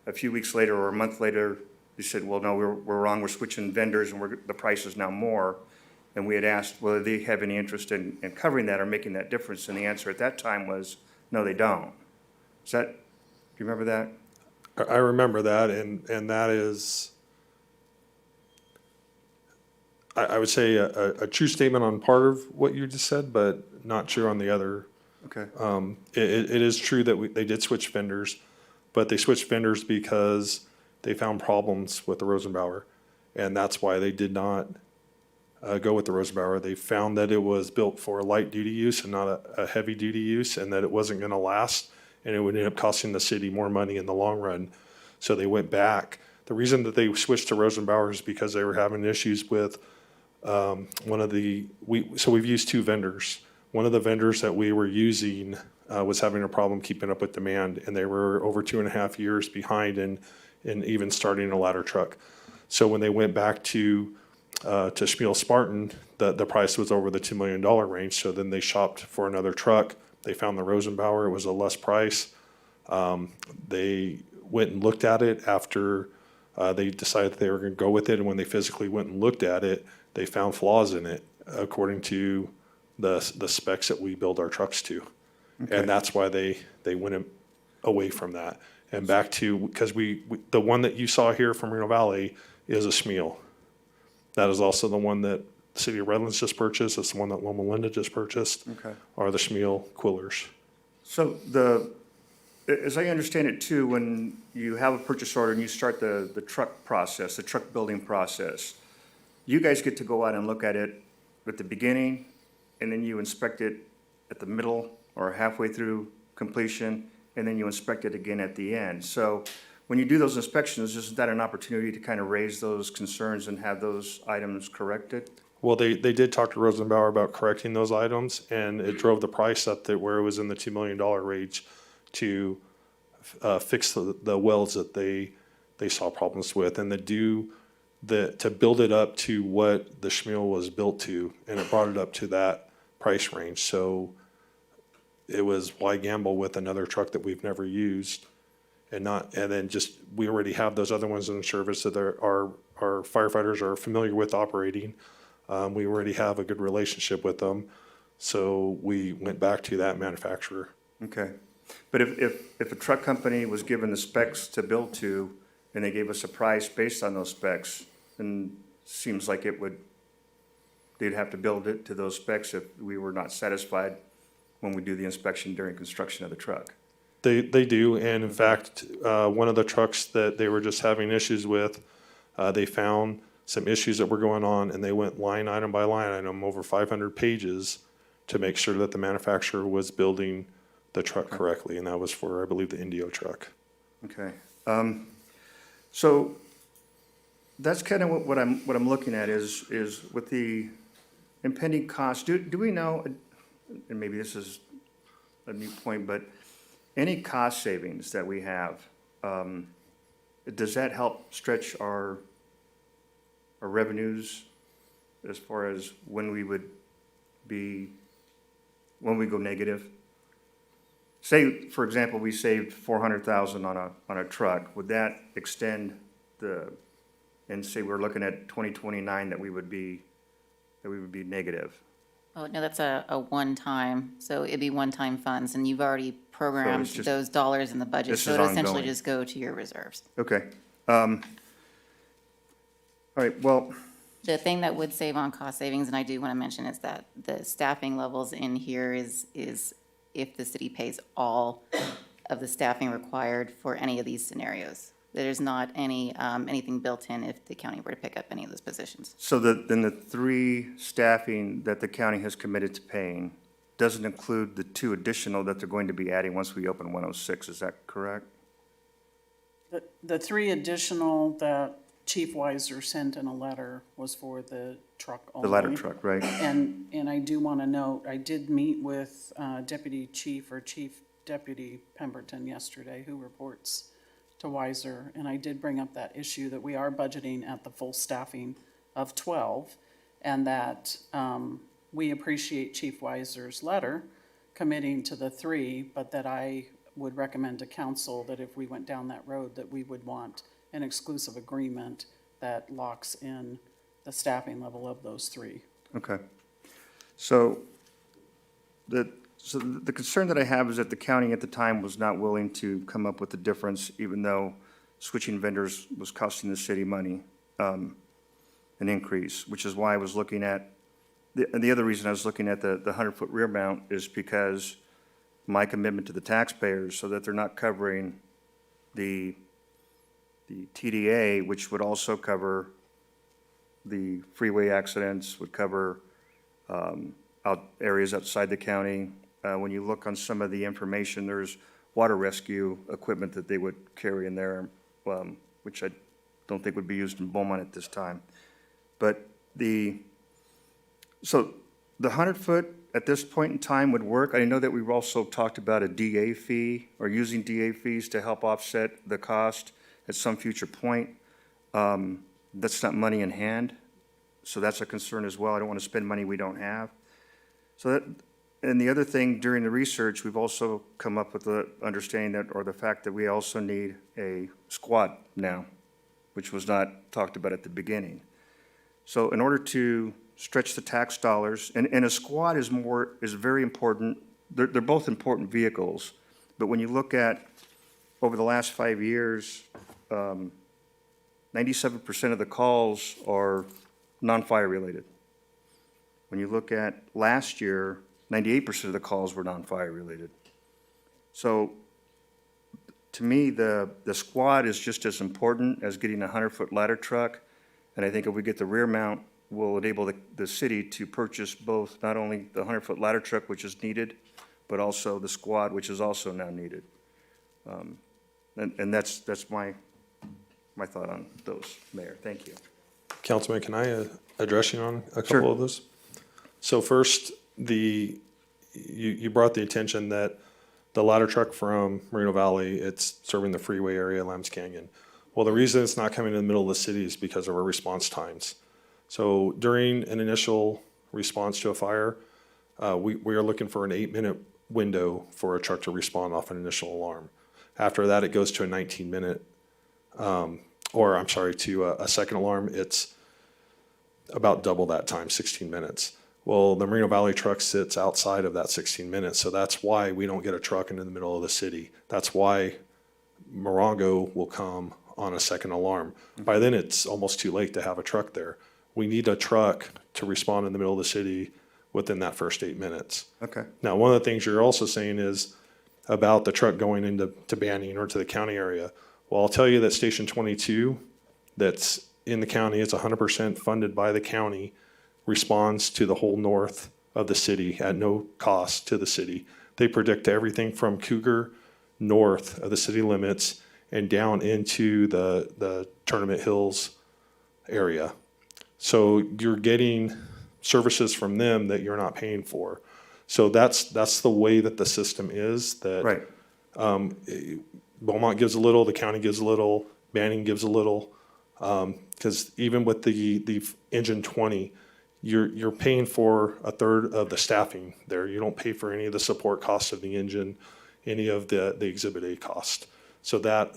a few weeks later or a month later, they said, well, no, we're wrong, we're switching vendors and the price is now more. And we had asked whether they have any interest in covering that or making that difference, and the answer at that time was, no, they don't. Do you remember that? I remember that, and that is, I would say a true statement on part of what you just said, but not true on the other. Okay. It is true that they did switch vendors, but they switched vendors because they found problems with the Rosenbauer, and that's why they did not go with the Rosenbauer. They found that it was built for light duty use and not a heavy duty use, and that it wasn't going to last, and it would end up costing the city more money in the long run. So they went back. The reason that they switched to Rosenbauer is because they were having issues with we've used two vendors. One of the vendors that we were using was having a problem keeping up with demand, and they were over 2.5 years behind in even starting a ladder truck. So when they went back to Schmiel Spartan, the price was over the $2 million range. So then they shopped for another truck. They found the Rosenbauer. It was a less price. They went and looked at it after they decided they were going to go with it. And when they physically went and looked at it, they found flaws in it according to the specs that we build our trucks to. Okay. And that's why they went away from that. And back to, because the one that you saw here from Reno Valley is a Schmiel. That is also the one that the city of Redlands just purchased. It's the one that Loma Linda just purchased. Okay. Are the Schmiel Quillers. So as I understand it too, when you have a purchase order and you start the truck process, the truck building process, you guys get to go out and look at it at the beginning, and then you inspect it at the middle or halfway through completion, and then you inspect it again at the end. So when you do those inspections, isn't that an opportunity to kind of raise those concerns and have those items corrected? Well, they did talk to Rosenbauer about correcting those items, and it drove the price up to where it was in the $2 million range to fix the welds that they saw problems with, and to build it up to what the Schmiel was built to, and it brought it up to that price range. So it was, why gamble with another truck that we've never used, and then we already have those other ones in service that our firefighters are familiar with operating. We already have a good relationship with them, so we went back to that manufacturer. Okay. But if a truck company was given the specs to build to, and they gave us a price based on those specs, then seems like they'd have to build it to those specs if we were not satisfied when we do the inspection during construction of the truck. They do, and in fact, one of the trucks that they were just having issues with, they found some issues that were going on, and they went line item by line item over 500 pages to make sure that the manufacturer was building the truck correctly, and that was for, I believe, the Indio truck. Okay. So that's kind of what I'm looking at is with the impending cost. Do we know, and maybe this is a new point, but any cost savings that we have, does that help stretch our revenues as far as when we go negative? Say, for example, we saved $400,000 on a truck. Would that extend and say we're looking at 2029 that we would be negative? Oh, no, that's a one-time, so it'd be one-time funds, and you've already programmed those dollars in the budget, this so is it essentially ongoing. just go to your reserves. Okay. All right, well, The thing that would save on cost savings, and I do want to mention, is that the staffing levels in here is if the city pays all of the staffing required for any of these scenarios. There's not anything built in if the county were to pick up any of those positions. so then the 3 staffing that the county has committed to paying doesn't include the 2 additional that they're going to be adding once we open 106, is that correct? The 3 additional that Chief Weiser sent in a letter was for the truck only. The ladder truck, right? And I do want to note, I did meet with Deputy Deputy Pemberton yesterday, who reports to Weiser, and I did bring up that issue that we are budgeting at the full staffing of 12, and that we appreciate Chief Weiser's letter committing to the 3, but that I would recommend to council that if we went down that road, that we would want an exclusive agreement that locks in the staffing level of those 3. Okay. So the concern that I have is that the county at the time was not willing to come up with the difference, even though switching vendors was costing the city money, an increase, which is why I was looking at, the other reason I was looking at the 100-foot rear mount is because my commitment to the taxpayers, so that they're not covering the TDA, which would also cover the freeway accidents, would cover areas outside the county. When you look on some of the information, there's water rescue equipment that they would carry in there, which I don't think would be used in Beaumont at this time. But so the 100-foot at this point in time would work. I know that we've also talked about a DA fee or using DA fees to help offset the cost at some future point. That's not money in hand, so that's a concern as well. I don't want to spend money we don't have. So that, and the other thing, during the research, we've also come up with the understanding that, or the fact that we also need a squad now, which was not talked about at the beginning. So in order to stretch the tax dollars, and a squad is very important. They're both important vehicles, but when you look at over the last 5 years, 97% of the calls are non-fire related. When you look at last year, 98% of the calls were non-fire related. So to me, the squad is just as important as getting a 100-foot ladder truck. And I think if we get the rear mount, will enable the city to purchase both, not only the 100-foot ladder truck, which is needed, but also the squad, which is also now needed. And that's my thought on those, Mayor. Thank you. Councilman, can I address you on a couple of those? So first, you brought the attention that the ladder truck from Moreno Valley, it's serving the freeway area, Lambs Canyon. Well, the reason it's not coming in the middle of the city is because of our response times. So during an initial response to a fire, we are looking for an 8-minute window for a truck to respond off an initial alarm. After that, it goes to a 19-minute, to a second alarm. It's about double that time, 16 minutes. Well, the Moreno Valley truck sits outside of that 16 minutes, so that's why we don't get a truck into the middle of the city. That's why Morongo will come on a second alarm. By then, it's almost too late to have a truck there. We need a truck to respond in the middle of the city within that first 8 minutes. Okay. Now, one of the things you're also saying is about the truck going into Banning or to the county area. Well, I'll tell you that Station 22, that's in the county, it's 100% funded by the county, responds to the whole north of the city at no cost to the city. They predict everything from Cougar north of the city limits and down into the Tournament Hills area. So you're getting services from them that you're not paying for. So that's the way that the system is, that Right. Beaumont gives a little, the county gives a little, Banning gives a little. Because even with the Engine 20, you're paying for a third of the staffing there. You don't pay for any of the support costs of the engine, any of the Exhibit A cost. So that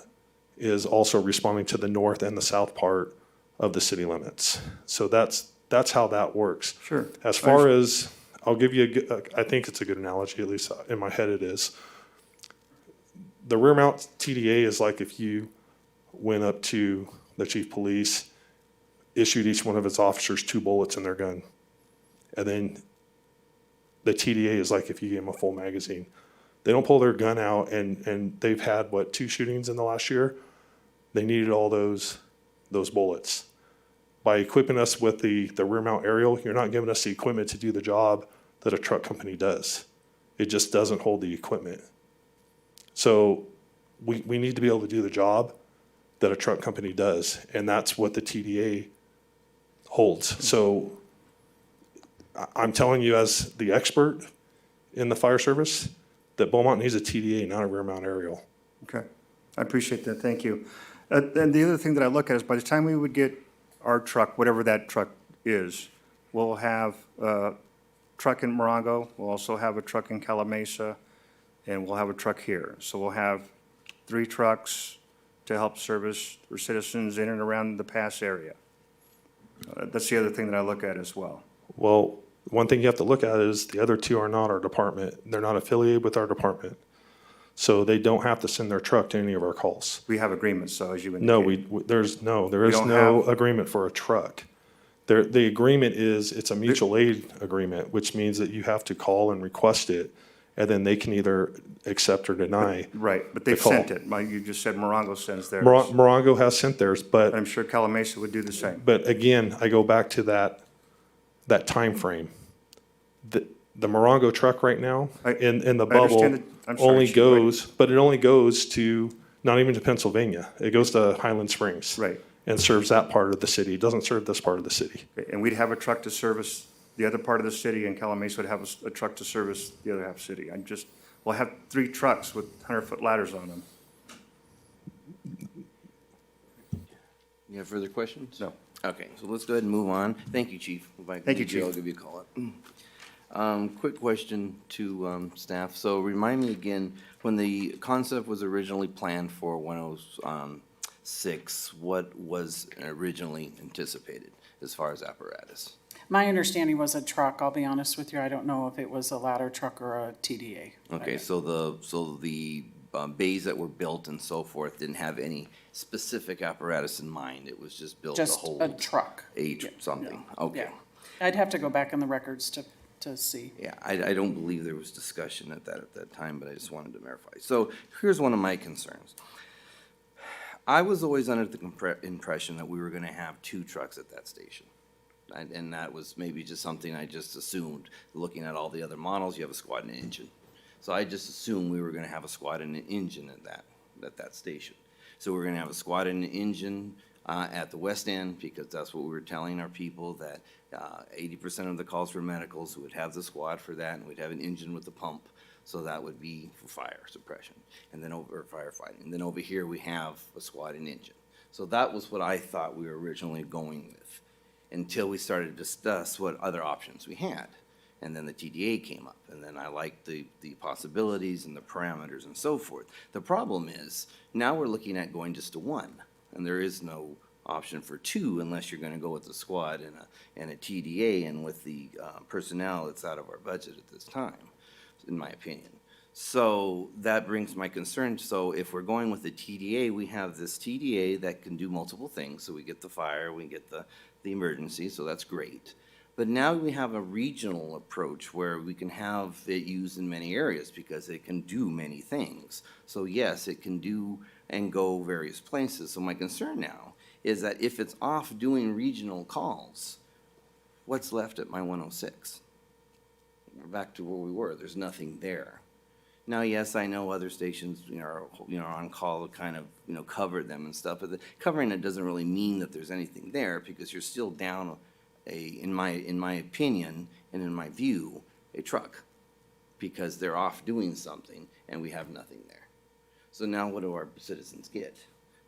is also responding to the north and the south part of the city limits. So that's how that works. Sure. As far as, I'll give you I think it's a good analogy, at least in my head it is. The rear mount TDA is like if you went up to the chief of police, issued each one of his officers 2 bullets in their gun. And then the TDA is like if you gave them a full magazine. They don't pull their gun out, and they've had, 2 shootings in the last year? They needed all those bullets. By equipping us with the rear mount aerial, you're not giving us the equipment to do the job that a truck company does. It just doesn't hold the equipment. So we need to be able to do the job that a truck company does, and that's what the TDA holds. So I'm telling you as the expert in the fire service that Beaumont needs a TDA, not a rear mount aerial. Okay. I appreciate that. Thank you. And the other thing that I look at is by the time we would get our truck, whatever that truck is, we'll have a truck in Morongo, we'll also have a truck in Calamasa, and we'll have a truck here. So we'll have 3 trucks to help service our citizens in and around the pass area. That's the other thing that I look at as well. Well, one thing you have to look at is the other 2 are not our department. They're not affiliated with our department. So they don't have to send their truck to any of our calls. We have agreements, so as you indicated. No, there is no agreement for a truck. The agreement is, it's a mutual aid agreement, which means that you have to call and request it, and then they can either accept or deny. Right, but they've sent it. You just said Morongo sends theirs. Morongo has sent theirs, but. I'm sure Calamasa would do the same. But again, I go back to that time frame. The Morongo truck right now, in the bubble, only goes to, not even to Pennsylvania. It goes to Highland Springs. Right. And serves that part of the city. It doesn't serve this part of the city. And we'd have a truck to service the other part of the city, and Calamasa would have a truck to service the other half city. We'll have 3 trucks with 100-foot ladders on them. You have further questions? No. Okay, so let's go ahead and move on. Thank you, Chief. If I Thank you, need I'll Chief. give you a call up. Quick question to staff. So remind me again, when the concept was originally planned for 106, what was originally anticipated as far as apparatus? My understanding was a truck, I'll be honest with you. I don't know if it was a ladder truck or a TDA. Okay, so the bays that were built and so forth didn't have any specific apparatus in mind. It was just built to Just hold a truck. something. Okay. Yeah. I'd have to go back in the records to see. Yeah, I don't believe there was discussion at that time, but I just wanted to verify. So here's one of my concerns. I was always under the impression that we were gonna have 2 trucks at that station. And that was maybe just something I just assumed. Looking at all the other models, you have a squad and an engine. So I just assumed we were gonna have a squad and an engine at that station. So we're gonna have a squad and an engine at the west end, because that's what we were telling our people, that 80% of the calls for medicals, we would have the squad for that, and we'd have an engine with the pump. So that would be for fire suppression, and then or firefighting. And then over here, we have a squad and engine. So that was what I thought we were originally going with, until we started to discuss what other options we had. And then the TDA came up, and then I liked the possibilities and the parameters and so forth. The problem is, now we're looking at going just to 1, and there is no option for 2 unless you're gonna go with the squad and a TDA, and with the personnel, it's out of our budget at this time, in my opinion. So that brings my concern. So if we're going with the TDA, we have this TDA that can do multiple things. So we get the fire, we get the emergency, so that's great. But now we have a regional approach where we can have it used in many areas because it can do many things. So yes, it can do and go various places. So my concern now is that if it's off doing regional calls, what's left at my 106? We're back to where we were. There's nothing there. Now, yes, I know other stations, are on call to kind of, cover them and stuff, but covering it doesn't really mean that there's anything there, because you're still down in my opinion and in my view, a truck, because they're off doing something and we have nothing there. So now what do our citizens get?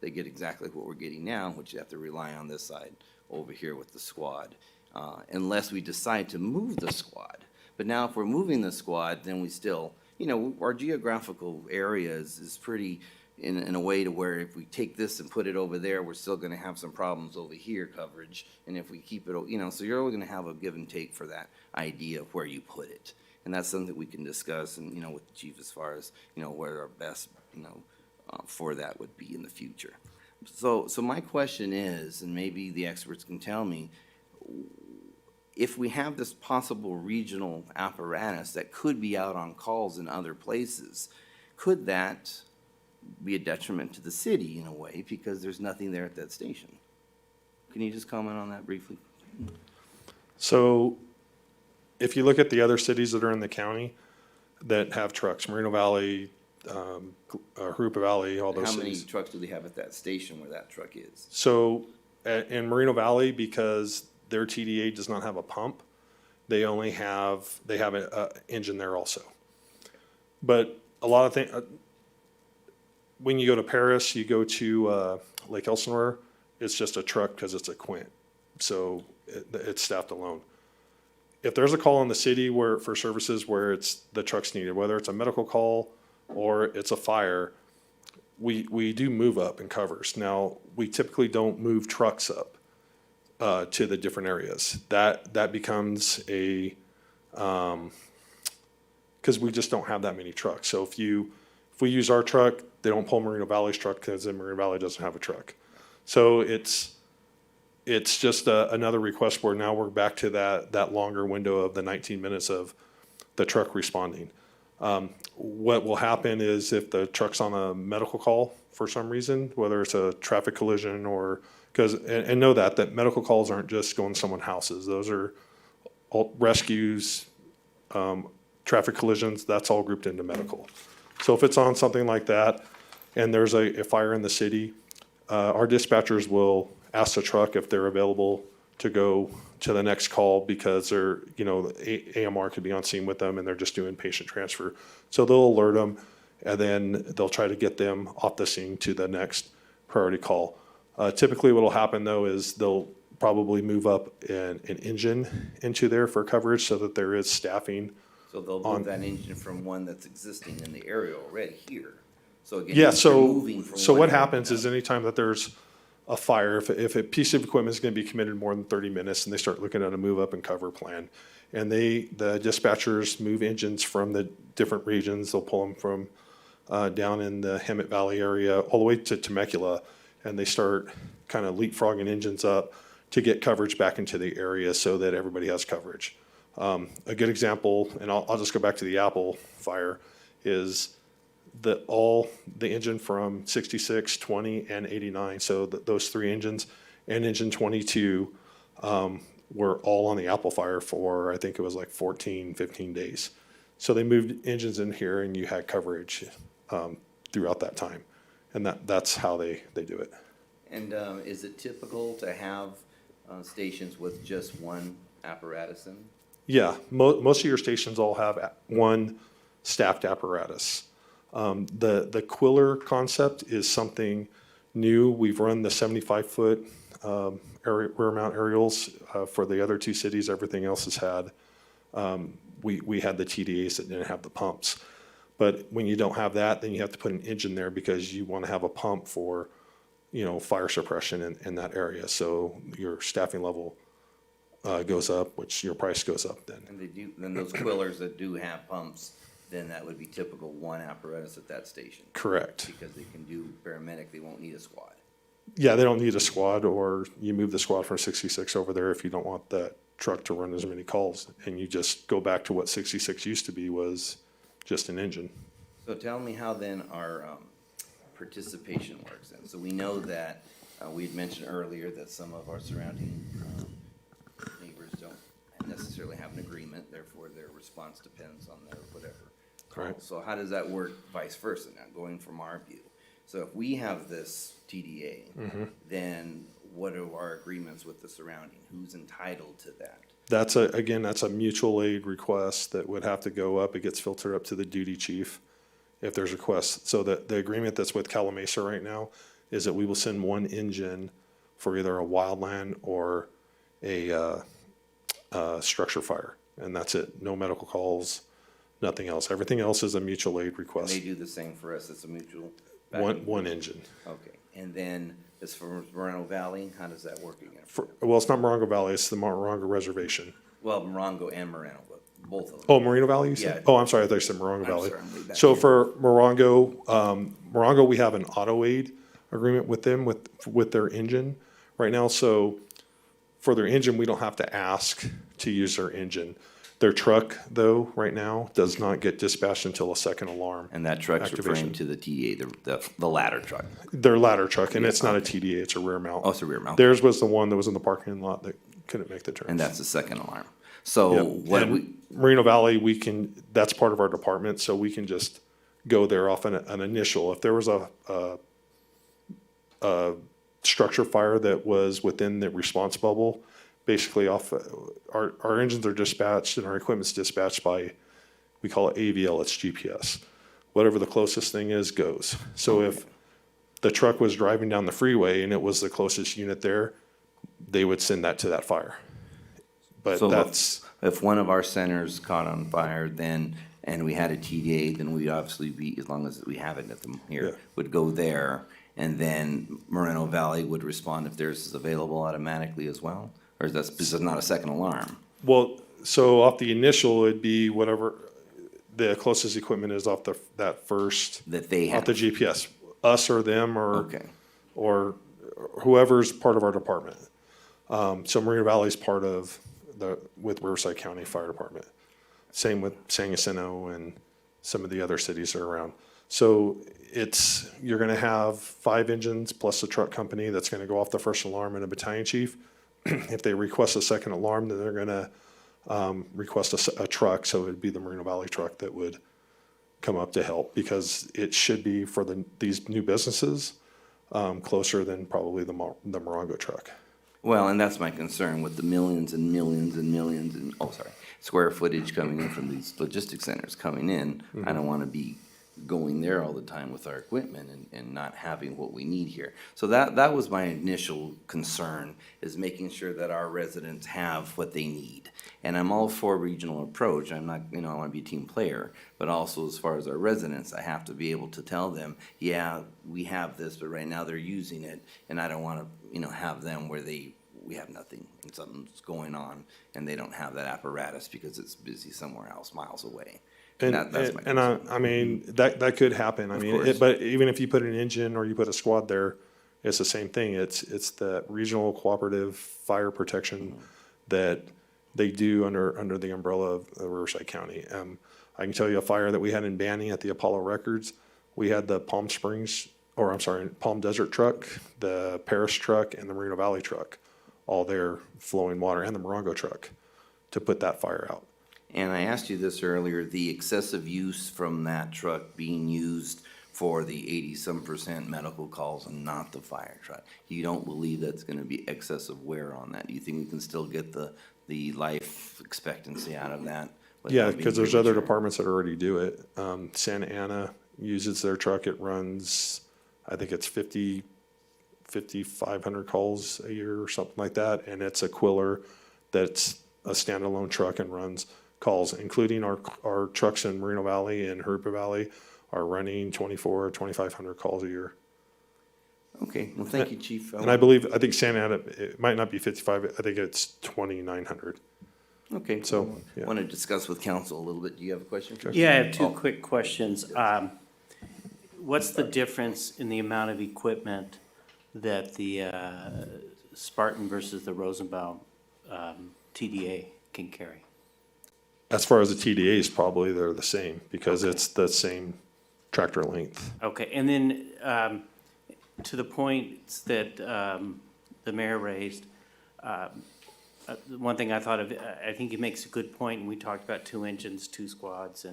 They get exactly what we're getting now, which you have to rely on this side over here with the squad, unless we decide to move the squad. But now if we're moving the squad, then we still, our geographical area is pretty in a way to where if we take this and put it over there, we're still gonna have some problems over here coverage. And if we keep it, so you're always gonna have a give and take for that idea of where you put it. And that's something that we can discuss and, with the chief as far as, where our best, for that would be in the future. So my question is, and maybe the experts can tell me, if we have this possible regional apparatus that could be out on calls in other places, could that be a detriment to the city in a way, because there's nothing there at that station? Can you just comment on that briefly? So if you look at the other cities that are in the county that have trucks, Moreno Valley, Jurupa Valley, all those How many cities. trucks do they have at that station where that truck is? So in Moreno Valley, because their TDA does not have a pump, they have a engine there also. But a lot of things, when you go to Paris, you go to Lake Elsinore, it's just a truck because it's a Quint. So it's staffed alone. If there's a call in the city for services where the truck's needed, whether it's a medical call or it's a fire, we do move up in covers. Now, we typically don't move trucks up to the different areas. That becomes because we just don't have that many trucks. So if we use our truck, they don't pull Moreno Valley's truck because then Moreno Valley doesn't have a truck. So it's just another request where now we're back to that longer window of the 19 minutes of the truck responding. What will happen is if the truck's on a medical call for some reason, whether it's a traffic collision or and know that medical calls aren't just going to someone's houses. Those are all rescues, traffic collisions, that's all grouped into medical. So if it's on something like that and there's a fire in the city, our dispatchers will ask the truck if they're available to go to the next call because they're, you know, AMR could be on scene with them and they're just doing patient transfer. So they'll alert them and then they'll try to get them off the scene to the next priority call. Typically what'll happen though is they'll probably move up an engine into there for coverage so that there is staffing. So they'll move that engine from one that's existing in the area already here. So again, Yeah, they're so, moving from so one what area happens to is anytime that there's a fire, if a piece of equipment is gonna be committed more than 30 minutes and they start looking at a move up and cover plan. And the dispatchers move engines from the different regions, they'll pull them from, down in the Hemet Valley area, all the way to Temecula. And they start kind of leapfrogging engines up to get coverage back into the area so that everybody has coverage. A good example, and I'll just go back to the Apple fire, is the engine from 66, 20, and 89, so those three engines, and engine 22, were all on the Apple fire for, I think it was like 14, 15 days. So they moved engines in here and you had coverage throughout that time. And that's how they do it. And is it typical to have stations with just one apparatus in? Yeah, most of your stations all have one staffed apparatus. The Quiller concept is something new. We've run the 75-foot rear mount aerials for the other two cities. Everything else has had. We had the TDAs that didn't have the pumps. But when you don't have that, then you have to put an engine there because you want to have a pump for, you know, fire suppression in that area. So your staffing level goes up, which your price goes up then. And then those Quillers that do have pumps, then that would be typical one apparatus at that station. Correct. Because they can do paramedic, they won't need a squad. Yeah, they don't need a squad, or you move the squad from 66 over there if you don't want that truck to run as many calls. And you just go back to what 66 used to be, was just an engine. So tell me how then our participation works then. So we know that, we'd mentioned earlier that some of our surrounding neighbors don't necessarily have an agreement, therefore their response depends on their whatever. Right. So how does that work vice versa now, going from our view? So if we have this TDA, then what are our agreements with the surrounding? Who's entitled to that? That's a mutual aid request that would have to go up. It gets filtered up to the duty chief if there's requests. So the agreement that's with Calamasa right now is that we will send one engine for either a wildland or a structure fire. And that's it. No medical calls, nothing else. Everything else is a mutual aid And request. they do the same for us, it's a mutual? One engine. Okay, and then as for Moreno Valley, how does that work again? Well, it's not Morongo Valley, it's the Morongo Reservation. Well, Morongo and Moreno, but both of them. Oh, Moreno Valley, you said? Yeah. Oh, I'm sorry, I thought you said Morongo I'm Valley. sorry, I'm way back So here. for Morongo, we have an auto aid agreement with them with their engine right now. So for their engine, we don't have to ask to use their engine. Their truck, though, right now, does not get dispatched until a second alarm. And that truck's referring activation. to the TDA, the ladder truck. Their ladder truck, and it's not a TDA, it's a rear mount. Oh, it's a rear mount. Theirs was the one that was in the parking lot that couldn't make the turn. And that's the second alarm. So Yep. what And we, Moreno Valley, that's part of our department, so we can just go there off an initial. If there was a structure fire that was within the response bubble, basically our engines are dispatched and our equipment's dispatched by, we call it AVL, it's GPS. Whatever the closest thing is goes. So if the truck was driving down the freeway and it was the closest unit there, they would send that to that fire. But so that's, if one of our centers caught on fire, then, and we had a TDA, then we'd obviously be, as long as we have it at them here, Yeah. would go there. And then Moreno Valley would respond if theirs is available automatically as well? Or is that, this is not a second alarm? well, so off the initial, it'd be whatever the closest equipment is off that first. That they Off the have? GPS, us or them Okay. or whoever's part of our department. So Marina Valley's part of with Riverside County Fire Department. Same with San Jacinto and some of the other cities that are around. So you're gonna have 5 engines plus the truck company that's gonna go off the first alarm and a battalion chief. If they request a second alarm, then they're gonna request a truck, so it'd be the Moreno Valley truck that would come up to help, because it should be for these new businesses, closer than probably the Morongo truck. Well, and that's my concern with the millions and millions and millions and, square footage coming in from these logistics centers coming in. I don't want to be going there all the time with our equipment and not having what we need here. So that was my initial concern, is making sure that our residents have what they need. And I'm all for regional approach. I'm not, I want to be a team player, but also as far as our residents, I have to be able to tell them, yeah, we have this, but right now they're using it, and I don't want to, have them where we have nothing and something's going on and they don't have that apparatus because it's busy somewhere else miles away. That's my concern. I mean, that could happen. I Of mean, course. but even if you put an engine or you put a squad there, it's the same thing. It's the regional cooperative fire protection that they do under the umbrella of Riverside County. I can tell you a fire that we had in Banning at the Apollo Records. We had the Palm Desert truck, the Paris truck, and the Moreno Valley truck, all there flowing water, and the Morongo truck to put that fire out. And I asked you this earlier, the excessive use from that truck being used for the 80-some% medical calls and not the fire truck. You don't believe that's gonna be excessive wear on that? Do you think we can still get the life expectancy out of that? Yeah, without being because there's other premature? departments that already do it. Santa Ana uses their truck. It runs, I think it's 5,500 calls a year or something like that. And it's a Quiller that's a standalone truck and runs calls, including our trucks in Moreno Valley and Hooper Valley are running 2,500 calls a year. Okay, well, thank you, Chief. And I think Santa Ana, it might not be 55, I think it's 2,900. Okay, So, yeah. want to discuss with council a little bit. Do you have a question? Chris? Yeah, I have two Oh. quick questions. What's the difference in the amount of equipment that the Spartan versus the Rosenbaum TDA can carry? As far as the TDAs, probably they're the same because it's the same tractor length. Okay, and then to the points that the mayor raised, one thing I thought of, I think he makes a good point, and we talked about 2 engines, 2 squads,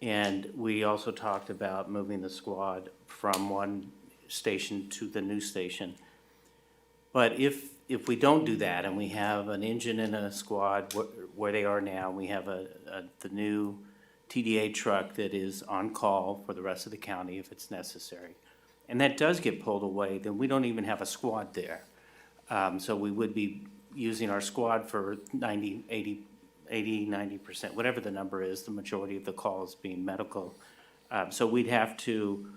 and we also talked about moving the squad from one station to the new station. But if we don't do that, and we have an engine and a squad where they are now, we have the new TDA truck that is on call for the rest of the county if it's necessary, and that does get pulled away, then we don't even have a squad there. So we would be using our squad for 90%, whatever the number is, the majority of the calls being medical. So we'd have to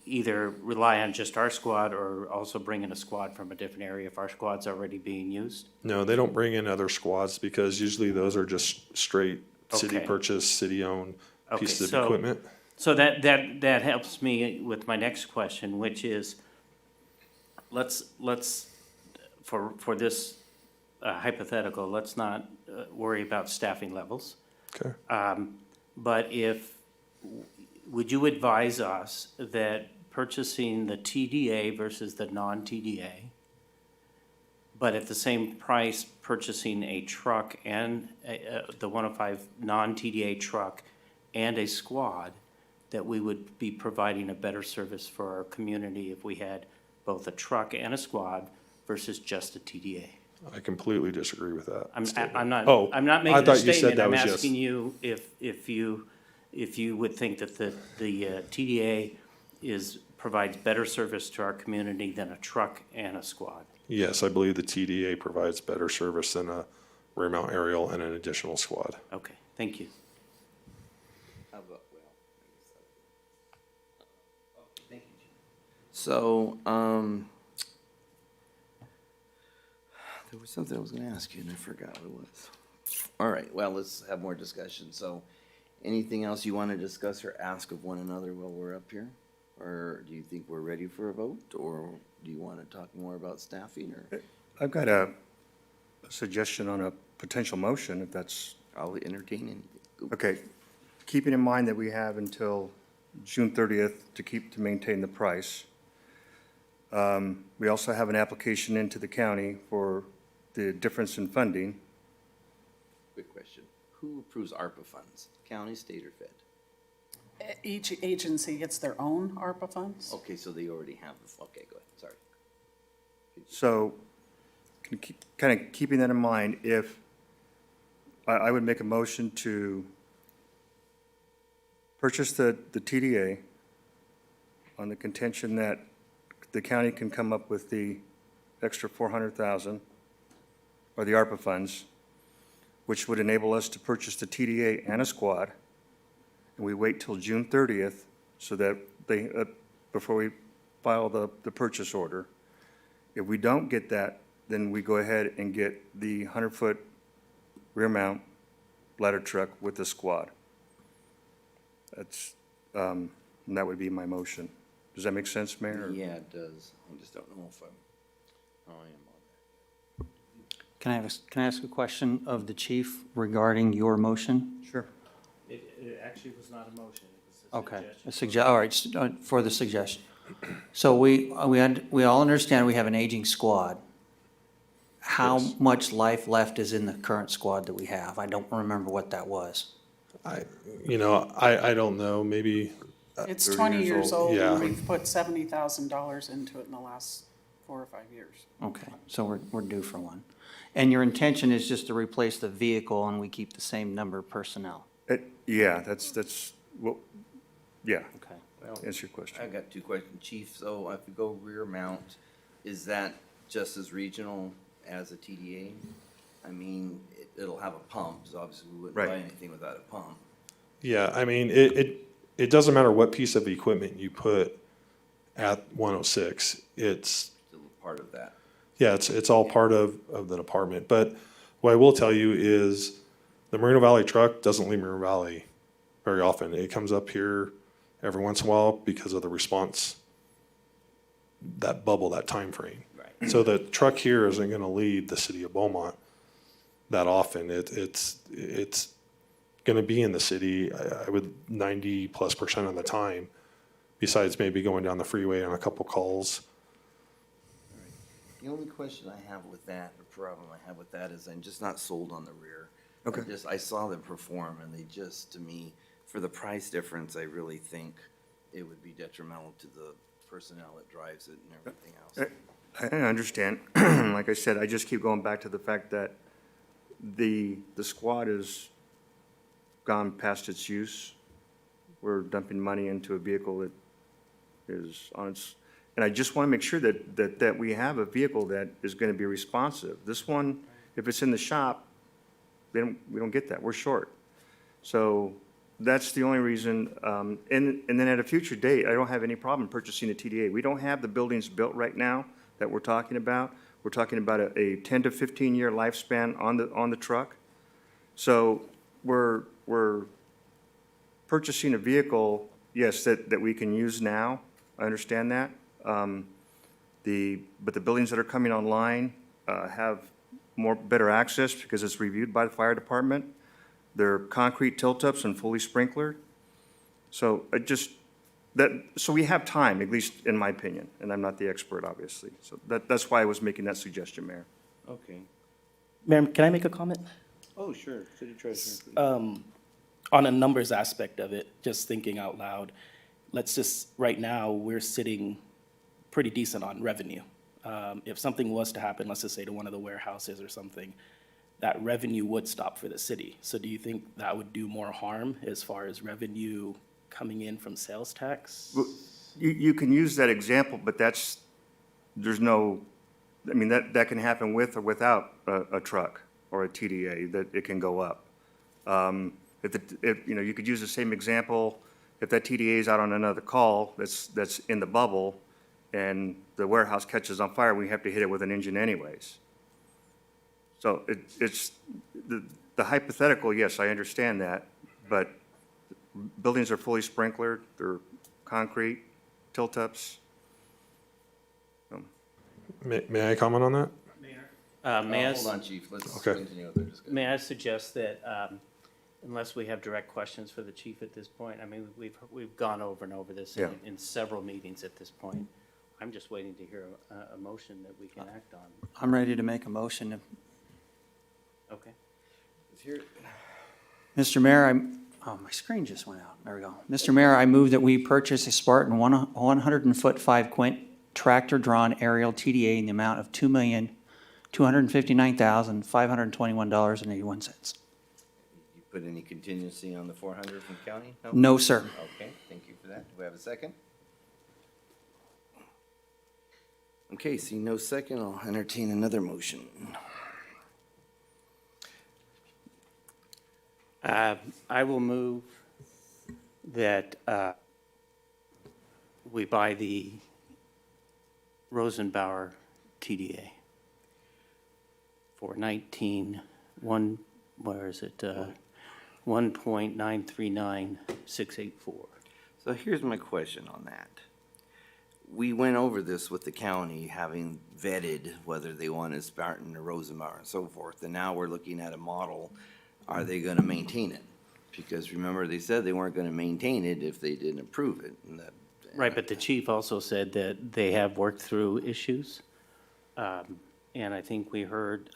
either rely on just our squad or also bring in a squad from a different area if our squad's already being used. No, they don't bring in other squads because usually those are just straight city Okay. purchase, city-owned Okay, pieces of so- equipment. So that helps me with my next question, which is, let's for this hypothetical, let's not worry about staffing levels. Okay. But would you advise us that purchasing the TDA versus the non-TDA, but at the same price, purchasing a truck and the 105 non-TDA truck and a squad, that we would be providing a better service for our community if we had both a truck and a squad versus just a TDA? I completely disagree with that statement. I'm not Oh, making I a thought you said statement. that I'm was yes. asking you if you would think that the TDA provides better service to our community than a truck and a squad. Yes, I believe the TDA provides better service than a rear mount aerial and an additional squad. Okay, thank you. How about, thank you, Chief. So, there was something I was gonna ask you and I forgot what it was. All right, well, let's have more discussion. So, anything else you want to discuss or ask of one another while we're up here? Or do you think we're ready for a vote, or do you want to talk more about staffing, or? I've got a suggestion on a potential motion, if that's, I'll entertain anything. okay. Keeping in mind that we have until June 30th to maintain the price. We also have an application into the county for the difference in funding. Quick question. Who approves ARPA funds? County, state, or fed? Each agency gets their own ARPA funds. Okay, so they already have this. Okay, go ahead. Sorry. So kind of keeping that in mind, if, I would make a motion to purchase the TDA on the contention that the county can come up with the extra 400,000 or the ARPA funds, which would enable us to purchase the TDA and a squad. And we wait till June 30th so that they, before we file the purchase order. If we don't get that, then we go ahead and get the 100-foot rear mount ladder truck with the squad. That's, and that would be my motion. Does that make sense, Mayor? Yeah, it does. I just don't know if I am on that. Can I ask a question of the chief regarding your motion? Sure. It actually was not a motion, it was a Okay, suggestion. all right, for the suggestion. So we all understand we have an aging squad. How Yes. much life left is in the current squad that we have? I don't remember what that was. I don't know, maybe, It's 30 20 years years old. old, Yeah. and we've put $70,000 into it in the last 4 or 5 years. Okay, so we're due for one. And your intention is just to replace the vehicle and we keep the same number of personnel? Yeah, that's, well, yeah, Okay. answer your question. I've got two questions, Chief. So if we go rear mount, is that just as regional as a TDA? I mean, it'll have a pump, so obviously we wouldn't Right. buy anything without a pump. yeah, I mean, it doesn't matter what piece of equipment you put at 106. It's, Still part of that. yeah, it's all part of the department. But what I will tell you is the Moreno Valley truck doesn't leave Moreno Valley very often. It comes up here every once in a while because of the response, that bubble, that time frame. Right. So the truck here isn't going to leave the city of Beaumont that often. It's going to be in the city, I would 90+% of the time, besides maybe going down the freeway on a couple calls. The only question I have with that, or problem I have with that, is I'm just not sold on the rear. Okay. I saw them perform, and they just, to me, for the price difference, I really think it would be detrimental to the personnel that drives it and everything else. I understand. Like I said, I just keep going back to the fact that the squad is gone past its use. We're dumping money into a vehicle that is on its, and I just want to make sure that we have a vehicle that is going to be responsive. This one, if it's in the shop, then we don't get that. We're short. So that's the only reason. And then at a future date, I don't have any problem purchasing a TDA. We don't have the buildings built right now that we're talking about. We're talking about a 10 to 15-year lifespan on the truck. So we're purchasing a vehicle, yes, that we can use now. I understand that. But the buildings that are coming online have better access because it's reviewed by the fire department. They're concrete tilt-ups and fully sprinklered. So so we have time, at least in my opinion, and I'm not the expert, obviously. So that's why I was making that suggestion, Mayor. Okay. Mayor, can I make a comment? Oh, sure, City Treasurer. Please. On a numbers aspect of it, just thinking out loud, right now, we're sitting pretty decent on revenue. If something was to happen, let's just say to one of the warehouses or something, that revenue would stop for the city. So do you think that would do more harm as far as revenue coming in from sales tax? Well, you can use that example, but there's no, I mean, that can happen with or without a truck or a TDA, that it can go up. If you could use the same example, if that TDA is out on another call that's in the bubble and the warehouse catches on fire, we have to hit it with an engine anyways. So it's the hypothetical, yes, I understand that, but buildings are fully sprinklered, they're concrete, tilt-ups. May I comment on that? May I? Hold on, Chief, let's Okay. continue with the discussion. May I suggest that, unless we have direct questions for the chief at this point, I mean, we've gone over and over this Yeah. in several meetings at this point. I'm just waiting to hear a motion that we can act on. I'm ready to make a motion. Okay. Mr. Mayor, my screen just went out. There we go. Mr. Mayor, I move that we purchase a Spartan 100-foot 5-quint tractor-drawn aerial TDA in the amount of $259,521.81. You put any contingency on the 400 from county? No, sir. Okay, thank you for that. Do we have a second? Okay, see no second, I'll entertain another motion. I will move that we buy the Rosenbauer TDA for where is it? 1.939684. So here's my question on that. We went over this with the county, having vetted whether they wanted Spartan or Rosenbauer and so forth, and now we're looking at a model. Are they gonna maintain it? Because remember, they said they weren't gonna maintain it if they didn't approve it, and that. Right, but the chief also said that they have worked through issues. And I think we heard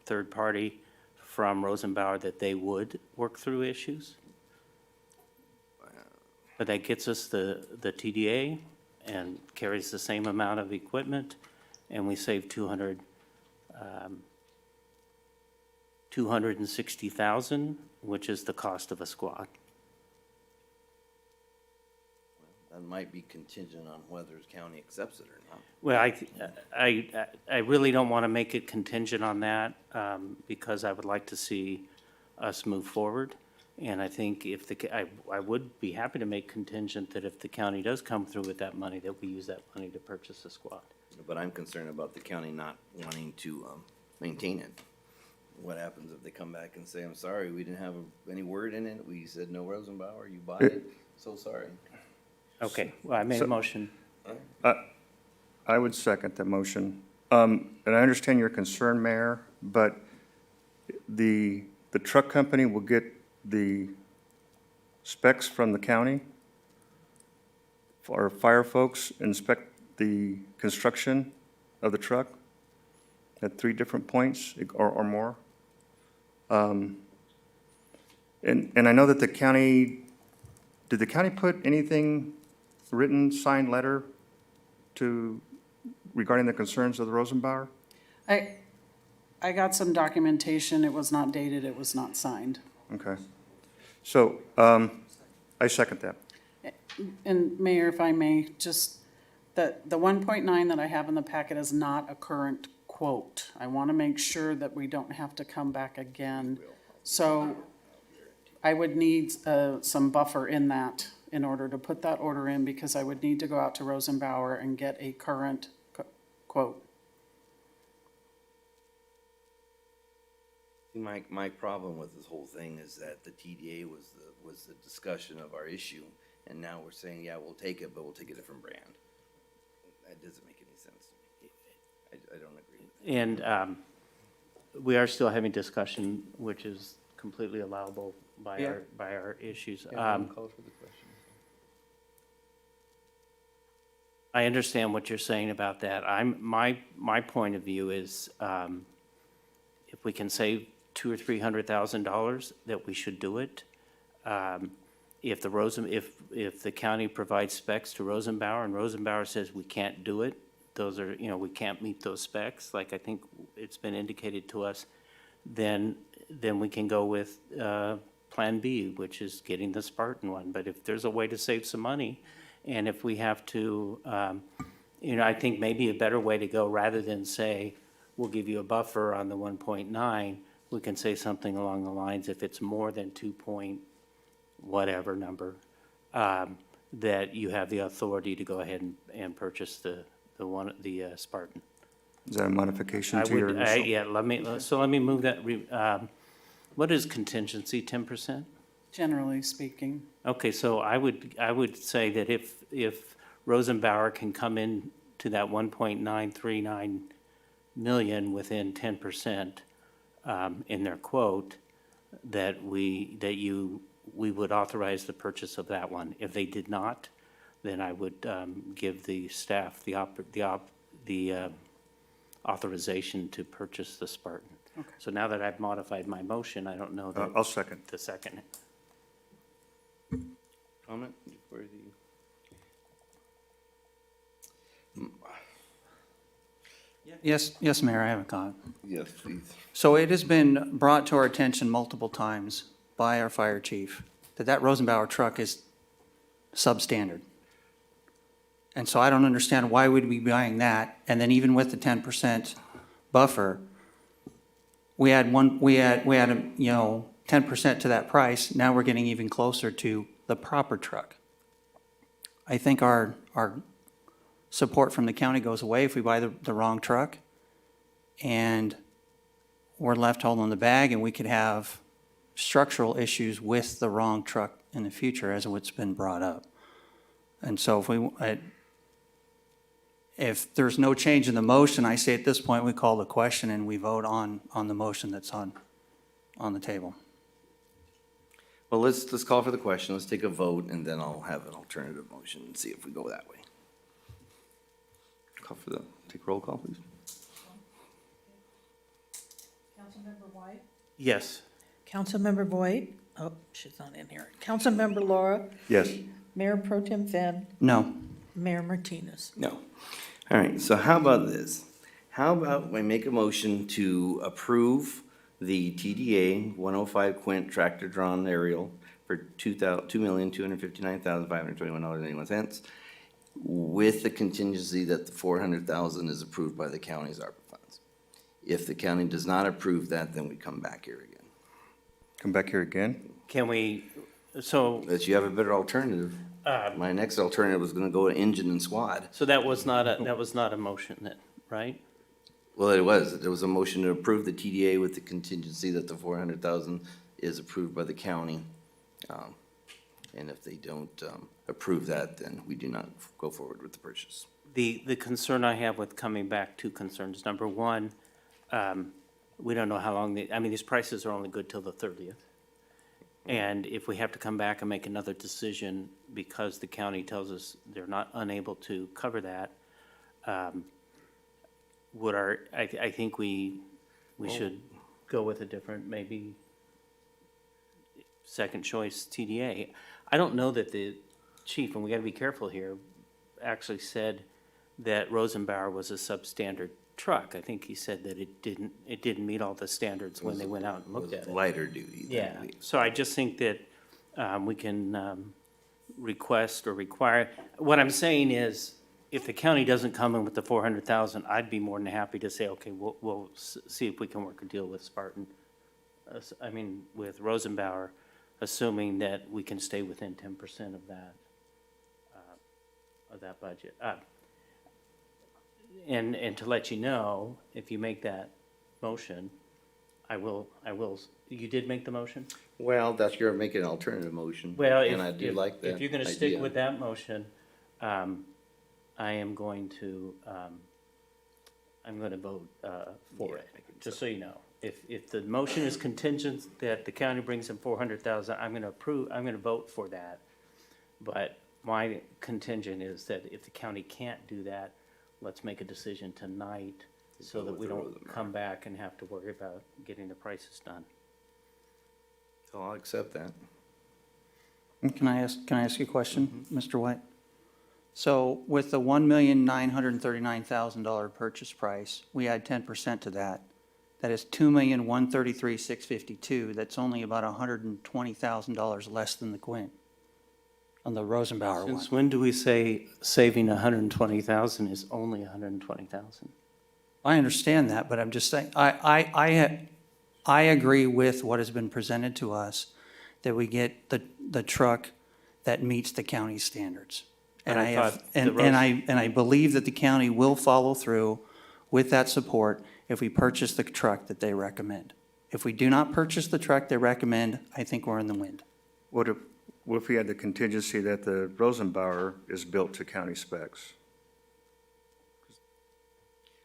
third party from Rosenbauer that they would work through issues. But that gets us the TDA and carries the same amount of equipment, and we save 260,000, which is the cost of a squad. That might be contingent on whether the county accepts it or not. Well, I really don't want to make it contingent on that, because I would like to see us move forward. And I think if I would be happy to make contingent that if the county does come through with that money, that we use that money to purchase a squad. But I'm concerned about the county not wanting to maintain it. What happens if they come back and say, I'm sorry, we didn't have any word in it, we said no Rosenbauer, you buy it, so sorry. Okay, well, I made a motion. I would second that motion. And I understand your concern, Mayor, but the truck company will get the specs from the county. Our fire folks inspect the construction of the truck at 3 different points or more. And I know that did the county put anything, written, signed letter regarding the concerns of the Rosenbauer? I got some documentation. It was not dated, it was not signed. Okay. So, I second that. And Mayor, if I may, just, the 1.9 that I have in the packet is not a current quote. I want to make sure that we don't have to come back again. So I would need some buffer in that in order to put that order in, because I would need to go out to Rosenbauer and get a current quote. My problem with this whole thing is that the TDA was the discussion of our issue, and now we're saying, yeah, we'll take it, but we'll take a different brand. That doesn't make any sense to me. I don't agree with that. And we are still having discussion, which is completely allowable by Yeah. our issues. Call for the question. I understand what you're saying about that. My point of view is, if we can save $200,000 or $300,000, that we should do it. If the county provides specs to Rosenbauer and Rosenbauer says we can't do it, those are, we can't meet those specs, like I think it's been indicated to us, then we can go with Plan B, which is getting the Spartan one. But if there's a way to save some money, and if we have to, I think maybe a better way to go, rather than say, we'll give you a buffer on the 1.9, we can say something along the lines, if it's more than 2 point whatever number, that you have the authority to go ahead and purchase the Spartan. Is that a modification to your initial? Yeah, let me move that. What is contingency, 10%? Generally speaking. Okay, so I would say that if Rosenbauer can come in to that 1.939 million within 10% in their quote, that we would authorize the purchase of that one. If they did not, then I would give the staff the authorization to purchase the Spartan. Okay. So now that I've modified my motion, I don't know that. I'll second. The second. Comment before Yes, Mayor, I have a comment. Yes, please. So it has been brought to our attention multiple times by our fire chief that that Rosenbauer truck is substandard. And so I don't understand why we'd be buying that, and then even with the 10% buffer, we had 10% to that price, now we're getting even closer to the proper truck. I think our support from the county goes away if we buy the wrong truck, and we're left holding the bag, and we could have structural issues with the wrong truck in the future, as what's been brought up. And so if there's no change in the motion, I say at this point, we call the question and we vote on the motion that's on the table. Well, let's call for the question. Let's take a vote, and then I'll have an alternative motion and see if we go that way. Take a roll call, please. Councilmember White? Yes. Councilmember Voigt? Oh, she's not in here. Councilmember Laura? Yes. Mayor Pro Tem Finn? No. Mayor Martinez? No. All right, so how about this? How about we make a motion to approve the TDA 105 Quint tractor-drawn aerial for $2,259,521.81 with the contingency that the $400,000 is approved by the county's ARPA funds. If the county does not approve that, then we come back here again. Come back here again? Can we, so, Unless you have a better alternative. My next alternative was gonna go to engine and squad. so that was not a motion then, right? Well, it was. There was a motion to approve the TDA with the contingency that the 400,000 is approved by the county. And if they don't approve that, then we do not go forward with the purchase. The concern I have with coming back, two concerns. Number one, we don't know how long, these prices are only good till the 30th. And if we have to come back and make another decision because the county tells us they're not unable to cover that, I think we should go with a different, maybe second choice TDA. I don't know that the chief, and we gotta be careful here, actually said that Rosenbauer was a substandard truck. I think he said that it didn't meet all the standards when they went out and looked at it. Lighter duty. Yeah, so I just think that we can request or require, what I'm saying is, if the county doesn't come in with the 400,000, I'd be more than happy to say, okay, we'll see if we can work a deal with Spartan, with Rosenbauer, assuming that we can stay within 10% of that budget. And to let you know, if you make that motion, I will, you did make the motion? Well, you're making an alternative motion. Well, and I do like that if you're gonna stick with that motion, I am going to, I'm gonna vote for it, just so you know. If the motion is contingent that the county brings in 400,000, I'm gonna vote for that. But my contingent is that if the county can't do that, let's make a decision tonight so that we don't come back and have to worry about getting the prices done. So I'll accept that. Can I ask you a question, Mr. White? So with the $1,939,000 purchase price, we add 10% to that. That is $2,133,652. That's only about $120,000 less than the Quint on the Rosenbauer one. Since when do we say saving 120,000 is only 120,000? I understand that, but I'm just saying, I agree with what has been presented to us, that we get the truck that meets the county's standards. And I believe that the county will follow through with that support if we purchase the truck that they recommend. If we do not purchase the truck they recommend, I think we're in the wind. What if we had the contingency that the Rosenbauer is built to county specs?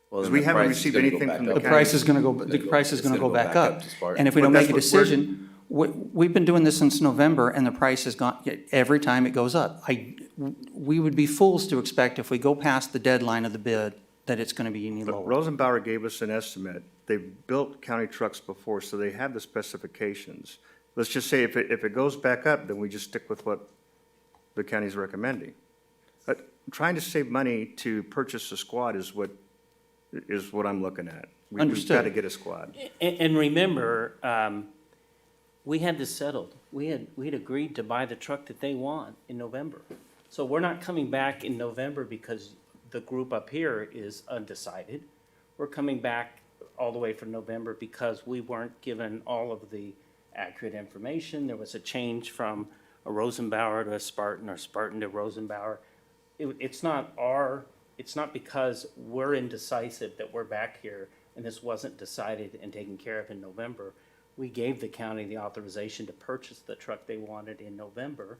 Well, Because we haven't received anything from the county. The price is gonna go back up. And if we don't make a decision, we've been doing this since November, and the price has gone, every time it goes up. We would be fools to expect if we go past the deadline of the bid, that it's gonna be any But lower. Rosenbauer gave us an estimate. They've built county trucks before, so they have the specifications. Let's just say if it goes back up, then we just stick with what the county's recommending. But trying to save money to purchase a squad is what is what I'm looking at. We've got Understood. to get a squad. And remember, we had this settled. We had agreed to buy the truck that they want in November. So we're not coming back in November because the group up here is undecided. We're coming back all the way from November because we weren't given all of the accurate information. There was a change from a Rosenbauer to a Spartan or Spartan to Rosenbauer. It's not because we're indecisive that we're back here and this wasn't decided and taken care of in November. We gave the county the authorization to purchase the truck they wanted in November.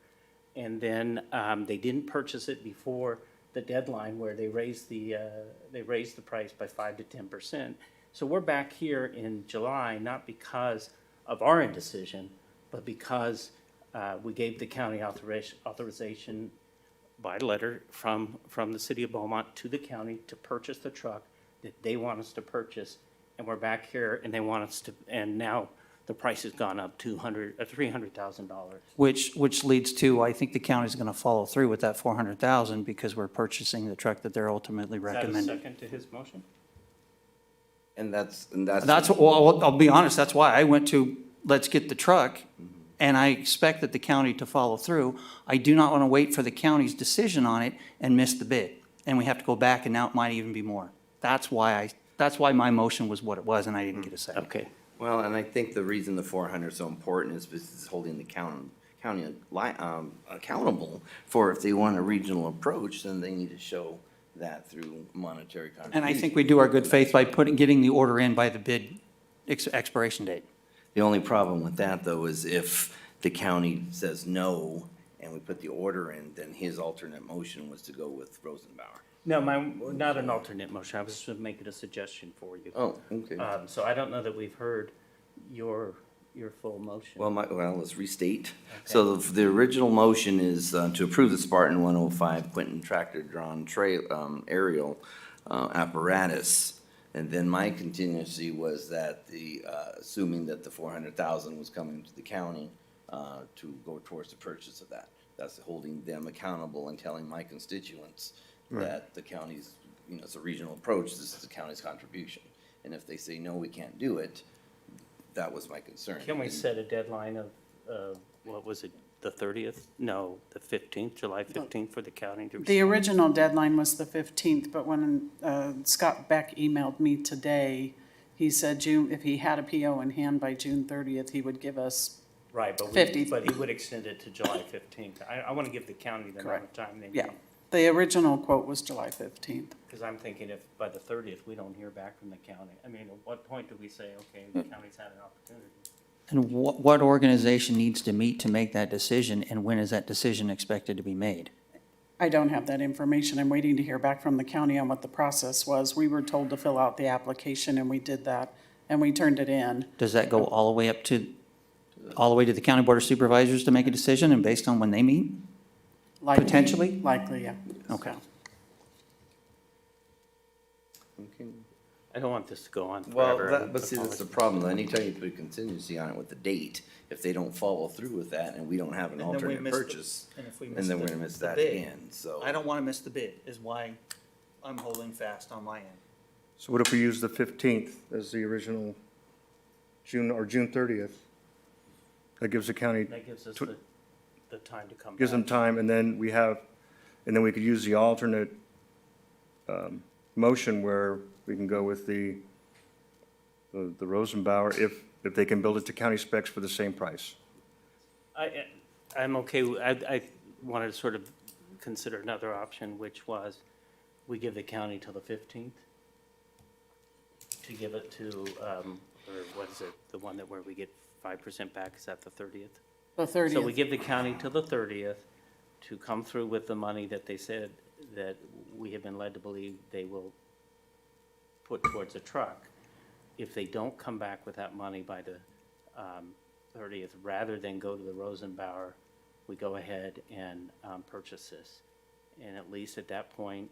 And then they didn't purchase it before the deadline where they raised the price by 5 to 10%. So we're back here in July, not because of our indecision, but because we gave the county authorization by letter from the city of Beaumont to the county to purchase the truck that they want us to purchase. And we're back here and they want us to, and now the price has gone up $300,000. Which leads to, I think the county's gonna follow through with that 400,000 because we're purchasing the truck that they're ultimately Is that a recommending. second to his motion? And that's. Well, I'll be honest, that's why I went to, let's get the truck, and I expect that the county to follow through. I do not want to wait for the county's decision on it and miss the bid, and we have to go back, and now it might even be more. That's why my motion was what it was, and I didn't get a second. Okay. Well, and I think the reason the 400 is so important is because it's holding the county accountable for if they want a regional approach, then they need to show that through monetary contribution. And I think we do our good faith by getting the order in by the bid expiration date. The only problem with that, though, is if the county says no and we put the order in, then his alternate motion was to go with Rosenbauer. No, not an alternate motion. I was just making a suggestion for you. Oh, okay. So I don't know that we've heard your full motion. Well, let's restate. So the original motion is to approve the Spartan 105 Quinton tractor-drawn aerial apparatus. And then my contingency was that assuming that the 400,000 was coming to the county to go towards the purchase of that. That's holding them accountable and telling my constituents that the county's, it's a regional approach, this is the county's contribution. And if they say, no, we can't do it, that was my concern. Can we set a deadline of, what was it, the 30th? No, the 15th, July 15th for the county to receive? The original deadline was the 15th, but when Scott Beck emailed me today, he said if he had a PO in hand by June 30th, he would give us Right, but 50. But he would extend it to July 15th. I want to give the county the amount of time they need. Yeah, the original quote was July 15th. Because I'm thinking if by the 30th, we don't hear back from the county, I mean, at what point do we say, okay, the county's had an opportunity? And what organization needs to meet to make that decision, and when is that decision expected to be made? I don't have that information. I'm waiting to hear back from the county on what the process was. We were told to fill out the application, and we did that, and we turned it in. Does that go all the way to the County Board of Supervisors to make a decision, and based on when they meet? Likely- Potentially? Likely, yeah. Okay. I don't want this to go on Well, forever. but see, that's the problem. Anytime you put a contingency on it with the date, if they don't follow through with that and we don't have an And then we alternate miss the- purchase, and if we and miss then the- we're gonna miss the that bid. again, so. I don't want to miss the bid, is why I'm holding fast on my end. So what if we use the 15th as the original June 30th? That gives the county, That gives us the time to come back. gives them time, and then we could use the alternate motion where we can go with the Rosenbauer if they can build it to county specs for the same price. I'm okay, I wanted to sort of consider another option, which was we give the county till the 15th to give it to, or what is it, the one where we get 5% back, is that the 30th? The 30th. So we give the county till the 30th to come through with the money that they said that we have been led to believe they will put towards a truck. If they don't come back with that money by the 30th, rather than go to the Rosenbauer, we go ahead and purchase this. And at least at that point,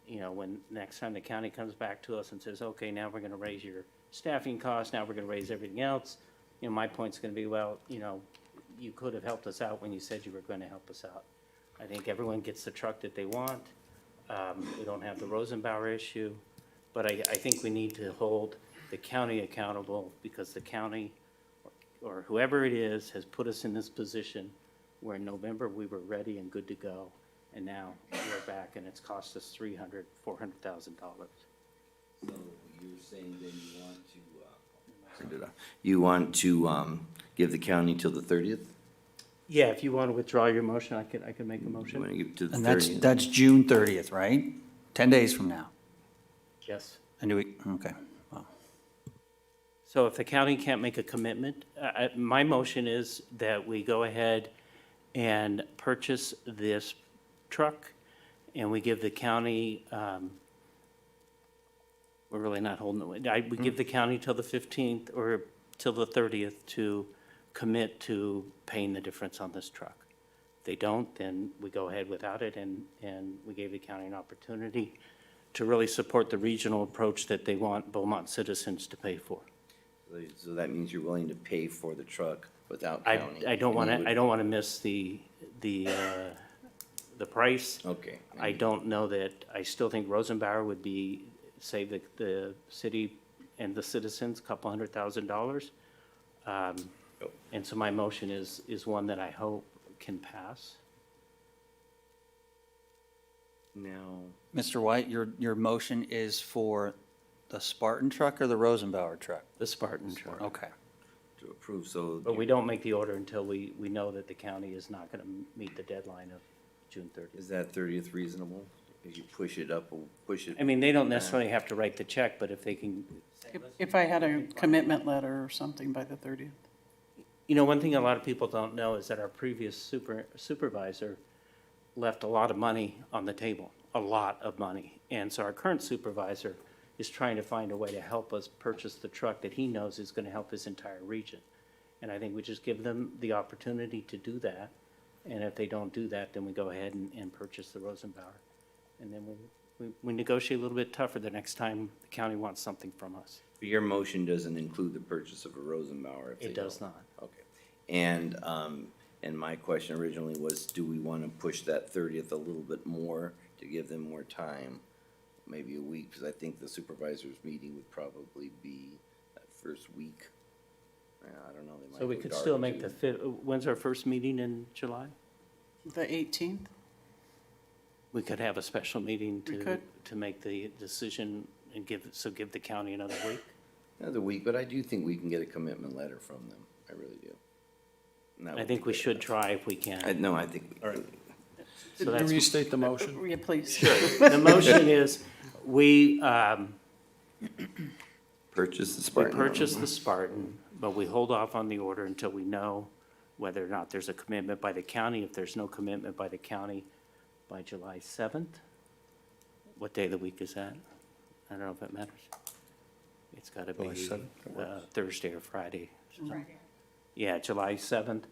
when next time the county comes back to us and says, okay, now we're going to raise your staffing costs, now we're going to raise everything else, my point's going to be, well, you could have helped us out when you said you were going to help us out. I think everyone gets the truck that they want. We don't have the Rosenbauer issue. But I think we need to hold the county accountable because the county or whoever it is has put us in this position where in November we were ready and good to go. And now we're back and it's cost us $400,000. So you're saying then you want to give the county till the 30th? Yeah, if you want to withdraw your motion, I could make a You motion. want to give it to the And 30th? that's June 30th, right? 10 days from now. Yes. And do we, okay. Well, So if the county can't make a commitment, my motion is that we go ahead and purchase this truck, and we give the county, we're really not holding it, we give the county till the 15th or till the 30th to commit to paying the difference on this truck. If they don't, then we go ahead without it, and we gave the county an opportunity to really support the regional approach that they want Beaumont citizens to pay for. So that means you're willing to pay for the truck without I county? don't want And you to, I don't want to miss the price. Okay. I don't know that, I still think Rosenbauer would be, save the city and the citizens a couple $100,000. And so my motion is one that I hope can pass. Now, Mr. White, your motion is for the Spartan truck or the Rosenbauer truck? The Spartan truck. Okay. to approve, so. But we don't make the order until we know that the county is not going to meet the deadline of June 30th. Is that 30th reasonable? If you push it up, we'll push it. I mean, they don't necessarily have to write the check, but if they can, If I had a commitment letter or something by the 30th. you know, one thing a lot of people don't know is that our previous supervisor left a lot of money on the table, a lot of money. And so our current supervisor is trying to find a way to help us purchase the truck that he knows is going to help his entire region. And I think we just give them the opportunity to do that. And if they don't do that, then we go ahead and purchase the Rosenbauer. And then we negotiate a little bit tougher the next time the county wants something from us. But your motion doesn't include the purchase of a Rosenbauer if they It does don't. not. Okay. And my question originally was, do we want to push that 30th a little bit more to give them more time? Maybe a week, because I think the supervisors' meeting would probably be that first week. I don't know. they might So we go could dark still make too. the fifth, when's our first meeting in July? The 18th? We could have a special meeting We could. to make the decision and give the county another week. Another week, but I do think we can get a commitment letter from them. I really do. And that I would think be we good. should try if we can. No, I think. All right. So that's- Restate the motion. Yeah, please. The motion is, we Purchase the Spartan. purchase the Spartan, but we hold off on the order until we know whether or not there's a commitment by the county. If there's no commitment by the county by July 7th, what day of the week is that? I don't know if it matters. It's got to be July 7th, that works. Thursday or Friday. Yeah, July 7th,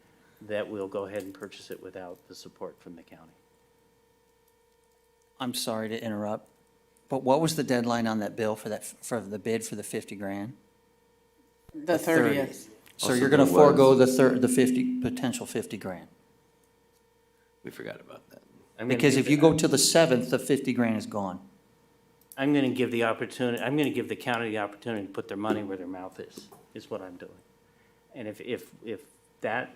that we'll go ahead and purchase it without the support from the county. I'm sorry to interrupt, but what was the deadline on that bill for the bid for the 50 grand? The 30th. So Also, you're gonna there forego was- the potential 50 grand? We forgot about that. I'm gonna Because give if you the- go to the 7th, the 50 grand is gone. I'm going to give the opportunity, I'm going to give the county the opportunity to put their money where their mouth is what I'm doing. And if that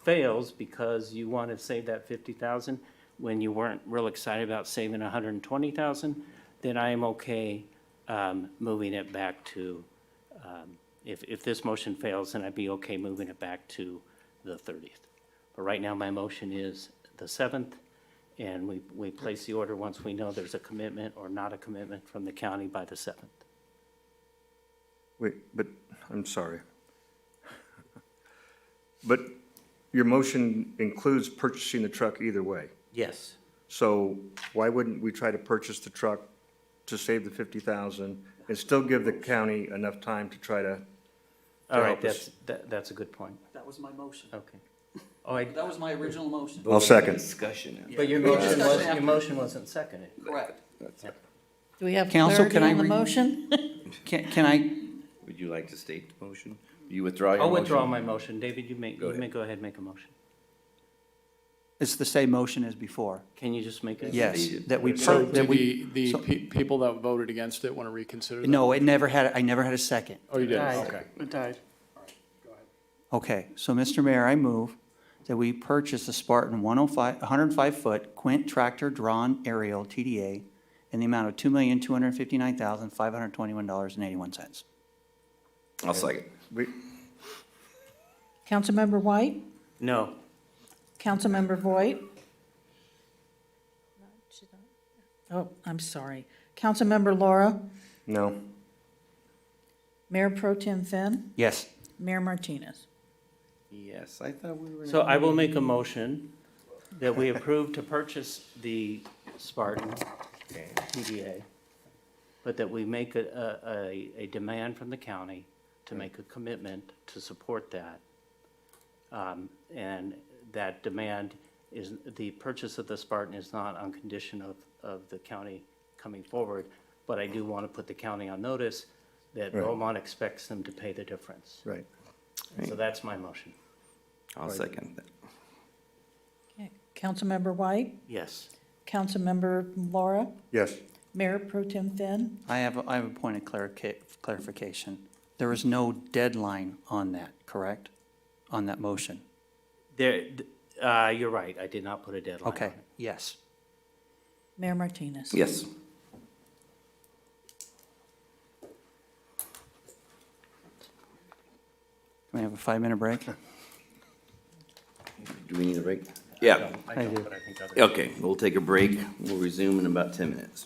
fails because you want to save that 50,000 when you weren't real excited about saving 120,000, then I am okay moving it back to, if this motion fails, then I'd be okay moving it back to the 30th. But right now, my motion is the 7th, and we place the order once we know there's a commitment or not a commitment from the county by the 7th. Wait, but, I'm sorry. But your motion includes purchasing the truck either way. Yes. So why wouldn't we try to purchase the truck to save the 50,000 and still give the county enough time to try to All right, help us? that's a good point. That was my motion. Okay. Oh, I, That was my original motion. I'll second. Discussion. but your motion wasn't seconded. Correct. Do we have Counsel, clarity can I on the re- motion? Can I, Would you like to state the motion? You withdraw your I'll motion? withdraw my motion. David, you may Go ahead. go ahead and make a motion. It's the same motion as before. Can you just make it? Yes, that we, So that do we. the so- people that voted against it want to reconsider that? No, I never had a second. Oh, you did? Died. Okay. It died. Okay, so Mr. Mayor, I move that we purchase a Spartan 105-foot Quint tractor drawn aerial TDA in the amount of $2,259,521.81. I'll second. Councilmember White? No. Councilmember Voigt? Oh, I'm sorry. Councilmember Laura? No. Mayor Pro Tem Finn? Yes. Mayor Martinez? Yes, I thought we were. So I will make a motion that we approve to purchase the Spartan TDA, but that we make a demand from the county to make a commitment to support that. And that demand is, the purchase of the Spartan is not on condition of the county coming forward, but I do want to put the county on notice that Right. Beaumont expects them to pay the difference. Right. So that's my motion. I'll second that. Okay. Councilmember White? Yes. Councilmember Laura? Yes. Mayor Pro Tem Finn? I have a point of clarification. There is no deadline on that, correct? On that motion? There, you're right, I did not put a deadline on Okay, it. yes. Mayor Martinez? Yes. Can we have a 5-minute break? Do we need a break? Yeah. I don't, but I think others. Okay, we'll take a break. We'll resume in about 10 minutes.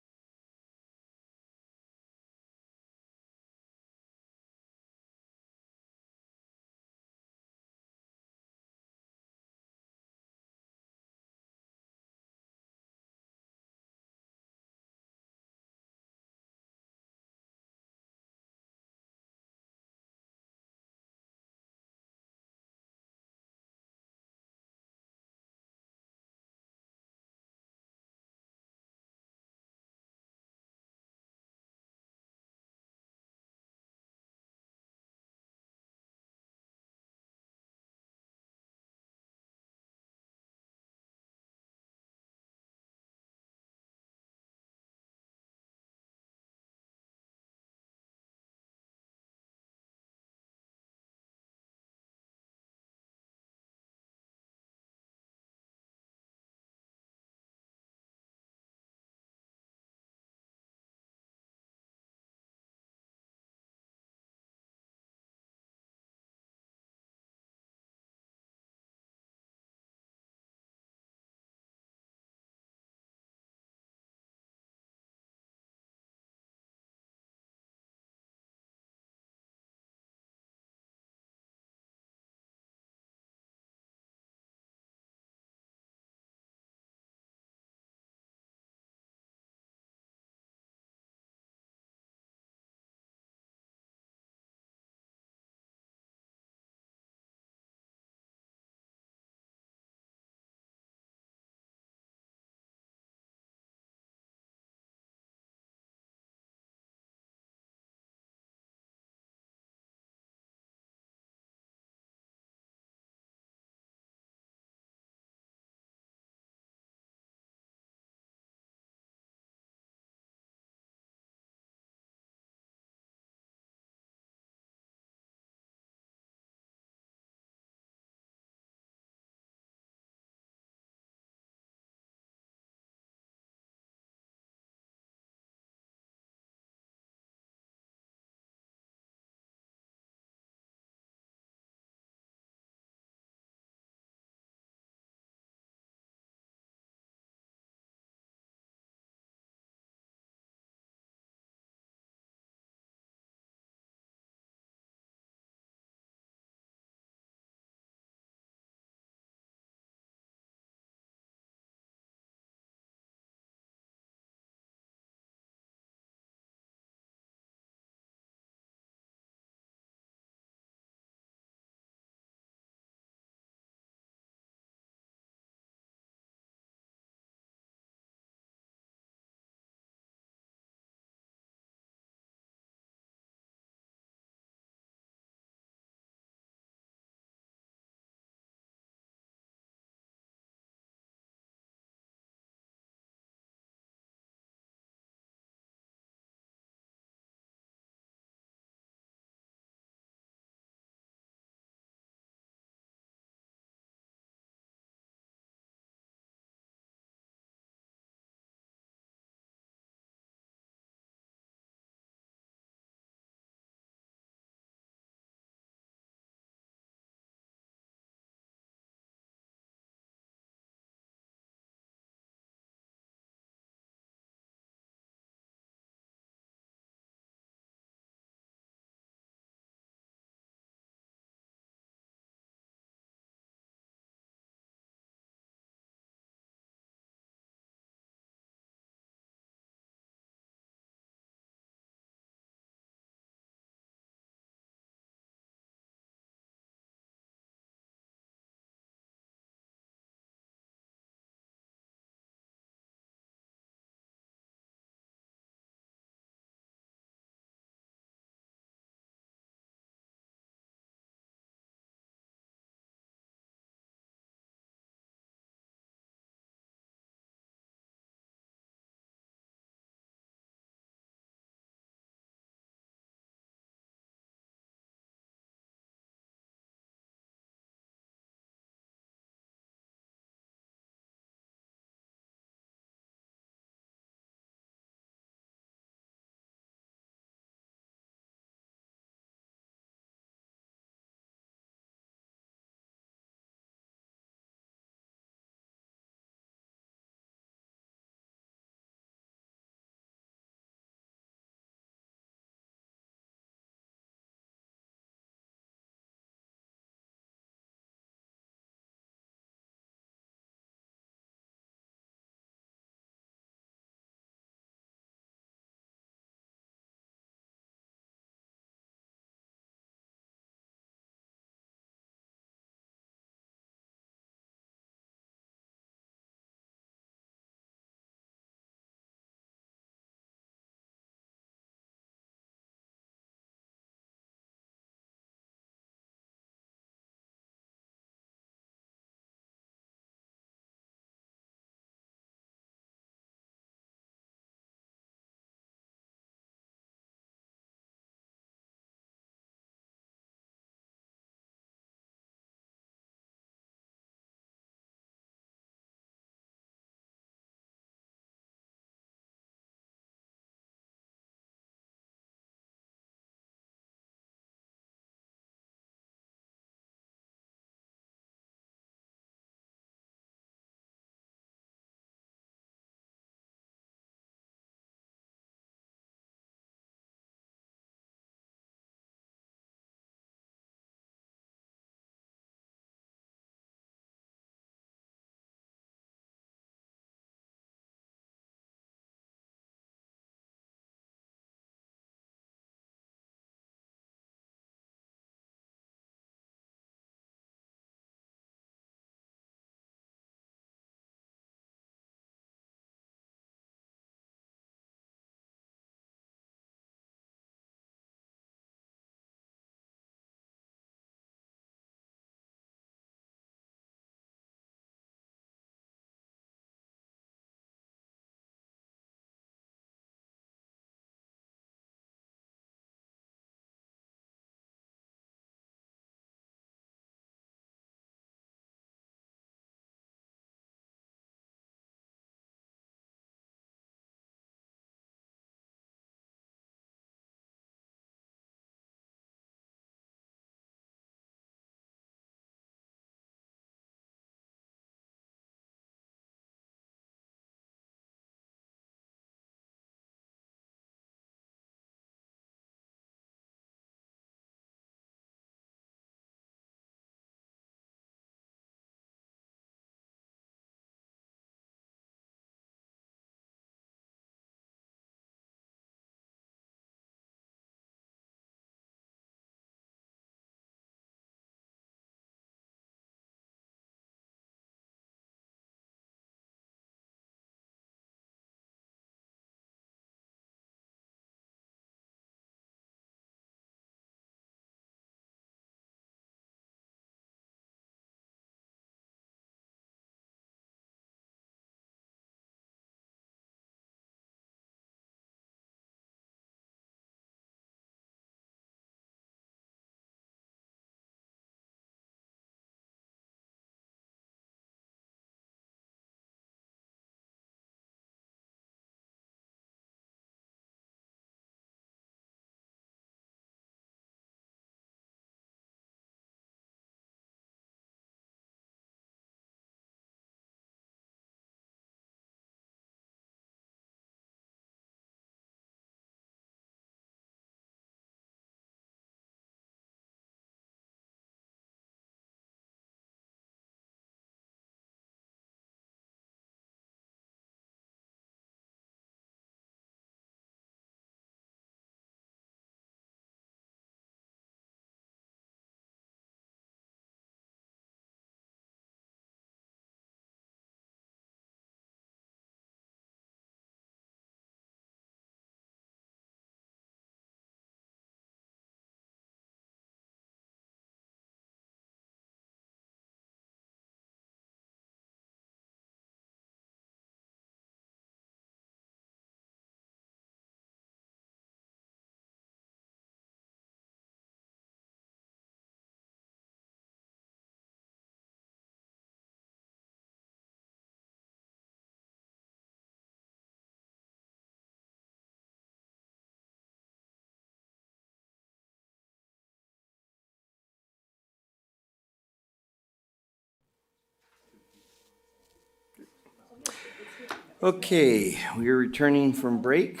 Okay, we are returning from break,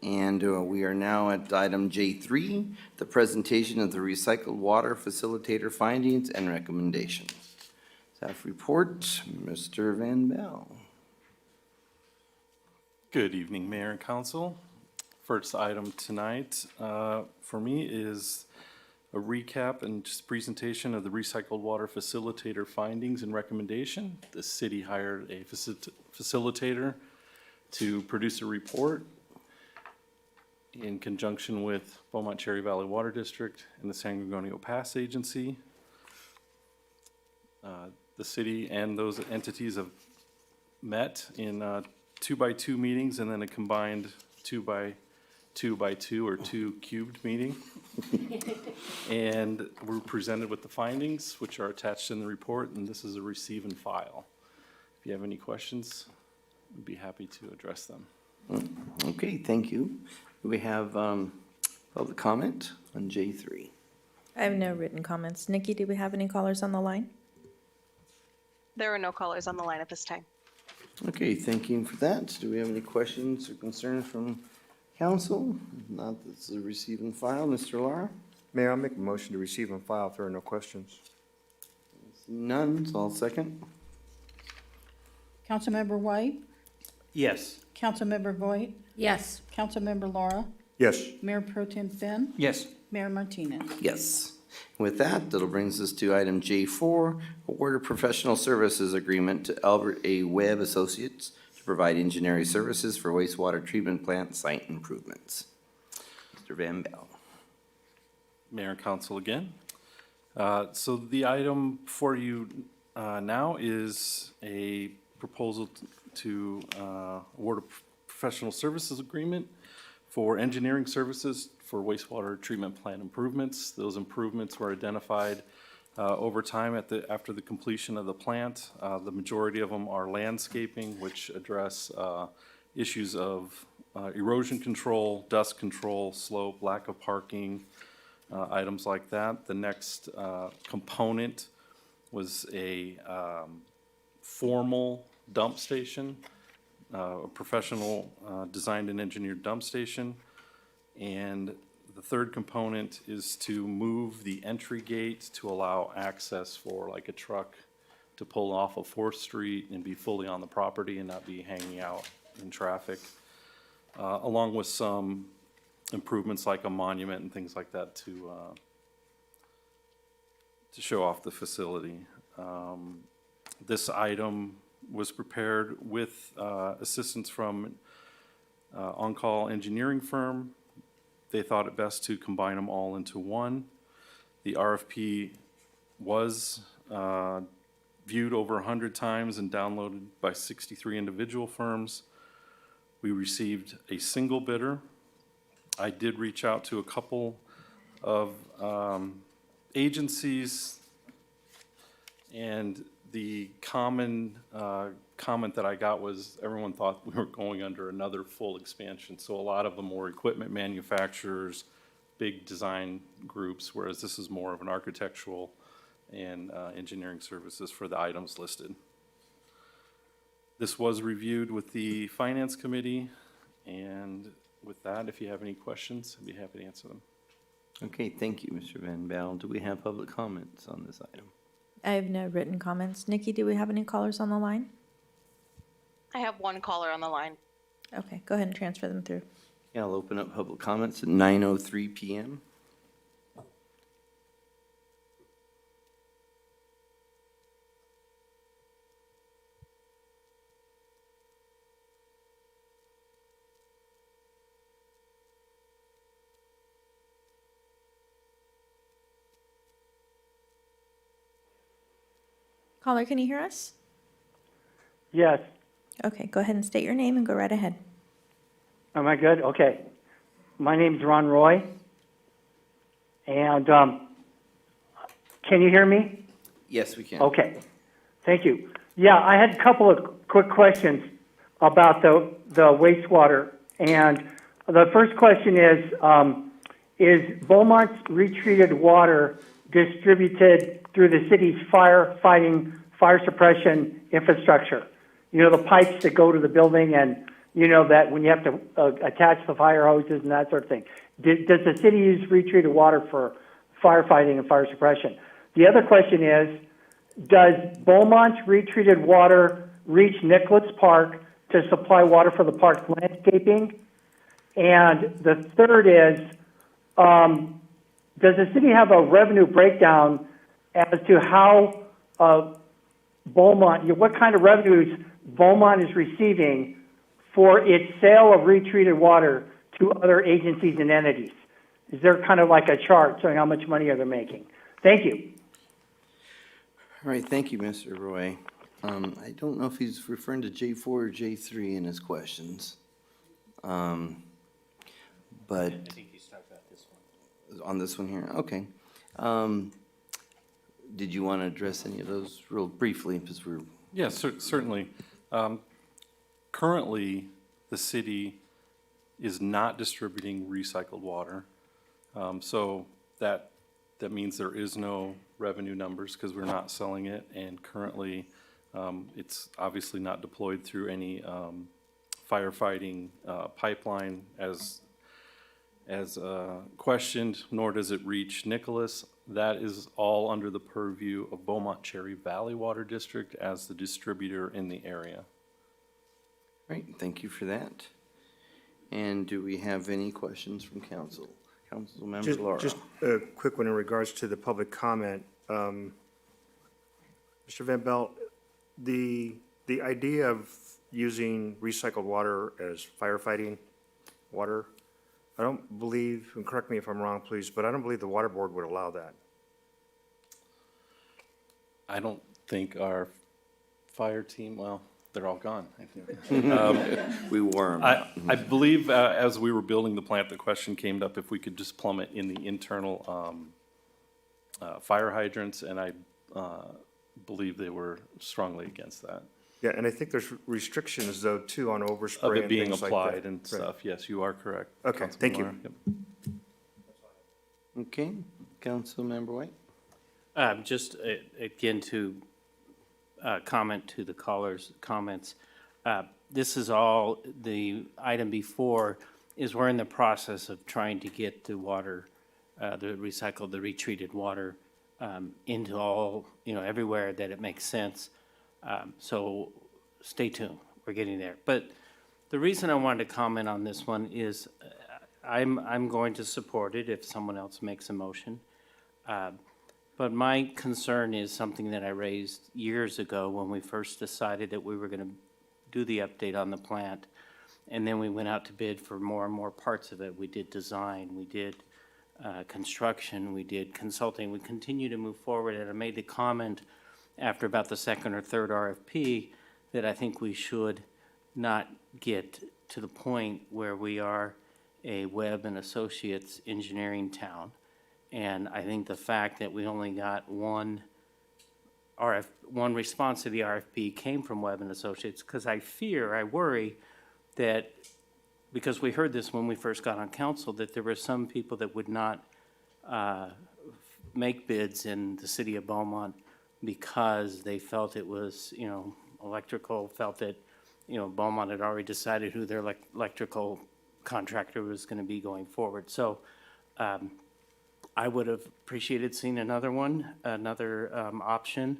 and we are now at item J3, the presentation of the recycled water facilitator findings and recommendations. Staff report, Mr. Van Bell. Good evening, Mayor and Council. First item tonight for me is a recap and just presentation of the recycled water facilitator findings and recommendation. The city hired a facilitator to produce a report in conjunction with Beaumont Cherry Valley Water District and the San Gorgonio Pass Agency. The city and those entities have met in 2x2 meetings and then a combined 2x2 or 2 cubed meeting. And we're presented with the findings, which are attached in the report, and this is a receive and file. If you have any questions, we'd be happy to address them. Okay, thank you. We have public comment on J3. I have no written comments. Nikki, do we have any callers on the line? There are no callers on the line at this time. Okay, thank you for that. Do we have any questions or concerns from council? If not, this is a receive and file. Mr. Lara? Mayor, I'll make a motion to receive and file if there are no questions. None, so I'll second. Councilmember White? Yes. Councilmember Voigt? Yes. Councilmember Laura? Yes. Mayor Pro Tem Finn? Yes. Mayor Martinez? Yes. With that, that'll brings us to item J4, award a professional services agreement to Albert A. Webb Associates to provide engineering services for wastewater treatment plant site improvements. Mr. Van Bell. Mayor and Council again. So the item for you now is a proposal to award a professional services agreement for engineering services for wastewater treatment plant improvements. Those improvements were identified over time after the completion of the plant. The majority of them are landscaping, which address issues of erosion control, dust control, slope, lack of parking, items like that. The next component was a formal dump station, a professional designed and engineered dump station. And the third component is to move the entry gate to allow access for like a truck to pull off of 4th Street and be fully on the property and not be hanging out in traffic, along with some improvements like a monument and things like that to show off the facility. This item was prepared with assistance from on-call engineering firm. They thought it best to combine them all into one. The RFP was viewed over 100 times and downloaded by 63 individual firms. We received a single bidder. I did reach out to a couple of agencies, and the common comment that I got was everyone thought we were going under another full expansion. So a lot of them were equipment manufacturers, big design groups, whereas this is more of an architectural and engineering services for the items listed. This was reviewed with the Finance Committee, and with that, if you have any questions, I'd be happy to answer them. Okay, thank you, Mr. Van Bell. Do we have public comments on this item? I have no written comments. Nikki, do we have any callers on the line? I have one caller on the line. Okay, go ahead and transfer them through. Yeah, I'll open up public comments at 9:03 p.m. Caller, can you hear us? Yes. Okay, go ahead and state your name and go right ahead. Am I good? Okay. My name's Ron Roy. And can you hear me? Yes, we can. Okay. Thank you. Yeah, I had a couple of quick questions about the wastewater. And the first question is Beaumont's retreated water distributed through the city's fire suppression infrastructure? you know, the pipes that go to the building and, you know, that when you have to attach the fire hoses and that sort of thing. Does the city use retreated water for firefighting and fire suppression? The other question is, does Beaumont's retreated water reach Nicholas Park to supply water for the park's landscaping? And the third is, does the city have a revenue breakdown as to how Beaumont, what kind of revenues Beaumont is receiving for its sale of retreated water to other agencies and entities? Is there kind of like a chart showing how much money are they making? Thank you. All right, thank you, Mr. Roy. I don't know if he's referring to J4 or J3 in his questions. But I think he's talking about this one. on this one here, okay. Did you want to address any of those real briefly, because we're... Yes, certainly. Currently, the city is not distributing recycled water. So that means there is no revenue numbers because we're not selling it. And currently, it's obviously not deployed through any firefighting pipeline as questioned, nor does it reach Nicholas. That is all under the purview of Beaumont Cherry Valley Water District as the distributor in the area. Great, thank you for that. And do we have any questions from council? Councilmember Laura. Just a quick one in regards to the public comment. Mr. Van Belt, the idea of using recycled water as firefighting water, I don't believe, and correct me if I'm wrong, please, but I don't believe the water board would allow that. I don't think our fire team, well, they're all gone. I think. We were. I believe as we were building the plant, the question came up if we could just plumb it in the internal fire hydrants, and I believe they were strongly against that. Yeah, and I think there's restrictions though too on overspray Of it and being things like applied that. and Right. stuff. Yes, you are correct. Okay, Councilman thank you. Laura. Yep. Okay, Councilmember White? Just again to comment to the caller's comments. This is all, the item before is we're in the process of trying to get the water, the recycled, the retreated water into all, everywhere that it makes sense. So stay tuned, we're getting there. But the reason I wanted to comment on this one is I'm going to support it if someone else makes a motion. But my concern is something that I raised years ago when we first decided that we were going to do the update on the plant. And then we went out to bid for more and more parts of it. We did design, we did construction, we did consulting. We continue to move forward. And I made the comment after about the second or third RFP that I think we should not get to the point where we are a Webb and Associates engineering town. And I think the fact that we only got one response to the RFP came from Webb and Associates, because I worry that, because we heard this when we first got on council, that there were some people that would not make bids in the city of Beaumont because they felt it was, electrical, felt that, Beaumont had already decided who their electrical contractor was going to be going forward. So I would have appreciated seeing another option.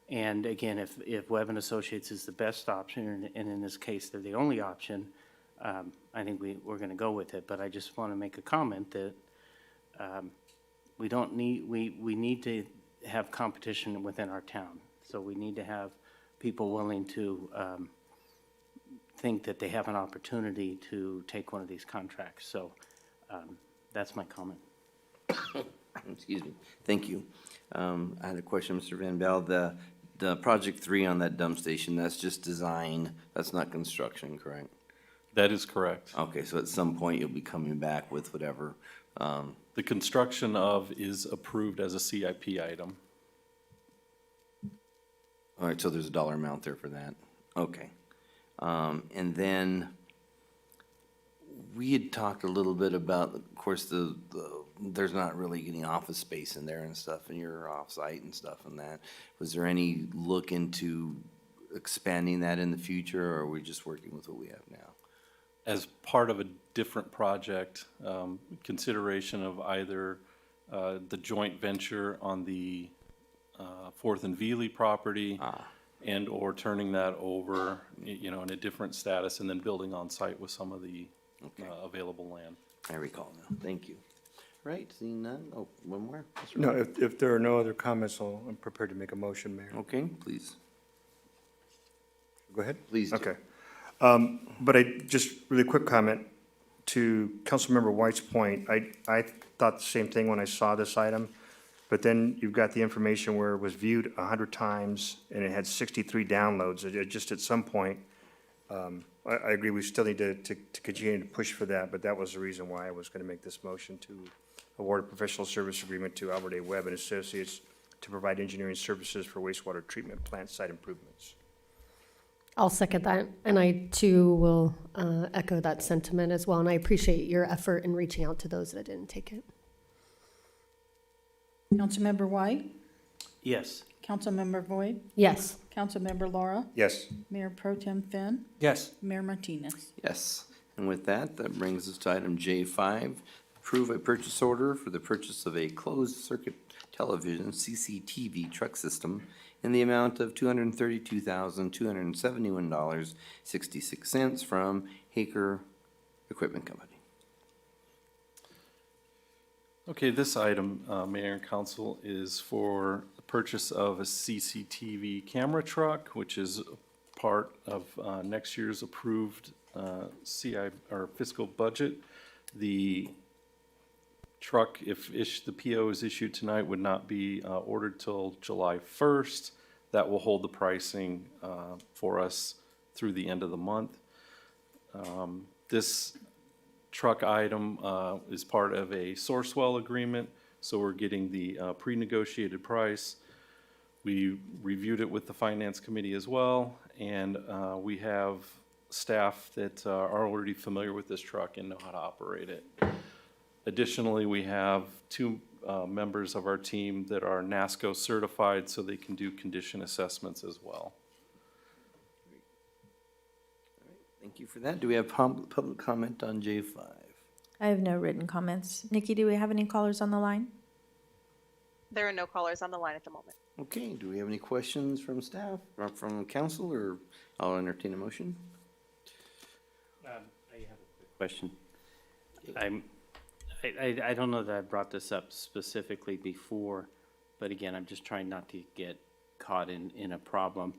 And again, if Webb and Associates is the best option, and in this case, they're the only option, I think we're going to go with it. But I just want to make a comment that we need to have competition within our town. So we need to have people willing to think that they have an opportunity to take one of these contracts. So that's my comment. Excuse me. Thank you. I had a question, Mr. Van Bell. The project 3 on that dump station, that's just design. That's not construction, correct? That is correct. Okay, so at some point you'll be coming back with whatever. The construction of is approved as a CIP item. All right, so there's a dollar amount there for that. Okay. And then we had talked a little bit about, of course, there's not really any office space in there and stuff, and you're off-site and stuff and that. Was there any look into expanding that in the future, or are we just working with what we have now? As part of a different project, consideration of either the joint venture on the Fourth and Veely property and/or turning that over, in a different status, and then building on site with some of the available land. I recall now. Thank you. Right, seeing none. Oh, one more? Mr. No, Roy? if there are no other comments, I'm prepared to make a motion, Mayor. Okay, please. Go ahead? Please do. Okay. But just really quick comment to Councilmember White's point. I thought the same thing when I saw this item, but then you've got the information where it was viewed 100 times and it had 63 downloads. It just at some point, I agree, we still need to continue to push for that, but that was the reason why I was going to make this motion to award a professional service agreement to Albert A. Webb and Associates to provide engineering services for wastewater treatment plant site improvements. I'll second that, and I too will echo that sentiment as well, and I appreciate your effort in reaching out to those that didn't take it. Councilmember White? Yes. Councilmember Voigt? Yes. Councilmember Laura? Yes. Mayor Pro Tem Finn? Yes. Mayor Martinez? Yes. And with that, that brings us to item J5, approve a purchase order for the purchase of a closed-circuit television CCTV truck system in the amount of $232,271.66 from Haker Equipment Company. Okay, this item, Mayor and Council, is for the purchase of a CCTV camera truck, which is part of next year's approved CI, or fiscal budget. The truck, if the PO is issued tonight, would not be ordered till July 1st. That will hold the pricing for us through the end of the month. This truck item is part of a Sourcewell agreement, so we're getting the pre-negotiated price. We reviewed it with the Finance Committee as well, and we have staff that are already familiar with this truck and know how to operate it. Additionally, we have two members of our team that are NASCO certified, so they can do condition assessments as well. Thank you for that. Do we have public comment on J5? I have no written comments. Nikki, do we have any callers on the line? There are no callers on the line at the moment. Okay, do we have any questions from staff, or from council, or I'll entertain a motion? I have a quick question. I don't know that I brought this up specifically before, but again, I'm just trying not to get caught in a problem.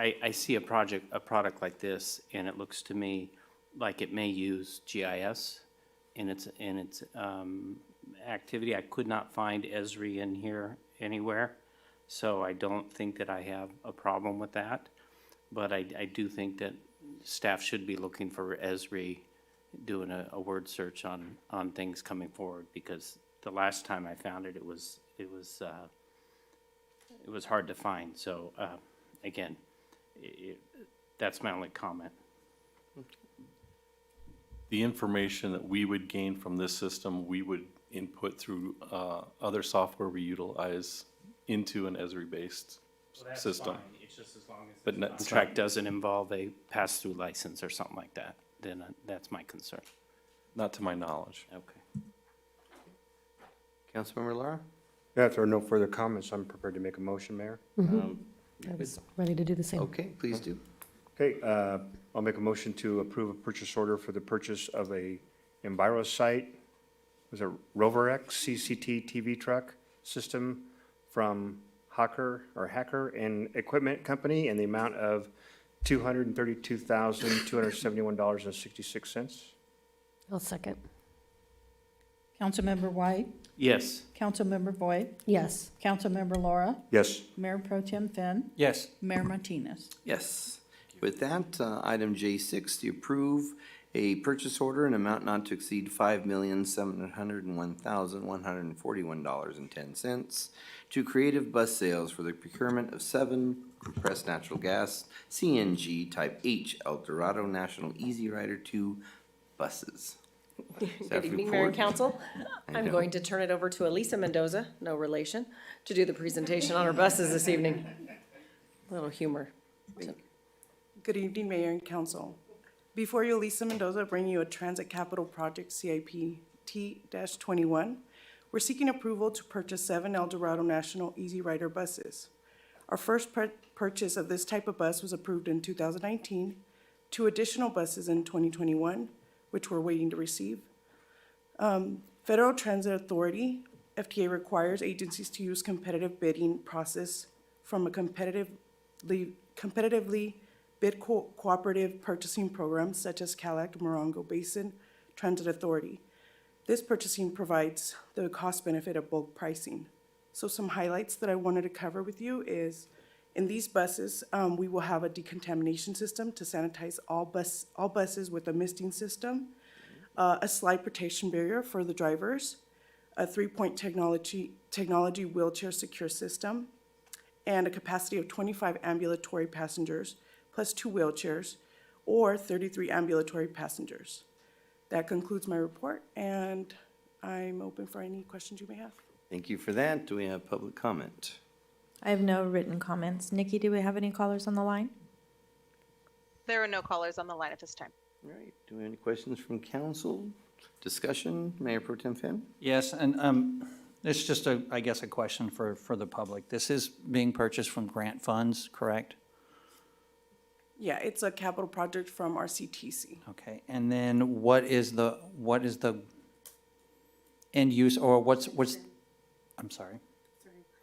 I see a product like this, and it looks to me like it may use GIS in its activity. I could not find Esri in here anywhere, so I don't think that I have a problem with that. But I do think that staff should be looking for Esri, doing a word search on things coming forward, because the last time I found it, it was hard to find. So again, that's my only comment. The information that we would gain from this system, we would input through other software we utilize into an Esri-based system. It's just as long as But the no- it's contract not- doesn't involve a pass-through license or something like that, then that's my concern. Not to my knowledge. Okay. Councilmember Lara? Yeah, if there are no further comments, I'm prepared to make a motion, Mayor. I was ready to do the same. Okay, please do. Okay, I'll make a motion to approve a purchase order for the purchase of a EnviroSite, was it RoverX CCTV truck system from Hacker and Equipment Company in the amount of $232,271.66. I'll second. Councilmember White? Yes. Councilmember Voigt? Yes. Councilmember Laura? Yes. Mayor Pro Tem Finn? Yes. Mayor Martinez? Yes. With that, item J6, to approve a purchase order in amount not to exceed $5,701,141.10 to Creative Bus Sales for the procurement of 7 compressed natural gas CNG Type H El Dorado National Easy Rider 2 buses. Good evening, Mayor and Council. I'm know. going to turn it over to Elisa Mendoza, no relation, to do the presentation on our buses this evening. A little humor. Good evening, Mayor and Council. Before you, Lisa Mendoza, bringing you a Transit Capital Project CIP T-21. We're seeking approval to purchase 7 Eldorado National Easy Rider buses. Our first purchase of this type of bus was approved in 2019, 2 additional buses in 2021, which we're waiting to receive. Federal Transit Authority, FTA, requires agencies to use competitive bidding process from a competitively bid cooperative purchasing programs such as CALACT Morongo Basin Transit Authority. This purchasing provides the cost benefit of bulk pricing. So some highlights that I wanted to cover with you is in these buses, we will have a decontamination system to sanitize all buses with a misting system, a slide protection barrier for the drivers, a 3-point technology wheelchair secure system, and a capacity of 25 ambulatory passengers, plus 2 wheelchairs, or 33 ambulatory passengers. That concludes my report, and I'm open for any questions you may have. Thank you for that. Do we have public comment? I have no written comments. Nikki, do we have any callers on the line? There are no callers on the line at this time. All right, do we have any questions from council? Discussion, Mayor Pro Tem Finn? Yes, and it's just I guess a question for the public. This is being purchased from grant funds, correct? Yeah, it's a capital project from RCTC. Okay, and then what is the end use, or what's, I'm sorry?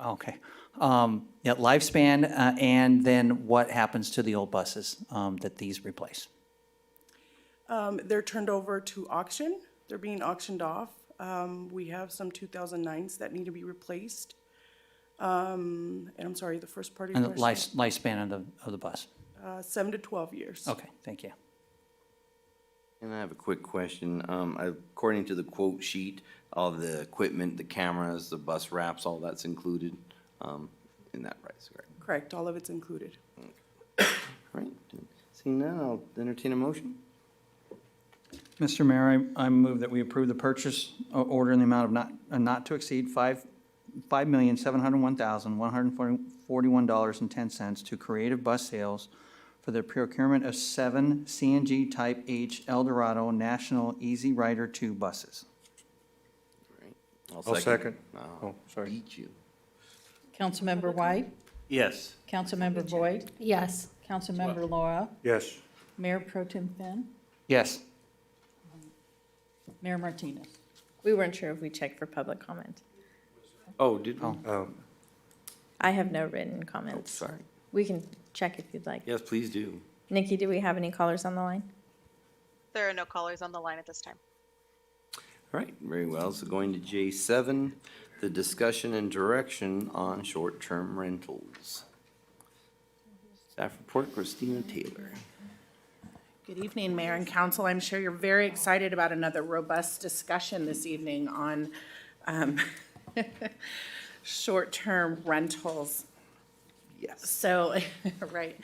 Okay. Yeah, lifespan, and then what happens to the old buses that these replace? They're turned over to auction. They're being auctioned off. We have some 2009s that need to be replaced. And I'm sorry, the first part of your And the question? lifespan of the bus? 7 to 12 years. Okay, thank you. And I have a quick question. According to the quote sheet, all the equipment, the cameras, the bus wraps, all that's included in that price, correct? Correct, all of it's included. All right, seeing none, I'll entertain a motion. Mr. Mayor, I move that we approve the purchase order in the amount of not to exceed $5,701,141.10 to Creative Bus Sales for the procurement of 7 CNG Type H Eldorado National Easy Rider 2 buses. I'll second. Oh, sorry. Beat you. Councilmember White? Yes. Councilmember Boyd? Yes. Councilmember Laura? Yes. Mayor Pro Tem Finn? Yes. Mayor Martinez? We weren't sure if we checked for public comment. Oh, did we? I have no written comments. Sorry. We can check if you'd like. Yes, please do. Nikki, do we have any callers on the line? There are no callers on the line at this time. All right, very well. So going to J7, the discussion and direction on short-term rentals. Staff report, Christina Taylor. Good evening, Mayor and Council. I'm sure you're very excited about another robust discussion this evening on short-term rentals. Yes. So, right.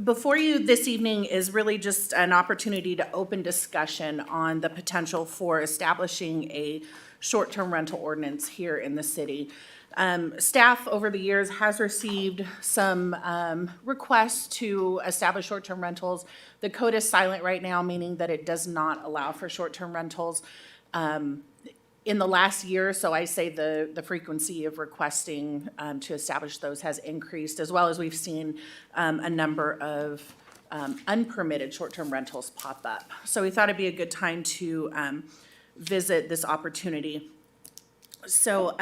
Before you this evening is really just an opportunity to open discussion on the potential for establishing a short-term rental ordinance here in the city. Staff over the years has received some requests to establish short-term rentals. The code is silent right now, meaning that it does not allow for short-term rentals. In the last year, so I say the frequency of requesting to establish those has increased, as well as we've seen a number of unpermitted short-term rentals pop up. So we thought it'd be a good time to visit this opportunity. So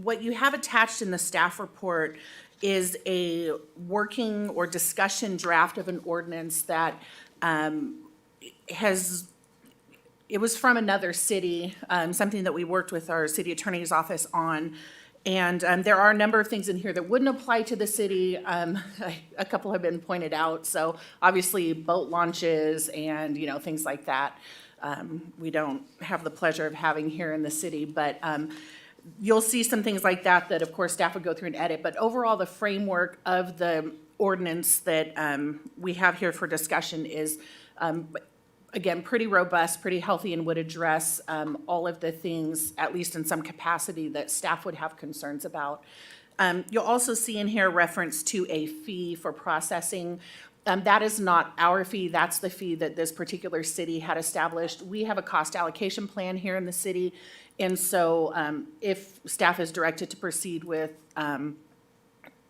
what you have attached in the staff report is a working or discussion draft of an ordinance that it was from another city, something that we worked with our city attorney's office on. And there are a number of things in here that wouldn't apply to the city. A couple have been pointed out. So obviously boat launches and, things like that. We don't have the pleasure of having here in the city, but you'll see some things like that of course staff would go through and edit. But overall, the framework of the ordinance that we have here for discussion is again, pretty robust, pretty healthy, and would address all of the things, at least in some capacity, that staff would have concerns about. You'll also see in here reference to a fee for processing That is not our fee, that's the fee that this particular city had established. We have a cost allocation plan here in the city, and so if staff is directed to proceed with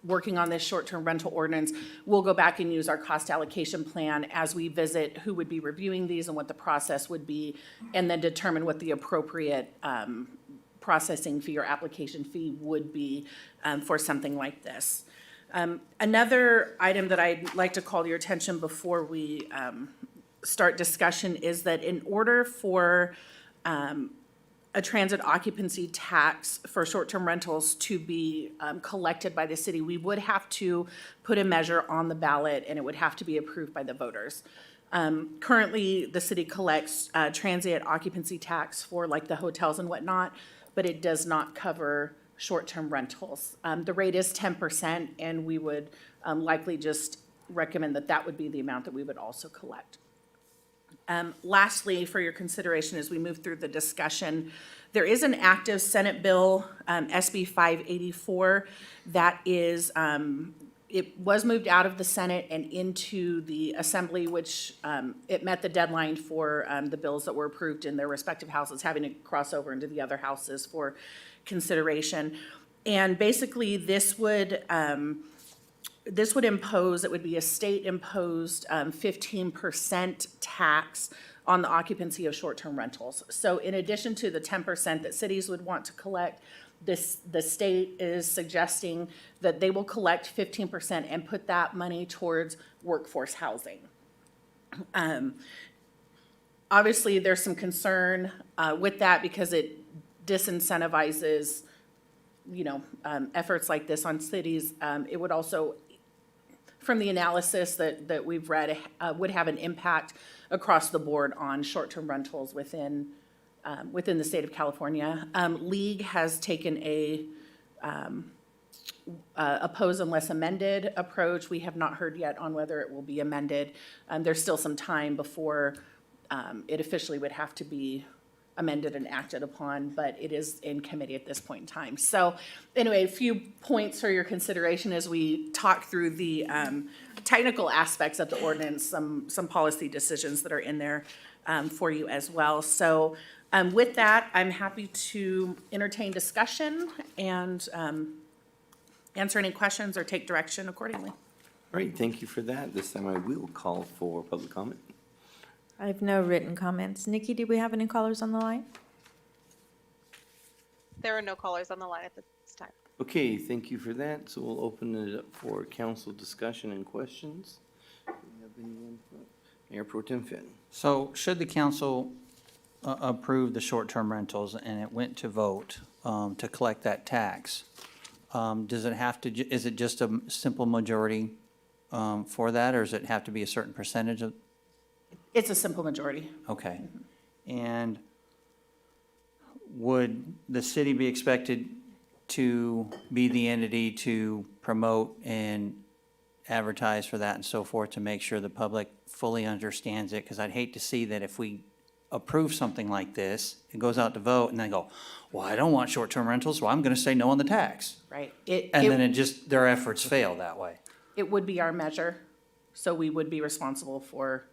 working on this short-term rental ordinance, we'll go back and use our cost allocation plan as we visit who would be reviewing these and what the process would be, and then determine what the appropriate processing fee or application fee would be for something like this. Another item that I'd like to call to your attention before we start discussion is that in order for a transit occupancy tax for short-term rentals to be collected by the city, we would have to put a measure on the ballot, and it would have to be approved by the voters. Currently, the city collects transient occupancy tax for like the hotels and whatnot, but it does not cover short-term rentals. The rate is 10%, and we would likely just recommend that that would be the amount that we would also collect. Lastly, for your consideration as we move through the discussion, there is an active Senate bill, SB 584, that is, it was moved out of the Senate and into the Assembly, which it met the deadline for the bills that were approved in their respective houses, having to cross over into the other houses for consideration. And basically, this would impose, it would be a state-imposed 15% tax on the occupancy of short-term rentals. So in addition to the 10% that cities would want to collect, the state is suggesting that they will collect 15% and put that money towards workforce housing. Obviously, there's some concern with that because it disincentivizes, efforts like this on cities. It would also, from the analysis that we've read, would have an impact across the board on short-term rentals within the state of California. League has taken a oppose unless amended approach. We have not heard yet on whether it will be amended. There's still some time before it officially would have to be amended and acted upon, but it is in committee at this point in time. So anyway, a few points for your consideration as we talk through the technical aspects of the ordinance, some policy decisions that are in there for you as well. So with that, I'm happy to entertain discussion and answer any questions or take direction accordingly. All right, thank you for that. This time I will call for public comment. I have no written comments. Nikki, do we have any callers on the line? There are no callers on the line at this time. Okay, thank you for that. So we'll open it up for council discussion and questions. Do we have anyone? Mayor Pro Tem Finn. So should the council approve the short-term rentals and it went to vote to collect that tax, does it have to, is it just a simple majority for that, or does it have to be a certain percentage of? It's a simple majority. Okay. And would the city be expected to be the entity to promote and advertise for that and so forth to make sure the public fully understands it? Because I'd hate to see that if we approve something like this, it goes out to vote and they go, well, I don't want short-term rentals, so I'm going to say no on the tax. Right. And then it just, their efforts fail that way. It would be our measure, so we would be responsible for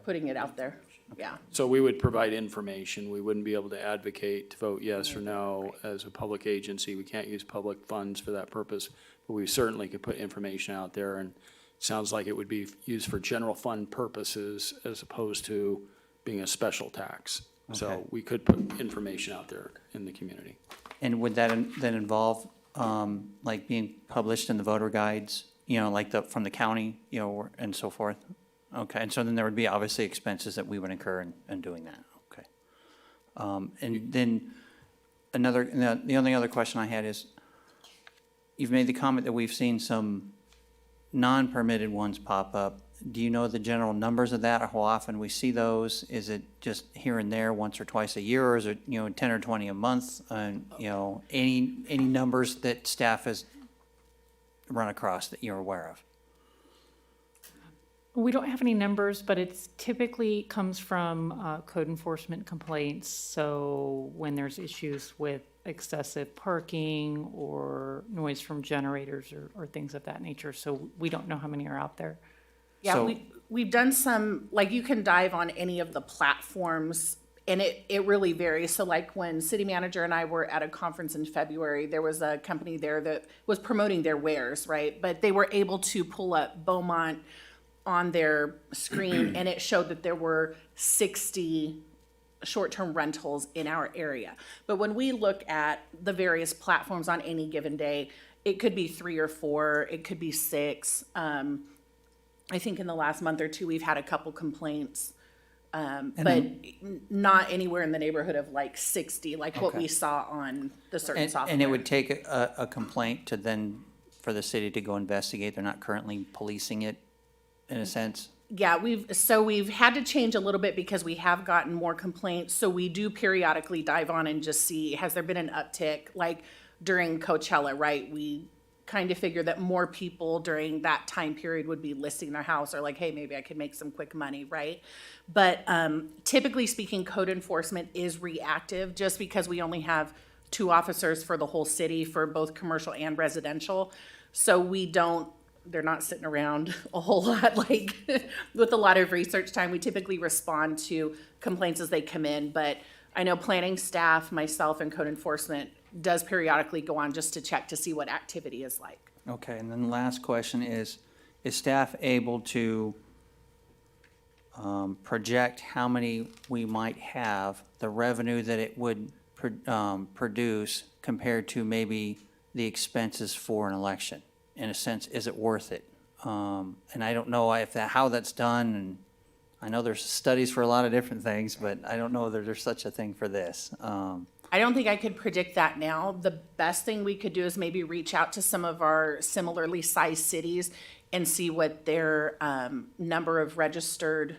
putting it out there. Yeah. So we would provide information. We wouldn't be able to advocate to vote yes or no as a public agency. We can't use public funds for that purpose, but we certainly could put information out there, and it sounds like it would be used for general fund purposes as opposed to being a special tax. Okay. So we could put information out there in the community. And would that then involve, like being published in the voter guides, like from the county, and so forth? Okay, and so then there would be obviously expenses that we would incur in doing that, okay. And then the only other question I had is, you've made the comment that we've seen some non-permitted ones pop up. Do you know the general numbers of that, or how often we see those? Is it just here and there, once or twice a year, or is it, 10 or 20 a month? Any numbers that staff has run across that you're aware of? We don't have any numbers, but it's typically comes from code enforcement complaints. So when there's issues with excessive parking or noise from generators or things of that nature. So we don't know how many are out there. Yeah, So- we've done some, like, you can dive on any of the platforms, and it really varies. So like when city manager and I were at a conference in February, there was a company there that was promoting their wares, right? But they were able to pull up Beaumont on their screen, and it showed that there were 60 short-term rentals in our area. But when we look at the various platforms on any given day, it could be 3 or 4, it could be 6. I think in the last month or two, we've had a couple complaints, but not anywhere in the neighborhood of like 60, like what Okay. we saw on the certain And, software. and it would take a complaint to then, for the city to go investigate? They're not currently policing it, in a sense? Yeah, we've had to change a little bit because we have gotten more complaints. So we do periodically dive on and just see, has there been an uptick? Like during Coachella, right? We kind of figure that more people during that time period would be listing their house or like, hey, maybe I could make some quick money, right? But typically speaking, code enforcement is reactive just because we only have 2 officers for the whole city for both commercial and residential. So they're not sitting around a whole lot, like with a lot of research time. We typically respond to complaints as they come in, but I know planning staff, myself, and code enforcement does periodically go on just to check to see what activity is like. Okay, and then the last question is staff able to project how many we might have, the revenue that it would produce compared to maybe the expenses for an election? In a sense, is it worth it? And I don't know how that's done, and I know there's studies for a lot of different things, but I don't know that there's such a thing for this. I don't think I could predict that now. The best thing we could do is maybe reach out to some of our similarly sized cities and see what their number of registered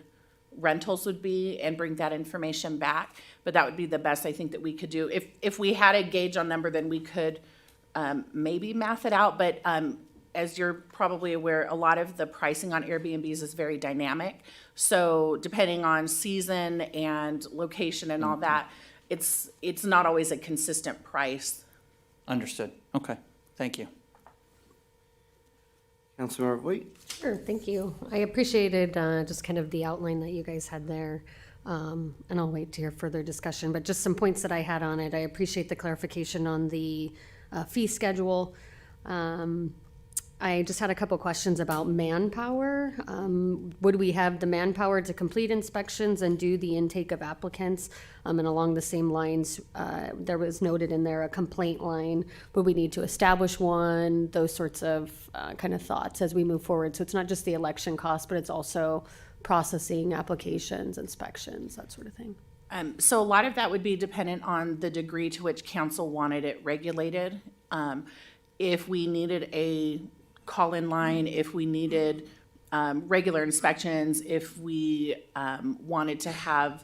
rentals would be and bring that information back. But that would be the best I think that we could do. If we had a gauge on number, then we could maybe math it out. But as you're probably aware, a lot of the pricing on Airbnbs is very dynamic. So depending on season and location and all that, it's not always a consistent price. Understood. Okay, thank you. Councilmember Voight? Sure, thank you. I appreciated just kind of the outline that you guys had there. And I'll wait to hear further discussion, but just some points that I had on it. I appreciate the clarification on the fee schedule. I just had a couple questions about manpower. Would we have the manpower to complete inspections and do the intake of applicants? And along the same lines, there was noted in there a complaint line. Would we need to establish one? Those sorts of kind of thoughts as we move forward. So it's not just the election cost, but it's also processing applications, inspections, that sort of thing. So a lot of that would be dependent on the degree to which council wanted it regulated. If we needed a call-in line, if we needed regular inspections, if we wanted to have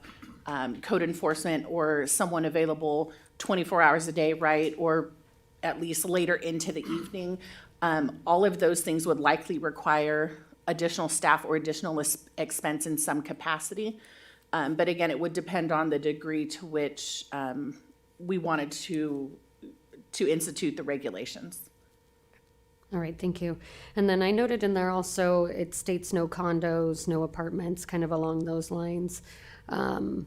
code enforcement or someone available 24 hours a day, right, or at least later into the evening, all of those things would likely require additional staff or additional expense in some capacity. But again, it would depend on the degree to which we wanted to institute the regulations. All right, thank you. And then I noted in there also, it states no condos, no apartments, kind of along those lines. You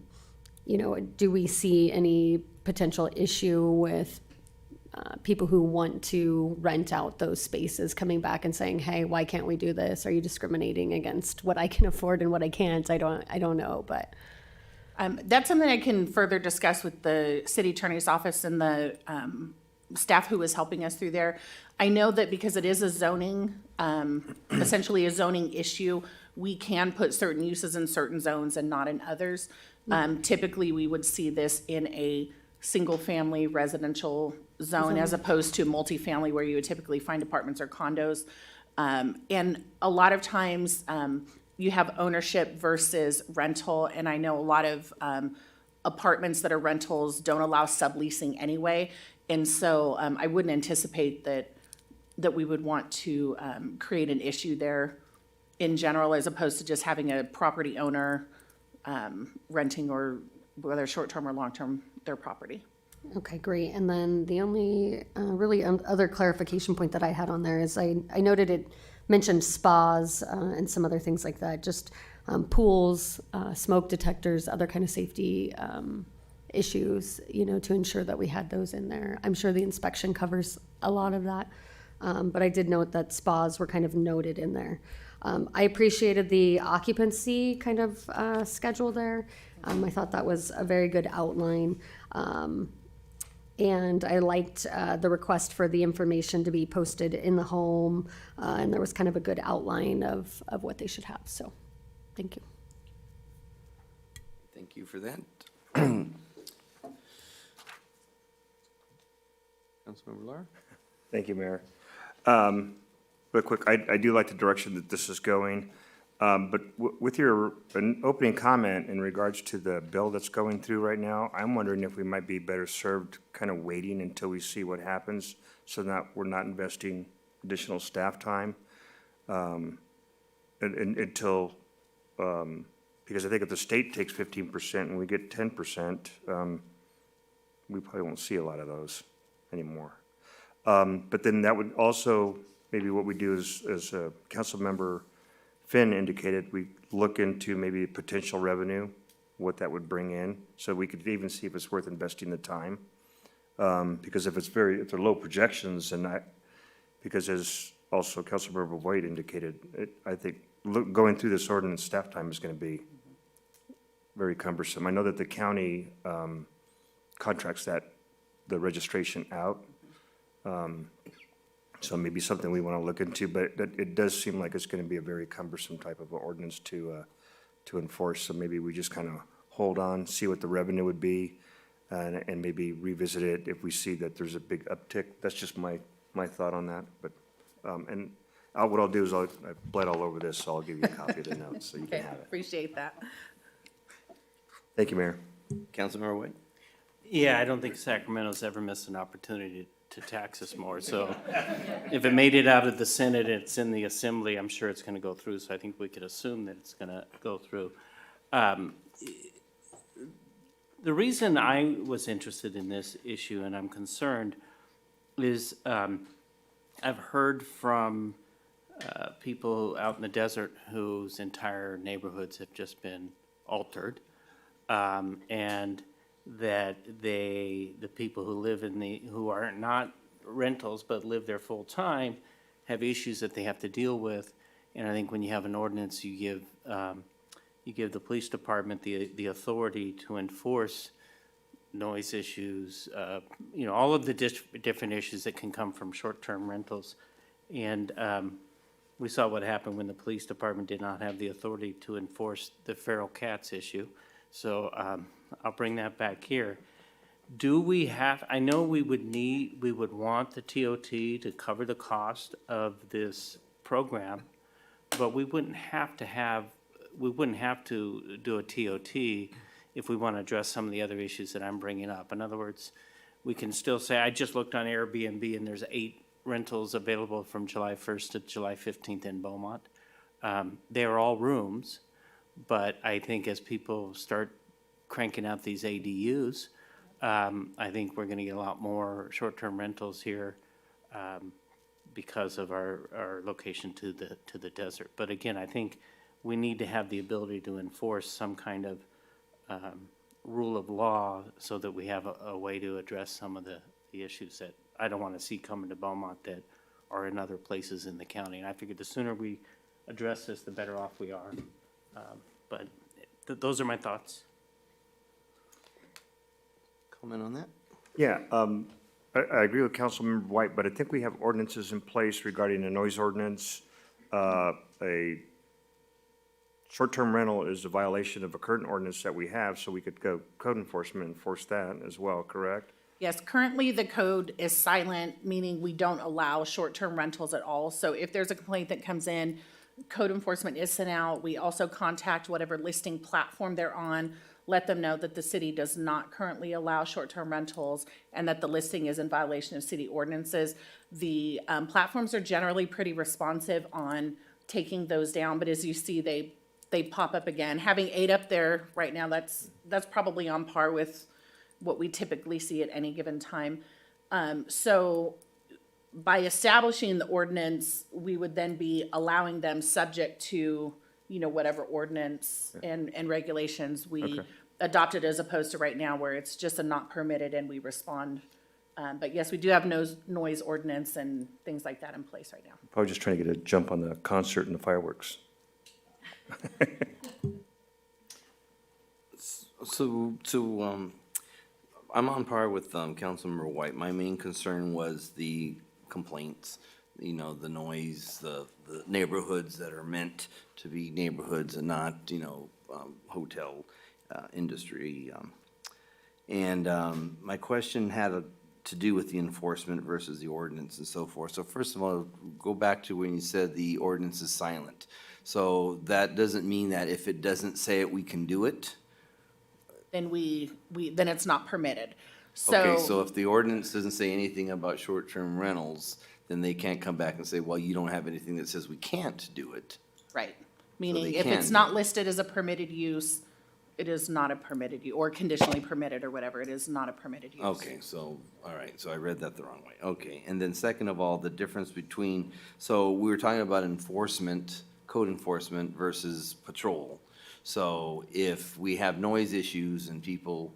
know, do we see any potential issue with people who want to rent out those spaces coming back and saying, hey, why can't we do this? Are you discriminating against what I can afford and what I can't? I don't know, but. That's something I can further discuss with the city attorney's office and the staff who is helping us through there. I know that because it is a zoning, essentially a zoning issue, we can put certain uses in certain zones and not in others. Typically, we would see this in a single-family residential zone as opposed to multifamily where you would typically find apartments or condos. And a lot of times, you have ownership versus rental, and I know a lot of apartments that are rentals don't allow subleasing anyway. And so I wouldn't anticipate that we would want to create an issue there in general, as opposed to just having a property owner renting, or whether short-term or long-term, their property. Okay, great. And then the only really other clarification point that I had on there is I noted it mentioned spas and some other things like that, just pools, smoke detectors, other kind of safety issues, to ensure that we had those in there. I'm sure the inspection covers a lot of that, but I did note that spas were kind of noted in there. I appreciated the occupancy kind of schedule there. I thought that was a very good outline. And I liked the request for the information to be posted in the home, and there was kind of a good outline of what they should have. So, thank you. Thank you for that. Councilmember Lara? Thank you, Mayor. Real quick, I do like the direction that this is going, but with your opening comment in regards to the bill that's going through right now, I'm wondering if we might be better served kind of waiting until we see what happens, so that we're not investing additional staff time until, because I think if the state takes 15% and we get 10%, we probably won't see a lot of those anymore. But then that would also, maybe what we do is, as Councilmember Finn indicated, we look into maybe potential revenue, what that would bring in, so we could even see if it's worth investing the time. Because if they're low projections, and because as also Councilmember White indicated, I think going through this ordinance, staff time is gonna be very cumbersome. I know that the county contracts the registration out. So maybe something we want to look into, but it does seem like it's going to be a very cumbersome type of ordinance to enforce. So maybe we just kind of hold on, see what the revenue would be, and maybe revisit it if we see that there's a big uptick. That's just my thought on that. But what I'll do is I've bled all over this, so I'll give you a copy of the notes so you can have it. Appreciate that. Thank you, Mayor. Councilmember White? Yeah, I don't think Sacramento's ever missed an opportunity to tax us more. So if it made it out of the Senate, it's in the Assembly, I'm sure it's going to go through. So I think we could assume that it's going to go through. The reason I was interested in this issue, and I'm concerned, is I've heard from people out in the desert whose entire neighborhoods have just been altered, and that the people who live who are not rentals but live there full time have issues that they have to deal with. And I think when you have an ordinance, you give the police department the authority to enforce noise issues, all of the different issues that can come from short-term rentals. And we saw what happened when the police department did not have the authority to enforce the feral cats issue. So I'll bring that back here. Do we have, I know we would want the TOT to cover the cost of this program, but we wouldn't have to do a TOT if we want to address some of the other issues that I'm bringing up. In other words, we can still say, I just looked on Airbnb and there's 8 rentals available from July 1st to July 15th in Beaumont. They're all rooms. But I think as people start cranking out these ADUs, I think we're going to get a lot more short-term rentals here because of our location to the desert. But again, I think we need to have the ability to enforce some kind of rule of law so that we have a way to address some of the issues that I don't want to see coming to Beaumont that are in other places in the county. And I figured the sooner we address this, the better off we are. But those are my thoughts. Comment on that? Yeah, I agree with Councilmember White, but I think we have ordinances in place regarding a noise ordinance. A short-term rental is a violation of a current ordinance that we have, so we could go code enforcement and enforce that as well, correct? Yes, currently the code is silent, meaning we don't allow short-term rentals at all. So if there's a complaint that comes in, code enforcement is sent out. We also contact whatever listing platform they're on, let them know that the city does not currently allow short-term rentals and that the listing is in violation of city ordinances. The platforms are generally pretty responsive on taking those down, but as you see, they pop up again. Having 8 up there right now, that's probably on par with what we typically see at any given time. So by establishing the ordinance, we would then be allowing them subject to, you know, whatever ordinance and regulations we adopted, as opposed to right now where it's just a not permitted and we respond. But yes, we do have noise ordinance and things like that in place right now. Probably just trying to get a jump on the concert and the fireworks. I'm on par with Councilmember White. My main concern was the complaints, you know, the noise, the neighborhoods that are meant to be neighborhoods and not, you know, hotel industry. My question had to do with the enforcement versus the ordinance and so forth. So first of all, go back to when you said the ordinance is silent. So that doesn't mean that if it doesn't say it, we can do it? Then then it's not permitted. Okay, so if the ordinance doesn't say anything about short-term rentals, then they can't come back and say, well, you don't have anything that says we can't do it. Right, meaning they if can it's do not it. listed as a permitted use, it is not a permitted use, or conditionally permitted or whatever, it is not a permitted use. Okay, so, all right, so I read that the wrong way. Okay, and then second of all, the difference between, so we were talking about enforcement, code enforcement versus patrol. So if we have noise issues and people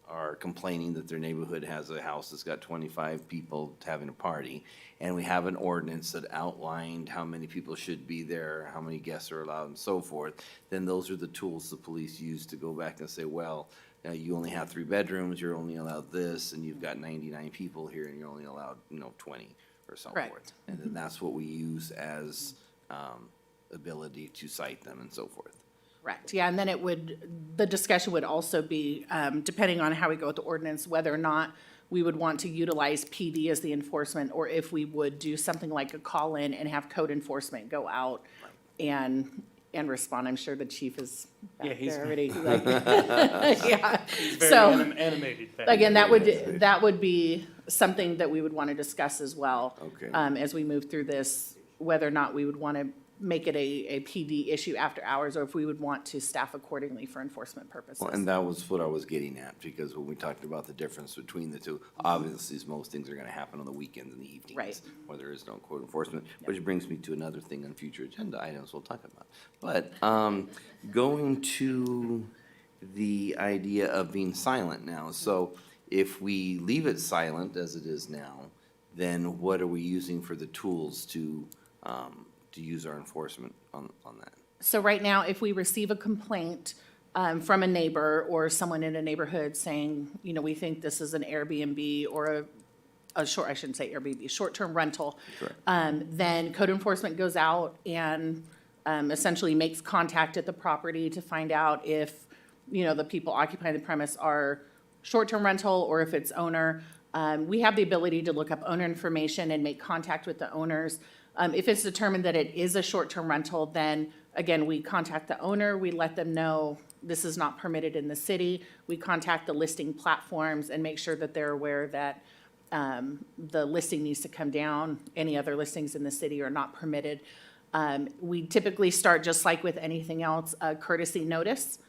are complaining that their neighborhood has a house that's got 25 people having a party, and we have an ordinance that outlined how many people should be there, how many guests are allowed, and so forth, then those are the tools the police use to go back and say, well, you only have 3 bedrooms, you're only allowed this, and you've got 99 people here, and you're only allowed, 20 or so Correct. forth. And then that's what we use as ability to cite them and so forth. Correct, yeah, and then the discussion would also be, depending on how we go with the ordinance, whether or not we would want to utilize PD as the enforcement, or if we would do something like a call-in and have code enforcement go out and respond. I'm sure the chief is back he's- there already, like, yeah. Very So, animated. again, that would be something that we would want to discuss as well. Okay. As we move through this, whether or not we would want to make it a PD issue after hours, or if we would want to staff accordingly for enforcement purposes. Well, and that was what I was getting at, because when we talked about the difference between the two, obviously, most things are gonna happen on the weekends and the evenings. Right. Where there is no code enforcement, which brings me to another thing on future agenda items we'll talk about. But, going to the idea of being silent now, so if we leave it silent as it is now, then what are we using for the tools to use our enforcement on that? So right now, if we receive a complaint from a neighbor or someone in a neighborhood saying, we think this is an Airbnb or I shouldn't say Airbnb, short-term rental, then code enforcement goes out and essentially makes contact at the property to find out if, the people occupying the premise are short-term rental or if it's owner. We have the ability to look up owner information and make contact with the owners. If it's determined that it is a short-term rental, then again, we contact the owner, we let them know this is not permitted in the city. We contact the listing platforms and make sure that they're aware that the listing needs to come down. Any other listings in the city are not permitted. We typically start, just like with anything else, a courtesy notice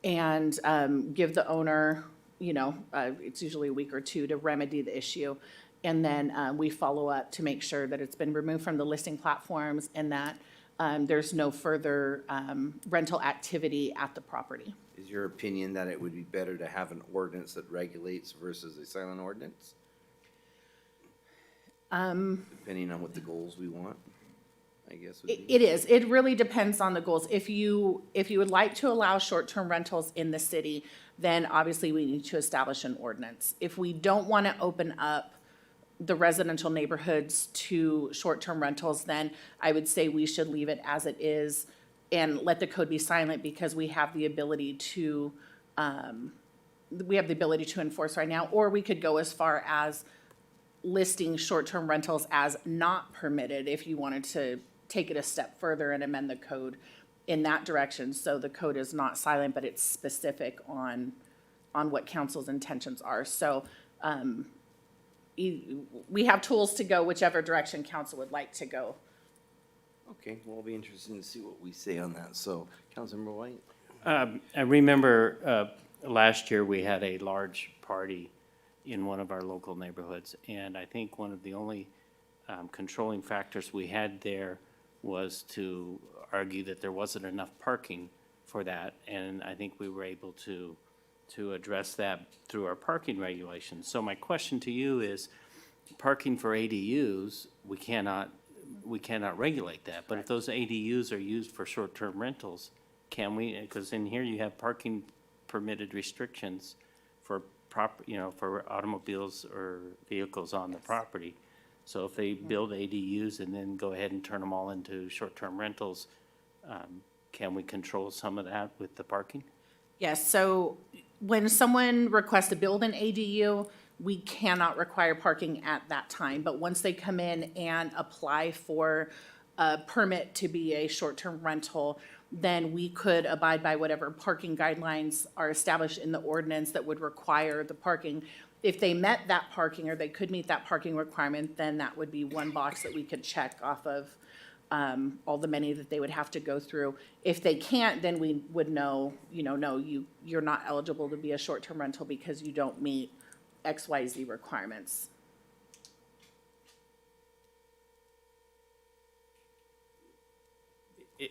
and give the owner, it's usually a week or 2 to remedy the issue. And then we follow up to make sure that it's been removed from the listing platforms and that there's no further rental activity at the property. Is your opinion that it would be better to have an ordinance that regulates versus a silent ordinance? Depending on what the goals we want, I guess would be. It is. It really depends on the goals. If you would like to allow short-term rentals in the city, then obviously we need to establish an ordinance. If we don't want to open up the residential neighborhoods to short-term rentals, then I would say we should leave it as it is and let the code be silent, because we have the ability to enforce right now. Or we could go as far as listing short-term rentals as not permitted if you wanted to take it a step further and amend the code in that direction. So the code is not silent, but it's specific on what council's intentions are. So we have tools to go whichever direction council would like to go. Okay, well, it'll be interesting to see what we say on that. So, Councilmember White? I remember last year, we had a large party in one of our local neighborhoods, and I think one of the only controlling factors we had there was to argue that there wasn't enough parking for that, and I think we were able to address that through our parking regulations. So my question to you is, parking for ADUs, we cannot regulate that, but if those ADUs are used for short-term rentals, can we, because in here you have parking permitted restrictions for for automobiles or vehicles on the property. So if they build ADUs and then go ahead and turn them all into short-term rentals, can we control some of that with the parking? Yes, so when someone requests to build an ADU, we cannot require parking at that time. But once they come in and apply for a permit to be a short-term rental, then we could abide by whatever parking guidelines are established in the ordinance that would require the parking. If they met that parking, or they could meet that parking requirement, then that would be one box that we could check off of all the many that they would have to go through. If they can't, then we would know, no, you're not eligible to be a short-term rental because you don't meet XYZ requirements.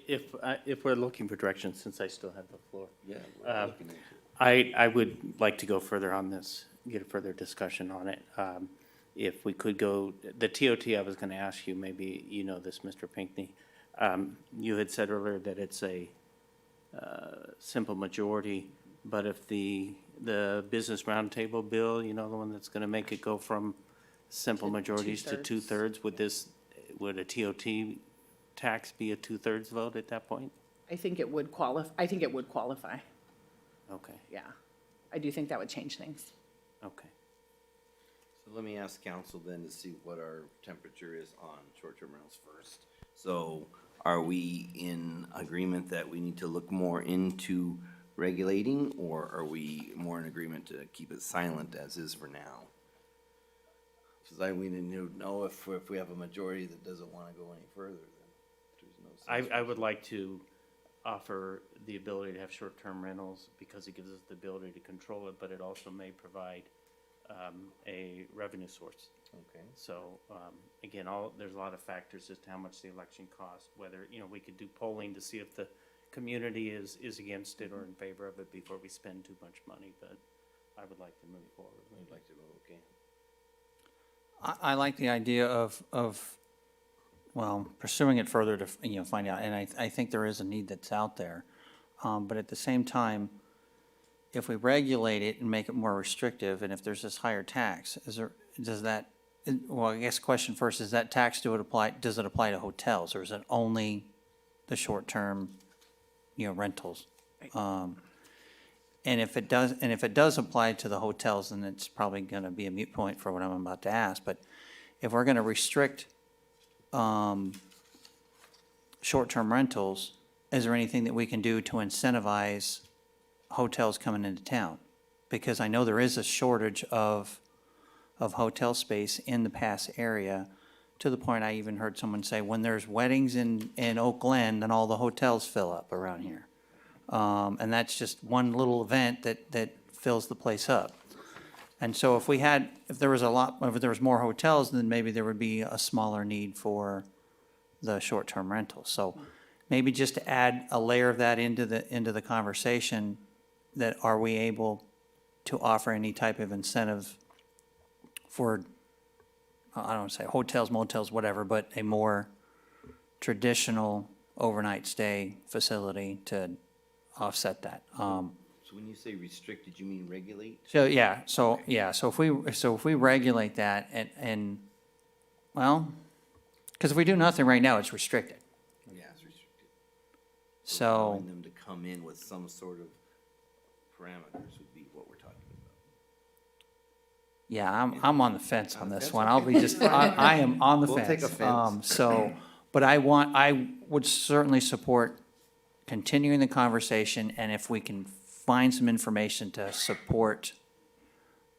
If we're looking for direction, since I still have the floor. Yeah, we're looking into it. I would like to go further on this, get a further discussion on it. If we could go, the TOT, I was gonna ask you, maybe you know this, Mr. Pinckney. You had said earlier that it's a simple majority, but if the business roundtable bill, the one that's gonna make it go from simple majorities to two-thirds, would a TOT tax be a two-thirds vote at that point? I think it would qualify. Okay, Yeah. I do think that would change things. okay. So let me ask council then to see what our temperature is on short-term rentals first. So are we in agreement that we need to look more into regulating, or are we more in agreement to keep it silent as is for now? Because we need to know if we have a majority that doesn't want to go any further, then there's no sense. I would like to offer the ability to have short-term rentals because it gives us the ability to control it, but it also may provide a revenue source. Okay. So, again, there's a lot of factors as to how much the election costs, whether, we could do polling to see if the community is against it or in favor of it before we spend too much money, but I would like to move forward. I'd like to vote, okay. I like the idea of, pursuing it further to, find out, and I think there is a need that's out there. But at the same time, if we regulate it and make it more restrictive, and if there's this higher tax, I guess question first, does that tax, does it apply to hotels, or is it only the short-term, rentals? And if it does apply to the hotels, then it's probably gonna be a moot point for what I'm about to ask, but if we're gonna restrict, short-term rentals, is there anything that we can do to incentivize hotels coming into town? Because I know there is a shortage of hotel space in the Pass area, to the point I even heard someone say, when there's weddings in Oak Glen, then all the hotels fill up around here. And that's just one little event that fills the place up. And so if there was more hotels, then maybe there would be a smaller need for the short-term rentals. So maybe just to add a layer of that into the conversation, that are we able to offer any type of incentive for, I don't want to say hotels, motels, whatever, but a more traditional overnight stay facility to offset that. So when you say restrict, did you mean regulate? So if we regulate that because if we do nothing right now, it's restricted. Yeah, it's restricted. So, Allowing them to come in with some sort of parameters would be what we're talking about. yeah, I'm on the fence on this fence? one. I'll be I am on the We'll fence. take offense. But I would certainly support continuing the conversation, and if we can find some information to support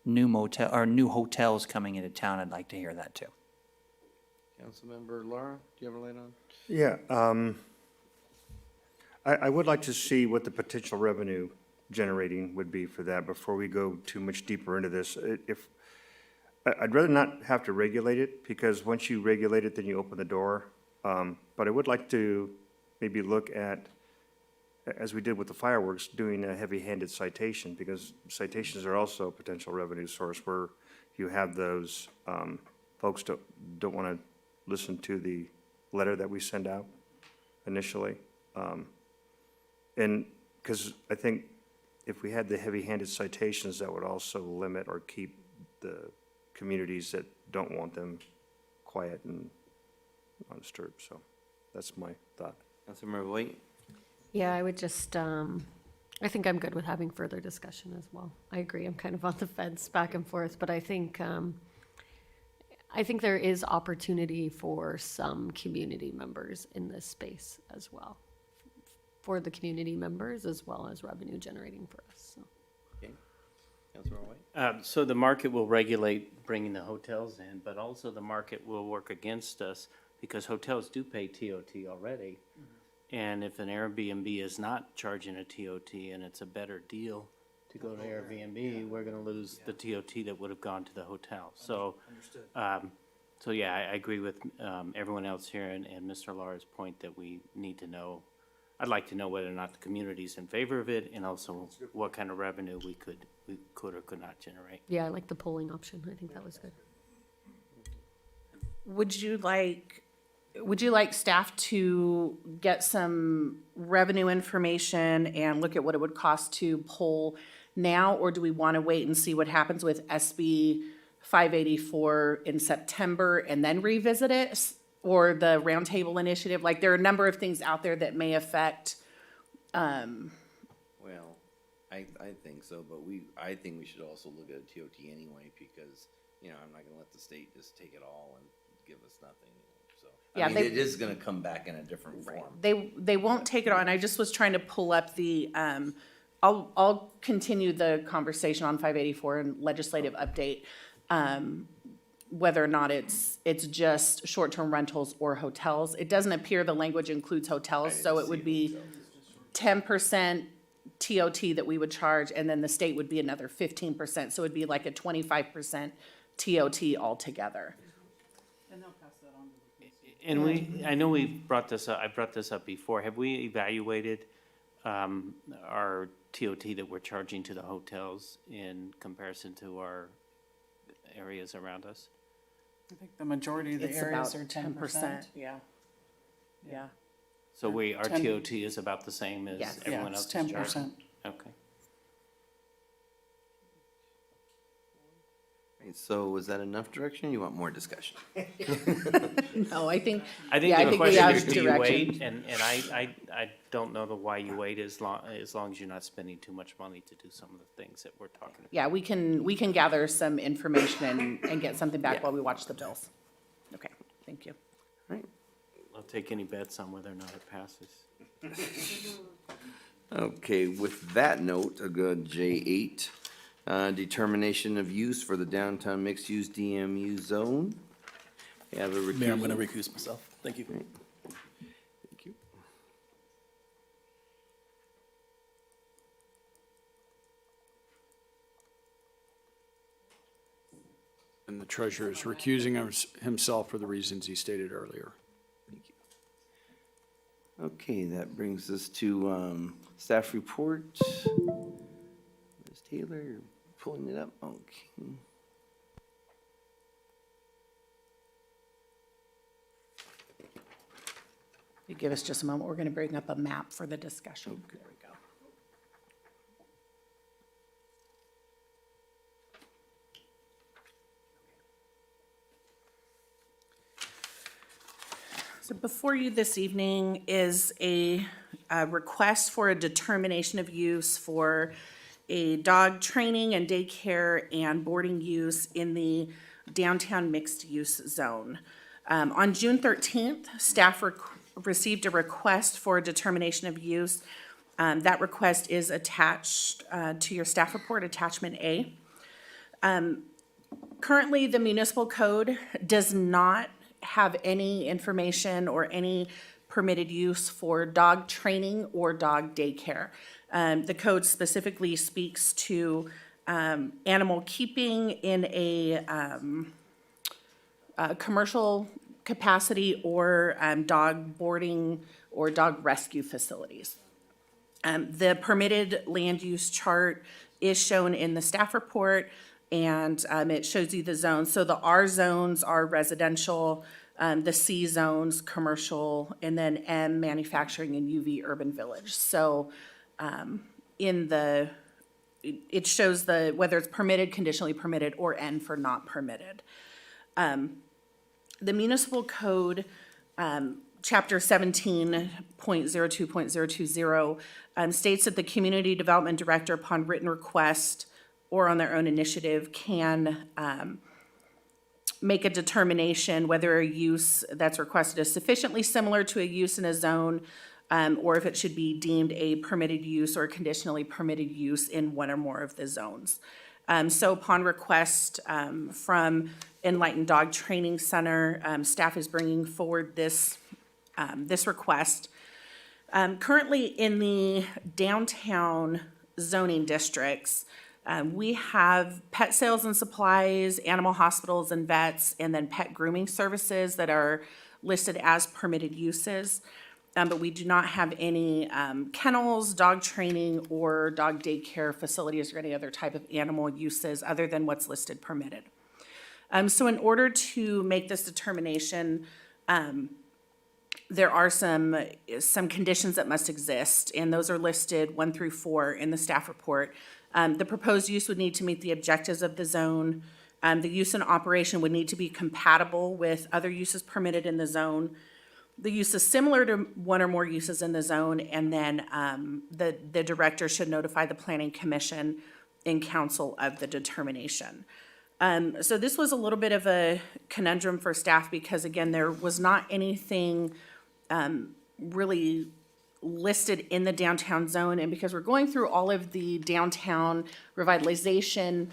new hotels coming into town, I'd like to hear that too. Councilmember Lara, do you have a light on? Yeah, I would like to see what the potential revenue generating would be for that before we go too much deeper into this. I'd rather not have to regulate it, because once you regulate it, then you open the door. But I would like to maybe look at, as we did with the fireworks, doing a heavy-handed citation, because citations are also a potential revenue source where you have those folks don't want to listen to the letter that we send out initially. And because I think if we had the heavy-handed citations, that would also limit or keep the communities that don't want them quiet and undisturbed. So that's my thought. Councilmember White? Yeah, I would just, I think I'm good with having further discussion as well. I agree, I'm kind of on the fence back and forth, but I think there is opportunity for some community members in this space as well. For the community members as well as revenue generating for us, so. Okay. Councilmember White? So the market will regulate bringing the hotels in, but also the market will work against us because hotels do pay TOT already. And if an Airbnb is not charging a TOT and it's a better deal to go to Airbnb, we're gonna lose the TOT that would have gone to the hotel. So, so yeah, I agree with everyone else here and Mr. Lara's point that we need to know. I'd like to know whether or not the community's in favor of it, and also what kind of revenue we could or could not generate. Yeah, I like the polling option, I think that was good. Would you like staff to get some revenue information and look at what it would cost to poll now? Or do we want to wait and see what happens with SB 584 in September and then revisit it? Or the roundtable initiative? Like, there are a number of things out there that may affect, Well, I think so, but I think we should also look at a TOT anyway, because, I'm not gonna let the state just take it all and give us nothing, so. Yeah, It is gonna come back in a different form. they won't take it on. I just was trying to pull up the, I'll continue the conversation on 584 and legislative update. Whether or not it's just short-term rentals or hotels. It doesn't appear the language includes hotels, so it would be 10% TOT that we would charge, and then the state would be another 15%, so it'd be like a 25% TOT altogether. And I know we've brought this up, I brought this up before. Have we evaluated our TOT that we're charging to the hotels in comparison to our areas around us? I think the majority of the It's areas about are 10%. Yeah. Yeah. So our 10 TOT is about the same as Yes. everyone Yeah, else it's is 10%. charging? Okay. Right, so was that enough direction? You want more discussion? No, I think I think yeah, the we question have is, do you direction. wait? And I don't know why you wait as long as you're not spending too much money to do some of the things that we're talking about. Yeah, we can gather some information and get something back while we watch the bills. Okay, thank you. Right. I'll take any bets on whether or not it passes. Okay, with that note, a good J8, determination of use for the downtown mixed-use DMU zone. We have a recusal. Mayor, I'm gonna recuse myself. Thank you. Thank you. And the treasurer is recusing himself for the reasons he stated earlier. Okay, that brings us to staff report. Ms. Taylor, you're pulling it up, okay. You give us just a moment, we're gonna bring up a map for the discussion. There we go. So before you this evening is a request for a determination of use for a dog training and daycare and boarding use in the downtown mixed-use zone. On June 13th, staff received a request for a determination of use. That request is attached to your staff report, attachment A. Currently, the municipal code does not have any information or any permitted use for dog training or dog daycare. The code specifically speaks to animal keeping in a commercial capacity or dog boarding or dog rescue facilities. The permitted land use chart is shown in the staff report, and it shows you the zones. So the R zones are residential, the C zones, commercial, and then M, manufacturing, and UV, urban village. So it shows whether it's permitted, conditionally permitted, or N for not permitted. The municipal code, chapter 17.02.020, states that the community development director, upon written request or on their own initiative, can make a determination whether a use that's requested is sufficiently similar to a use in a zone, or if it should be deemed a permitted use or conditionally permitted use in one or more of the zones. So upon request from Enlightened Dog Training Center, staff is bringing forward this request. Currently in the downtown zoning districts, we have pet sales and supplies, animal hospitals and vets, and then pet grooming services that are listed as permitted uses. But we do not have any kennels, dog training, or dog daycare facilities or any other type of animal uses other than what's listed permitted. So in order to make this determination, there are some conditions that must exist, and those are listed 1 through 4 in the staff report. The proposed use would need to meet the objectives of the zone. The use and operation would need to be compatible with other uses permitted in the zone. The use is similar to one or more uses in the zone, and then the director should notify the planning commission and council of the determination. So this was a little bit of a conundrum for staff because, again, there was not anything really listed in the downtown zone, and because we're going through all of the downtown revitalization,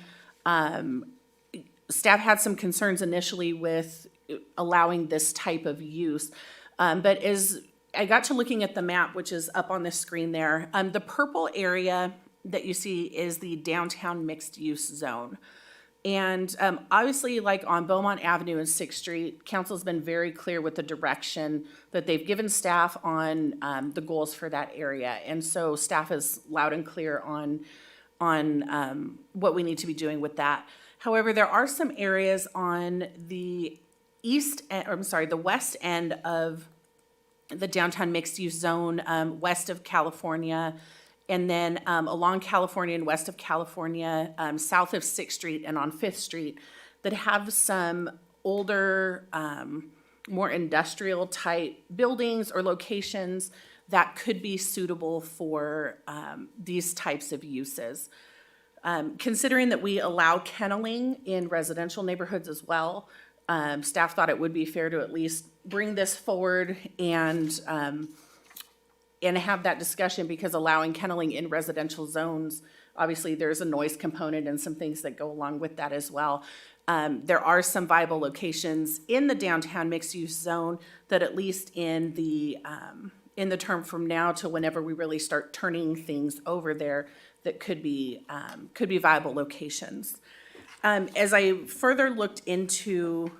staff had some concerns initially with allowing this type of use. But as I got to looking at the map, which is up on the screen there, the purple area that you see is the downtown mixed-use zone. And obviously, like on Beaumont Avenue and 6th Street, council's been very clear with the direction that they've given staff on the goals for that area. And so staff is loud and clear on what we need to be doing with that. However, there are some areas on the the west end of the downtown mixed-use zone, west of California, and then along California and west of California, south of 6th Street and on 5th Street, that have some older, more industrial-type buildings or locations that could be suitable for these types of uses. Considering that we allow kenneling in residential neighborhoods as well, staff thought it would be fair to at least bring this forward and have that discussion, because allowing kenneling in residential zones, obviously there's a noise component and some things that go along with that as well. There are some viable locations in the downtown mixed-use zone that, at least in the term from now to whenever we really start turning things over there, that could be viable locations. As I further looked into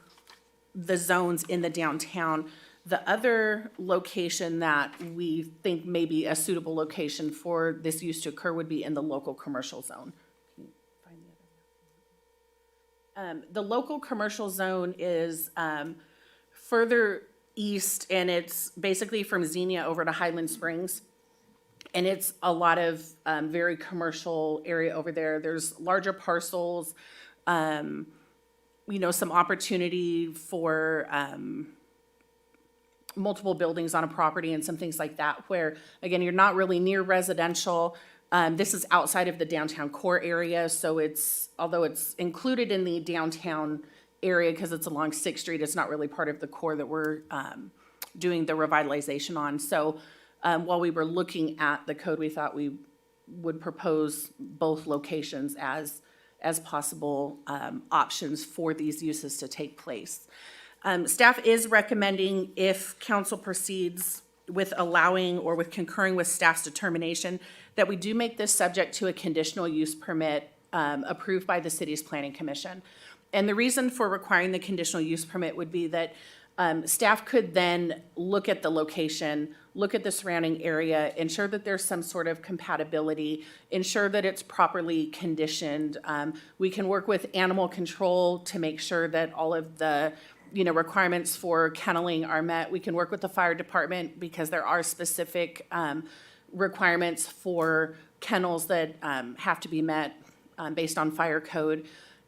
the zones in the downtown, the other location that we think may be a suitable location for this use to occur would be in the local commercial zone. The local commercial zone is further east, and it's basically from Xenia over to Highland Springs. And it's a lot of very commercial area over there. There's larger parcels, some opportunity for multiple buildings on a property and some things like that, where, again, you're not really near residential. This is outside of the downtown core area, so although it's included in the downtown area because it's along 6th Street, it's not really part of the core that we're doing the revitalization on. So while we were looking at the code, we thought we would propose both locations as possible options for these uses to take place. Staff is recommending, if council proceeds with allowing or with concurring with staff's determination that we do make this subject to a conditional use permit approved by the city's planning commission. And the reason for requiring the conditional use permit would be that staff could then look at the location, look at the surrounding area, ensure that there's some sort of compatibility, ensure that it's properly conditioned. We can work with animal control to make sure that all of the requirements for kenneling are met. We can work with the fire department because there are specific requirements for kennels that have to be met based on fire code.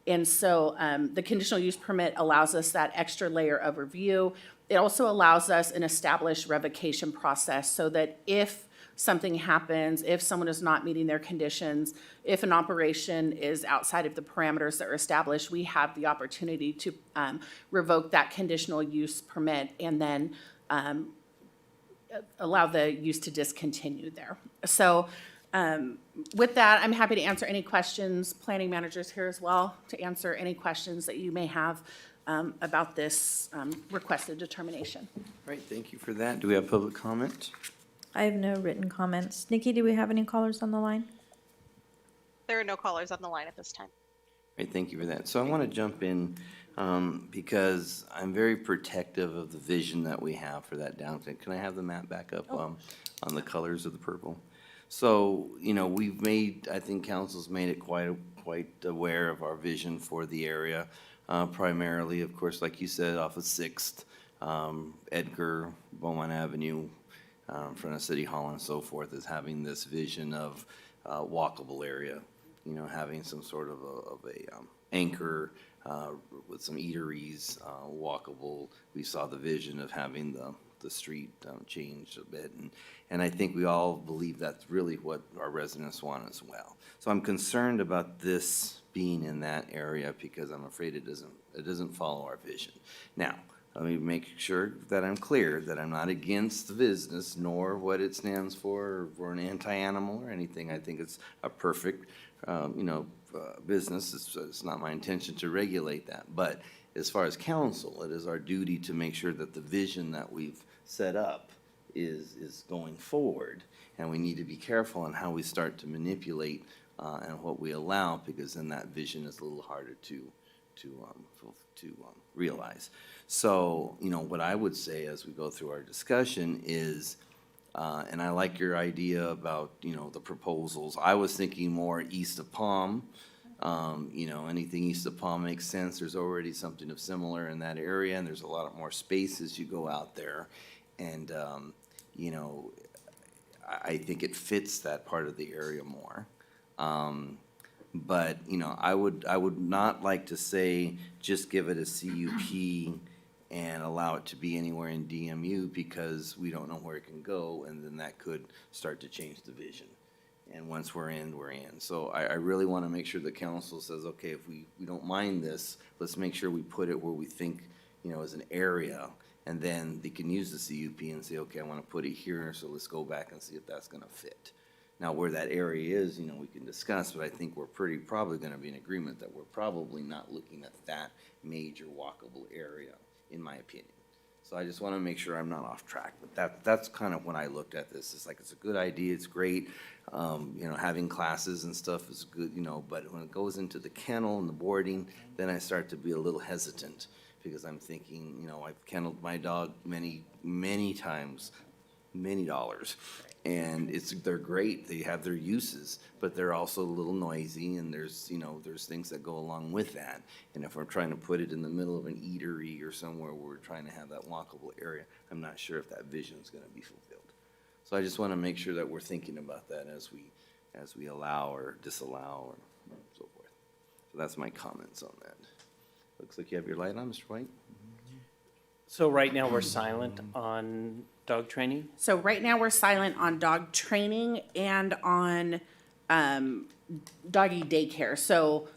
And so the conditional use permit allows us that extra layer of review. It also allows us an established revocation process so that if something happens, if someone is not meeting their conditions, if an operation is outside of the parameters that are established, we have the opportunity to revoke that conditional use permit and then allow the use to discontinue there. So with that, I'm happy to answer any questions. Planning manager's here as well to answer any questions that you may have about this requested determination. All right, thank you for that. Do we have public comment? I have no written comments. Nikki, do we have any callers on the line? There are no callers on the line at this time. Great, thank you for that. So I want to jump in because I'm very protective of the vision that we have for that downtown. Can I have the map back up on the colors of the purple? So, we've made, I think council's made it quite aware of our vision for the area. Primarily, of course, like you said, off of 6th, Edgar, Beaumont Avenue, in front of City Hall and so forth, is having this vision of walkable area, having some sort of a anchor with some eateries, walkable. We saw the vision of having the street changed a bit, and I think we all believe that's really what our residents want as well. So I'm concerned about this being in that area because I'm afraid it doesn't follow our vision. Now, let me make sure that I'm clear that I'm not against the business nor what it stands for or an anti-animal or anything. I think it's a perfect, business. It's not my intention to regulate that. But as far as council, it is our duty to make sure that the vision that we've set up is going forward. And we need to be careful on how we start to manipulate and what we allow, because then that vision is a little harder to realize. So, what I would say as we go through our discussion is, and I like your idea about, the proposals. I was thinking more east of Palm. Anything east of Palm makes sense. There's already something of similar in that area, and there's a lot more space as you go out there. And, I think it fits that part of the area more. But, I would not like to say just give it a CUP and allow it to be anywhere in DMU because we don't know where it can go, and then that could start to change the vision. And once we're in, we're in. So I really want to make sure the council says, okay, if we don't mind this, let's make sure we put it where we think, is an area. And then they can use the CUP and say, okay, I want to put it here, so let's go back and see if that's going to fit. Now, where that area is, we can discuss, but I think we're probably going to be in agreement that we're probably not looking at that major walkable area, in my opinion. So I just want to make sure I'm not off track, but that's kind of when I looked at this. It's like, it's a good idea, it's great, having classes and stuff is good, but when it goes into the kennel and the boarding, then I start to be a little hesitant, because I'm thinking, I've kenneled my dog many, many times, many dollars. And they're great, they have their uses, but they're also a little noisy, and there's things that go along with that. And if we're trying to put it in the middle of an eatery or somewhere where we're trying to have that walkable area, I'm not sure if that vision is gonna be fulfilled. So I just wanna make sure that we're thinking about that as we allow or disallow or so forth. So that's my comments on that. Looks like you have your light on, Mr. White. So right now, we're silent on dog training? So right now, we're silent on dog training and on doggy daycare. So,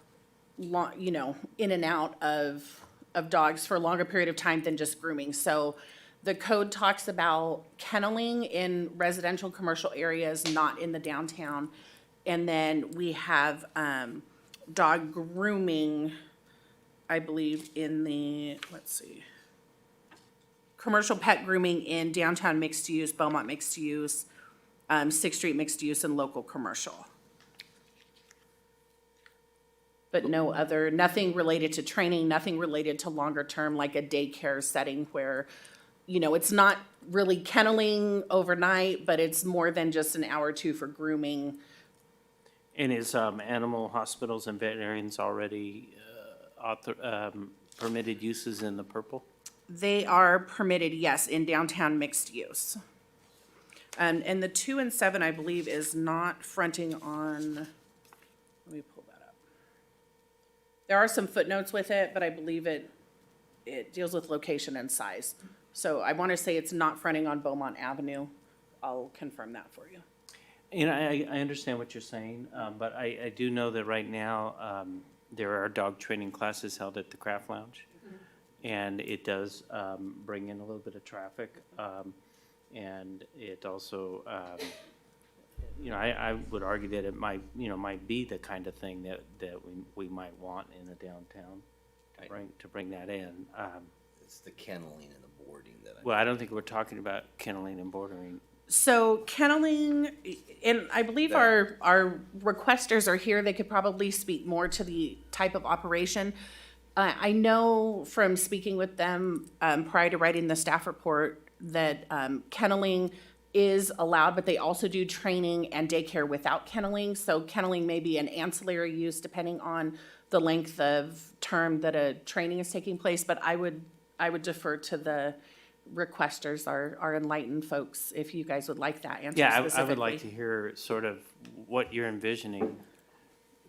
in and out of dogs for a longer period of time than just grooming. So the code talks about kenneling in residential commercial areas, not in the downtown. And then we have dog grooming, I believe, in the, commercial pet grooming in downtown mixed use, Beaumont mixed use, Sixth Street mixed use, and local commercial. But no other, nothing related to training, nothing related to longer term, like a daycare setting where, you know, it's not really kenneling overnight, but it's more than just an hour or two for grooming. And is animal hospitals and veterinarians already permitted uses in the purple? They are permitted, yes, in downtown mixed use. And the 2 and 7, I believe, is not fronting on, let me pull that up. There are some footnotes with it, but I believe it deals with location and size. So I want to say it's not fronting on Beaumont Avenue. I'll confirm that for you. You know, I understand what you're saying, but I do know that right now, there are dog training classes held at the Craft Lounge. And it does bring in a little bit of traffic. And it also, you know, I would argue that it might, you know, might be the kind of thing that we might want in the downtown to bring that in. It's the kenneling and the boarding that Well, I don't think we're talking about kenneling and bordering. So kenneling, and I believe our requesters are here, they could probably speak more to the type of operation. I know from speaking with them prior to writing the staff report that kenneling is allowed, but they also do training and daycare without kenneling. So kenneling may be an ancillary use depending on the length of term that a training is taking place. But I would defer to the requesters, our enlightened folks, if you guys would like that answer specifically. Yeah, I would like to hear sort of what you're envisioning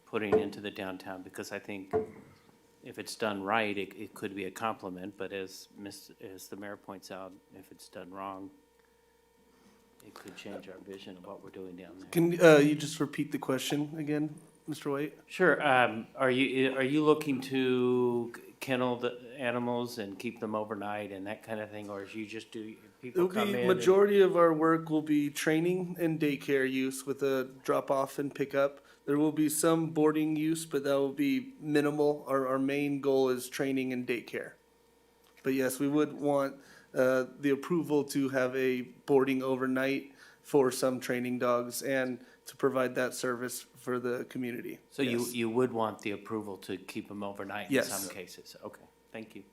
putting into the downtown, because I think if it's done right, it could be a compliment, but as the mayor points out, if it's done wrong, it could change our vision of what we're doing down there. Can you just repeat the question again, Mr. White? Sure. Are you looking to kennel the animals and keep them overnight and that kind of thing, or is you just do people come in? Majority of our work will be training and daycare use with a drop off and pickup. There will be some boarding use, but that will be minimal. Our main goal is training and daycare. But yes, we would want the approval to have a boarding overnight for some training dogs and to provide that service for the community. So Yes. you would want the approval to keep them overnight in Yes. some cases? Okay, thank you.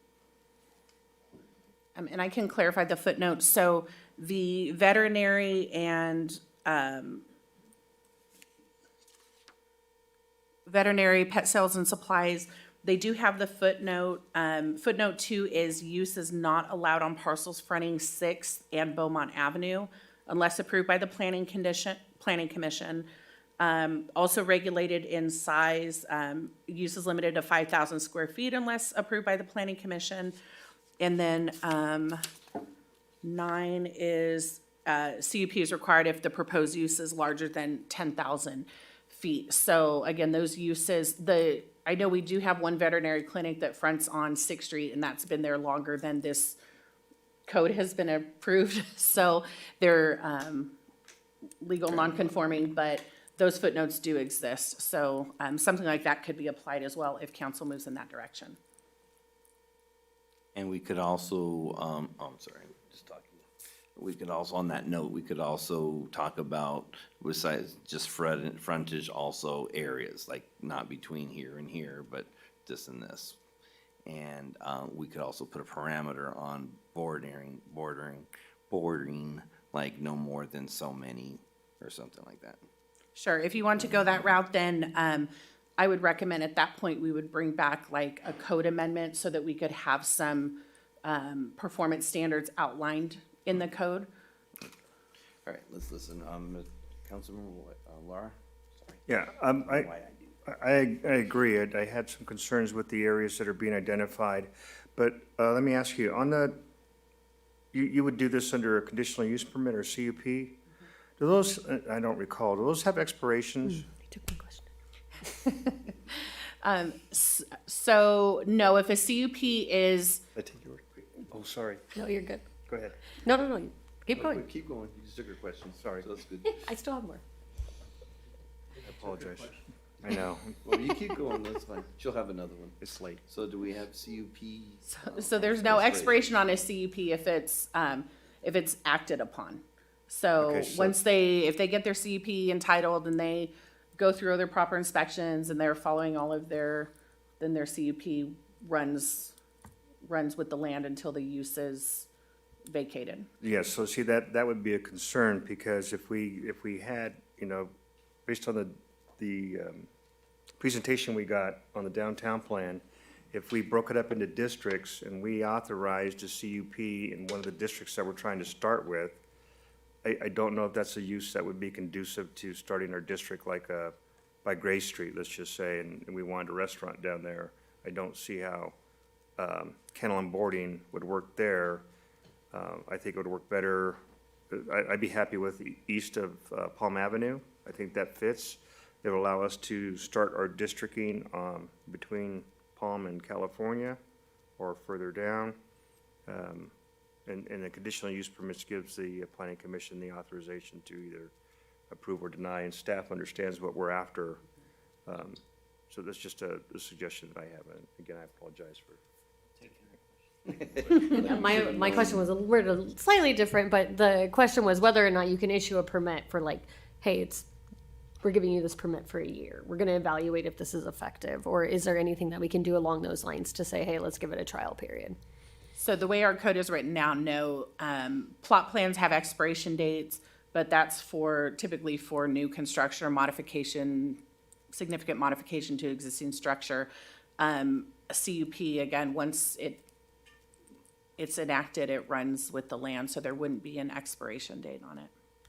And I can clarify the footnote. So the veterinary and veterinary pet sales and supplies, they do have the footnote. Footnote 2 is use is not allowed on parcels fronting 6th and Beaumont Avenue unless approved by the planning commission. Also regulated in size, use is limited to 5,000 square feet unless approved by the planning commission. And then 9 is CUP is required if the proposed use is larger than 10,000 feet. So again, those uses, I know we do have one veterinary clinic that fronts on 6th Street, and that's been there longer than this code has been approved. So they're legal non-conforming, but those footnotes do exist. So something like that could be applied as well if council moves in that direction. And we could also, I'm sorry, just talking. We could also, on that note, we could also talk about, besides just frontage, also areas, like not between here and here, but this and this. And we could also put a parameter on bordering, like no more than so many, or something like that. Sure, if you want to go that route, then I would recommend at that point, we would bring back like a code amendment so that we could have some performance standards outlined in the code. All right, let's listen. Councilmember Lara? Yeah, I agree. I had some concerns with the areas that are being identified. But let me ask you, on the, you would do this under a conditional use permit or CUP? Do those, I don't recall, do those have expirations? So, no, if a CUP is, I take your word. Oh, sorry. No, you're good. Go ahead. No, keep going. Keep going. You just took her question. Sorry. So that's good. I still have more. I apologize. I know, Well, you keep going, that's fine. She'll have another one. it's late. So do we have CUP? So there's no expiration on a CUP if it's acted upon. So Okay, so- once if they get their CUP entitled and they go through their proper inspections and they're following all of then their CUP runs with the land until the use is vacated. Yes, so see, that would be a concern, because if we had, based on the presentation we got on the downtown plan, if we broke it up into districts and we authorized a CUP in one of the districts that we're trying to start with, I don't know if that's a use that would be conducive to starting our district like by Gray Street, let's just say, and we wanted a restaurant down there. I don't see how kennel and boarding would work there. I think it would work better. I'd be happy with east of Palm Avenue. I think that fits. It will allow us to start our districting between Palm and California or further down. And the conditional use permits gives the planning commission the authorization to either approve or deny, and staff understands what we're after. So that's just a suggestion that I have. And again, I apologize for taking that question. My question was worded slightly different, but the question was whether or not you can issue a permit for like, hey, we're giving you this permit for a year. We're going to evaluate if this is effective, or is there anything that we can do along those lines to say, hey, let's give it a trial period? So the way our code is written now, no, plot plans have expiration dates, but that's typically for new construction or modification, significant modification to existing structure. A CUP, again, once it's enacted, it runs with the land, so there wouldn't be an expiration date on it.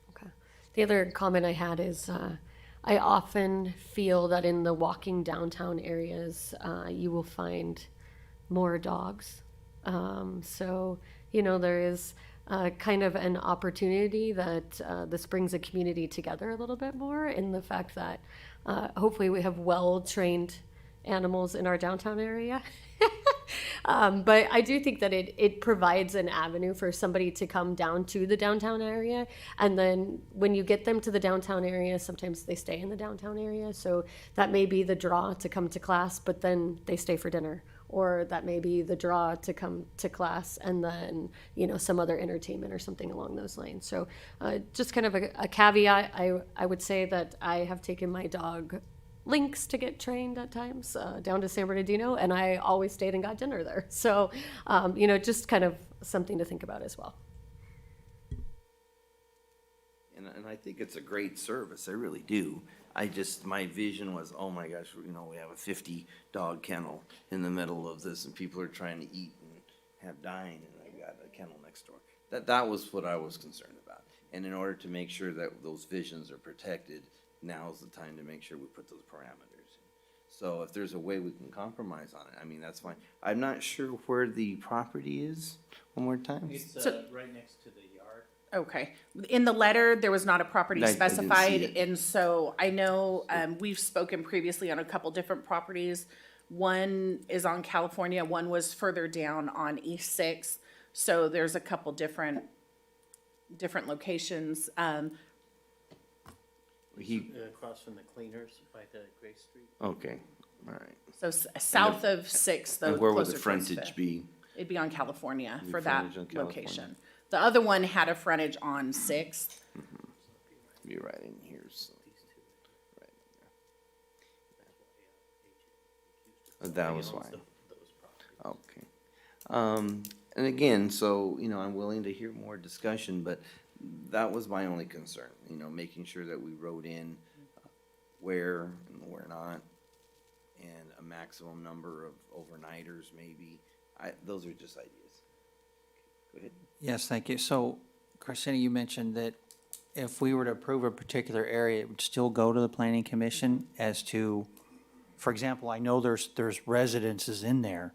Okay. The other comment I had is I often feel that in the walking downtown areas, you will find more dogs. So, there is kind of an opportunity that this brings a community together a little bit more in the fact that hopefully we have well-trained animals in our downtown area. But I do think that it provides an avenue for somebody to come down to the downtown area. And then when you get them to the downtown area, sometimes they stay in the downtown area. So that may be the draw to come to class, but then they stay for dinner. Or that may be the draw to come to class and then, some other entertainment or something along those lines. So just kind of a caveat, I would say that I have taken my dog Lynx to get trained at times down to San Bernardino, and I always stayed and got dinner there. So, just kind of something to think about as well. And I think it's a great service, I really do. My vision was, oh my gosh, we have a 50-dog kennel in the middle of this, and people are trying to eat and have dine, and I got a kennel next door. That was what I was concerned about. And in order to make sure that those visions are protected, now's the time to make sure we put those parameters in. So if there's a way we can compromise on it, that's fine. I'm not sure where the property is, one more time. It's right next to the yard. Okay. In the letter, there was not a property I didn't see specified, it. and so I know we've spoken previously on a couple different properties. One is on California, one was further down on East 6th, so there's a couple different locations. Across from the cleaners by the Gray Street. Okay, all right. So south of 6th, though, And where would closer the towards frontage Fifth. be? It'd be on California It'd be for that frontage on California. location. The other one had a frontage on 6th. Be right in here, so. Right in there. That was why. Okay. And again, so, I'm willing to hear more discussion, but that was my only concern, making sure that we wrote in where and where not, and a maximum number of overnighters maybe. Those are just ideas. Go ahead. Yes, thank you. So, Christina, you mentioned that if we were to approve a particular area, it would still go to the planning commission as to, for example, I know there's residences in there.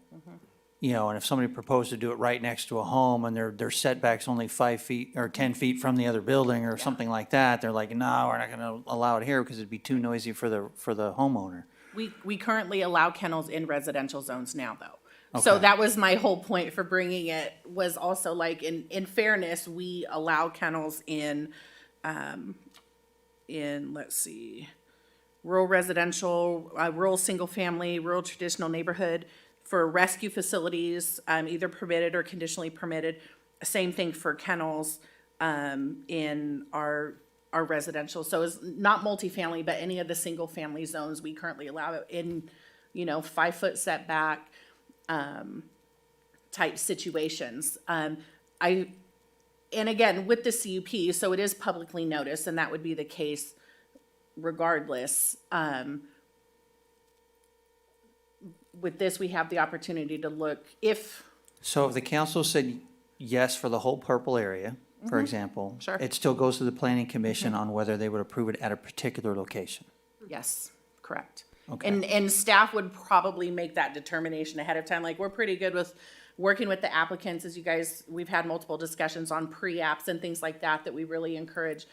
And if somebody proposed to do it right next to a home and their setback's only 5 feet or 10 feet from the other building or something like that, they're like, no, we're not gonna allow it here because it'd be too noisy for the homeowner. We currently allow kennels in residential zones now, though. So Okay. that was my whole point for bringing it, was also like, in fairness, we allow kennels in, let's see, rural residential, rural single-family, rural traditional neighborhood, for rescue facilities, either permitted or conditionally permitted. Same thing for kennels in our residential. So it's not multifamily, but any of the single-family zones, we currently allow it in, 5-foot setback type situations. And again, with the CUP, so it is publicly noticed, and that would be the case regardless. With this, we have the opportunity to look if, So if the council said yes for the whole purple area, for example, Sure. it still goes to the planning commission on whether they would approve it at a particular location. yes, correct. Okay. And staff would probably make that determination ahead of time. Like, we're pretty good with working with the applicants, as you guys, we've had multiple discussions on pre-apps and things like that, that we really encourage.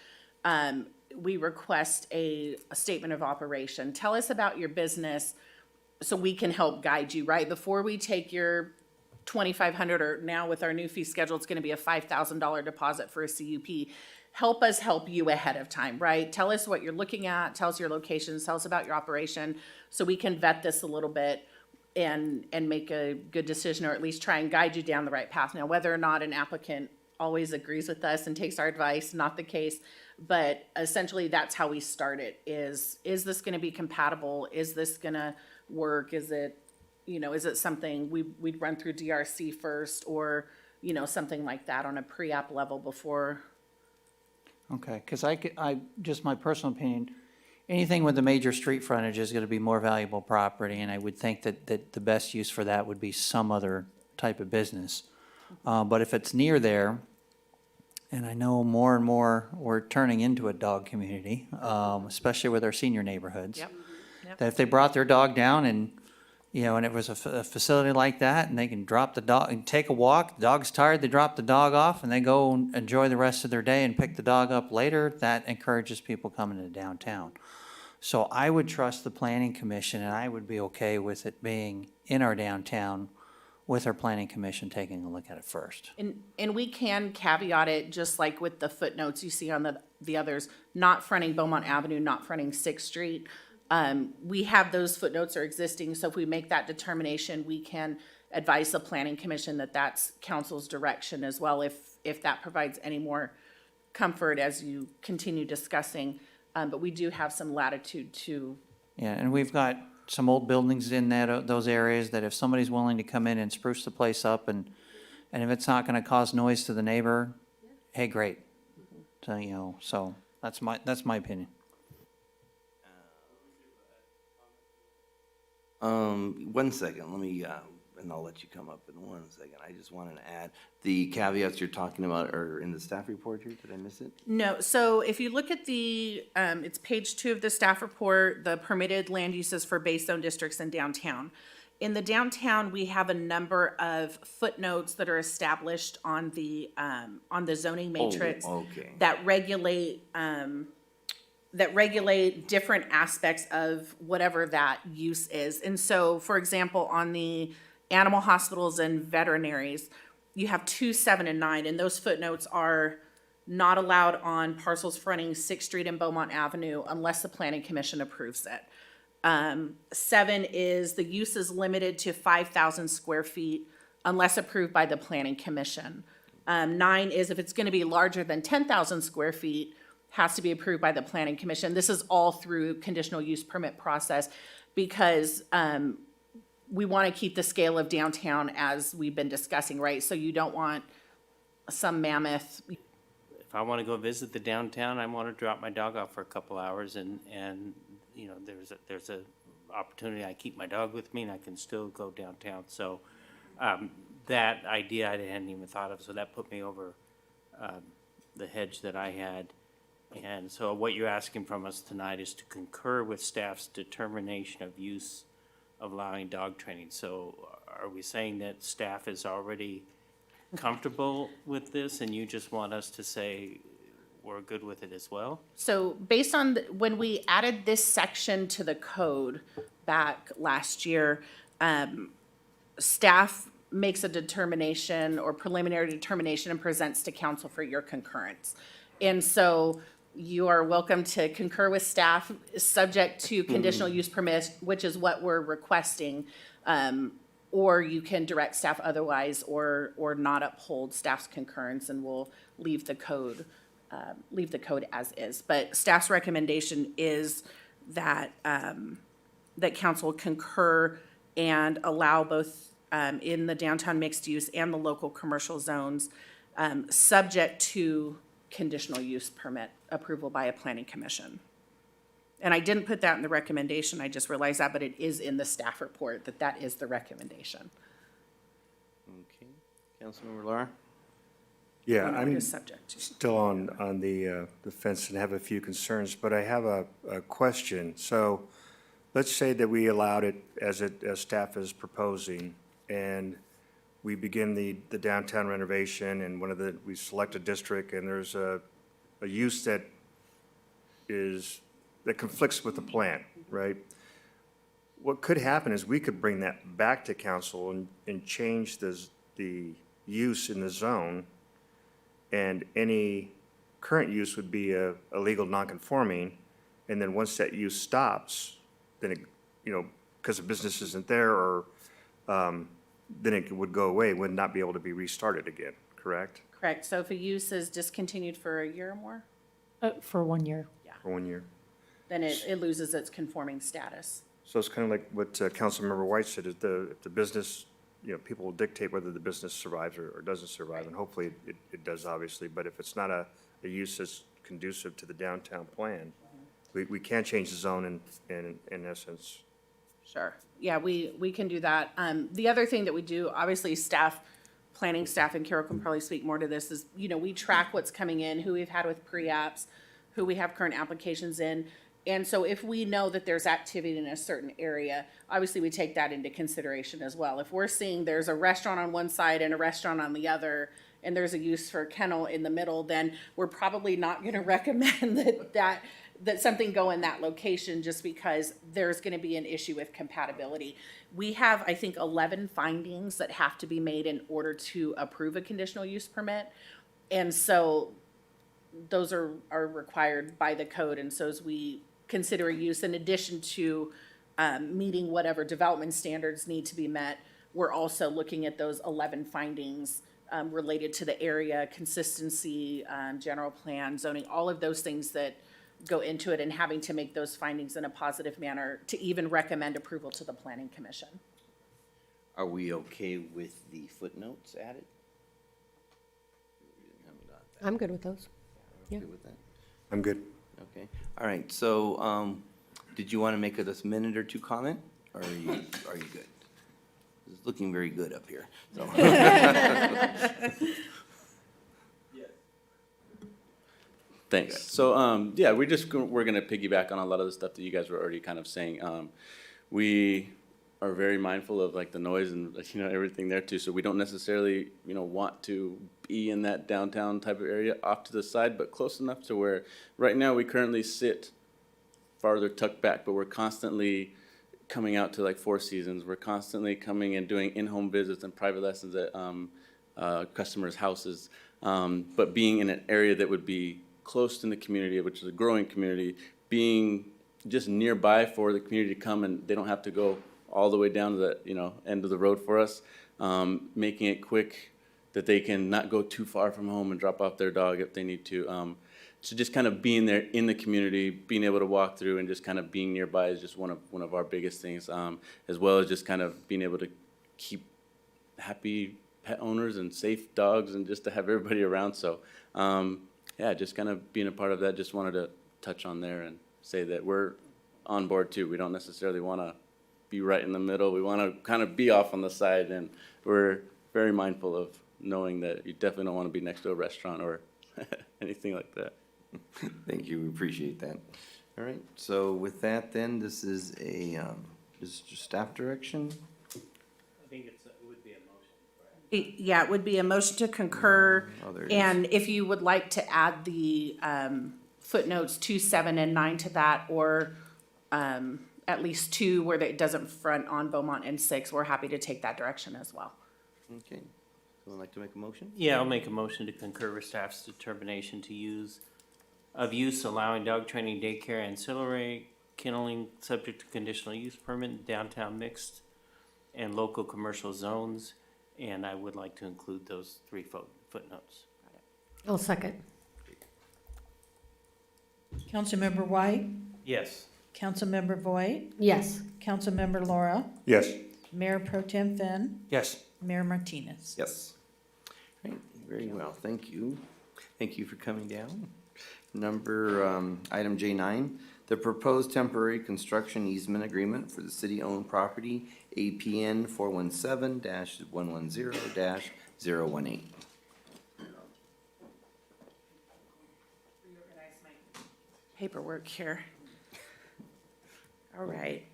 We request a statement of operation. Tell us about your business so we can help guide you, right? Before we take your $2,500, or now with our new fee schedule, it's gonna be a $5,000 deposit for a CUP. Help us help you ahead of time, right? Tell us what you're looking at, tell us your locations, tell us about your operation, so we can vet this a little bit and make a good decision, or at least try and guide you down the right path. Now, whether or not an applicant always agrees with us and takes our advice, not the case, but essentially that's how we start it, is this gonna be compatible? Is this gonna work? Is it, is it something we'd run through DRC first, or, something like that on a pre-app level before? Okay, because just my personal opinion, anything with a major street frontage is gonna be more valuable property, and I would think that the best use for that would be some other type of business. But if it's near there, and I know more and more we're turning into a dog community, especially with our senior neighborhoods. Yep. That if they brought their dog down and, and it was a facility like that, and they can drop the dog and take a walk, the dog's tired, they drop the dog off, and they go and enjoy the rest of their day and pick the dog up later, that encourages people coming to downtown. So I would trust the planning commission, and I would be okay with it being in our downtown with our planning commission taking a look at it first. And we can caveat it, just like with the footnotes you see on the others, not fronting Beaumont Avenue, not fronting Sixth Street. We have those footnotes are existing, so if we make that determination, we can advise the planning commission that that's council's direction as well, if that provides any more comfort as you continue discussing. But we do have some latitude to. Yeah, and we've got some old buildings in those areas that if somebody's willing to come in and spruce the place up, and if it's not gonna cause noise to the neighbor, hey, great. So, so that's my opinion. 1 second, let me, and I'll let you come up in 1 second. I just wanted to add, the caveats you're talking about are in the staff report here, did I miss it? No, so if you look at the, it's page 2 of the staff report, the permitted land uses for base zone districts in downtown. In the downtown, we have a number of footnotes that are established on the zoning matrix. Okay. That regulate different aspects of whatever that use is. And so, for example, on the animal hospitals and veterinaries, you have 2, 7, and 9, and those footnotes are not allowed on parcels fronting Sixth Street and Beaumont Avenue unless the planning commission approves it. 7 is the use is limited to 5,000 square feet unless approved by the planning commission. 9 is if it's gonna be larger than 10,000 square feet, has to be approved by the planning commission. This is all through conditional use permit process, because we want to keep the scale of downtown as we've been discussing, right? So you don't want some mammoth. If I want to go visit the downtown, I want to drop my dog off for a couple hours, and there's a opportunity. I keep my dog with me, and I can still go downtown. So that idea I hadn't even thought of. So that put me over the hedge that I had. And so what you're asking from us tonight is to concur with staff's determination of use of allowing dog training. So are we saying that staff is already comfortable with this, and you just want us to say we're good with it as well? So based on, when we added this section to the code back last year, staff makes a determination or preliminary determination and presents to council for your concurrence. And so you are welcome to concur with staff, subject to conditional use permit, which is what we're requesting. Or you can direct staff otherwise, or not uphold staff's concurrence, and we'll leave the code as is. But staff's recommendation is that, that council concur and allow both, in the downtown mixed use and the local commercial zones, subject to conditional use permit approval by a planning commission. And I didn't put that in the recommendation, I just realized that, but it is in the staff report that that is the recommendation. Okay. Councilmember Lara? Yeah, Or not, I'm is subject to. still on the fence and have a few concerns, but I have a question. So let's say that we allowed it as staff is proposing, and we begin the downtown renovation, and we select a district, and there's a use that conflicts with the plan, right? What could happen is we could bring that back to council and change the use in the zone, and any current use would be a legal nonconforming, and then once that use stops, then it, because the business isn't there, or then it would go away, would not be able to be restarted again, correct? Correct, so if a use is discontinued for a year or more, For 1 year. For 1 year. then it loses its conforming status. So it's kind of like what Councilmember White said, if the business, people will dictate whether the business survives or doesn't survive, and hopefully it does, obviously, but if it's not a use that's conducive to the downtown plan, we can change the zone in essence. Sure, yeah, we can do that. The other thing that we do, obviously, planning staff, and Carol can probably speak more to this, is, we track what's coming in, who we've had with pre-apps, who we have current applications in. And so if we know that there's activity in a certain area, obviously we take that into consideration as well. If we're seeing there's a restaurant on one side and a restaurant on the other, and there's a use for a kennel in the middle, then we're probably not gonna recommend that something go in that location, just because there's gonna be an issue with compatibility. We have, I think, 11 findings that have to be made in order to approve a conditional use permit. And so those are required by the code, and so as we consider a use, in addition to meeting whatever development standards need to be met, we're also looking at those 11 findings related to the area, consistency, general plan, zoning, all of those things that go into it, and having to make those findings in a positive manner to even recommend approval to the planning commission. Are we okay with the footnotes added? I'm good with those. Yeah. Good with that? I'm good. Okay, all right, so, did you want to make a minute or two comment, or are you good? It's looking very good up here, so. Thanks. So, yeah, we're gonna piggyback on a lot of the stuff that you guys were already kind of saying. We are very mindful of like the noise and, everything there too, so we don't necessarily, want to be in that downtown type of area off to the side, but close enough to where, right now, we currently sit farther tucked back, but we're constantly coming out to like Four Seasons. We're constantly coming and doing in-home visits and private lessons at customers' houses. But being in an area that would be close in the community, which is a growing community, being just nearby for the community to come, and they don't have to go all the way down to the, end of the road for us, making it quick, that they can not go too far from home and drop off their dog if they need to. So just kind of being there in the community, being able to walk through, and just kind of being nearby is just one of our biggest things, as well as just kind of being able to keep happy pet owners and safe dogs, and just to have everybody around. So, yeah, just kind of being a part of that. Just wanted to touch on there and say that we're on board too. We don't necessarily want to be right in the middle. We want to kind of be off on the side, and we're very mindful of knowing that you definitely don't want to be next to a restaurant or anything like that. Thank you, we appreciate that. All right, so with that then, this is just staff direction? I think it would be a motion, right? Yeah, it would be a motion to concur, Oh, there it is. and if you would like to add the footnotes 2, 7, and 9 to that, or at least 2 where it doesn't front on Beaumont and 6, we're happy to take that direction as well. Okay, someone like to make a motion? Yeah, I'll make a motion to concur with staff's determination to use of use allowing dog training, daycare, ancillary, kenneling, subject to conditional use permit, downtown mixed and local commercial zones. And I would like to include those three footnotes. I'll second. Councilmember White? Yes. Councilmember Voight? Yes. Councilmember Laura? Yes. Mayor Pro Tem Finn? Yes. Mayor Martinez? Yes. Right, very well, thank you. Thank you for coming down. Item J9, the proposed temporary construction easement agreement for the city-owned property, APN 417-110-018. Paperwork here. All right,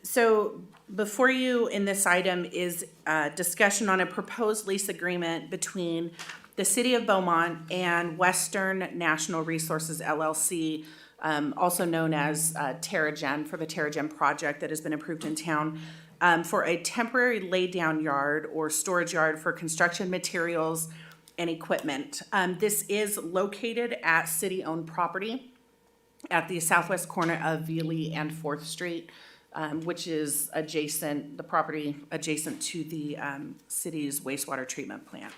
so before you in this item is discussion on a proposed lease agreement between the City of Beaumont and Western National Resources LLC, also known as Terragen, for the Terragen project that has been approved in town, for a temporary lay-down yard or storage yard for construction materials and equipment. This is located at city-owned property at the southwest corner of Veely and Fourth Street, which is adjacent, the property adjacent to the city's wastewater treatment plant.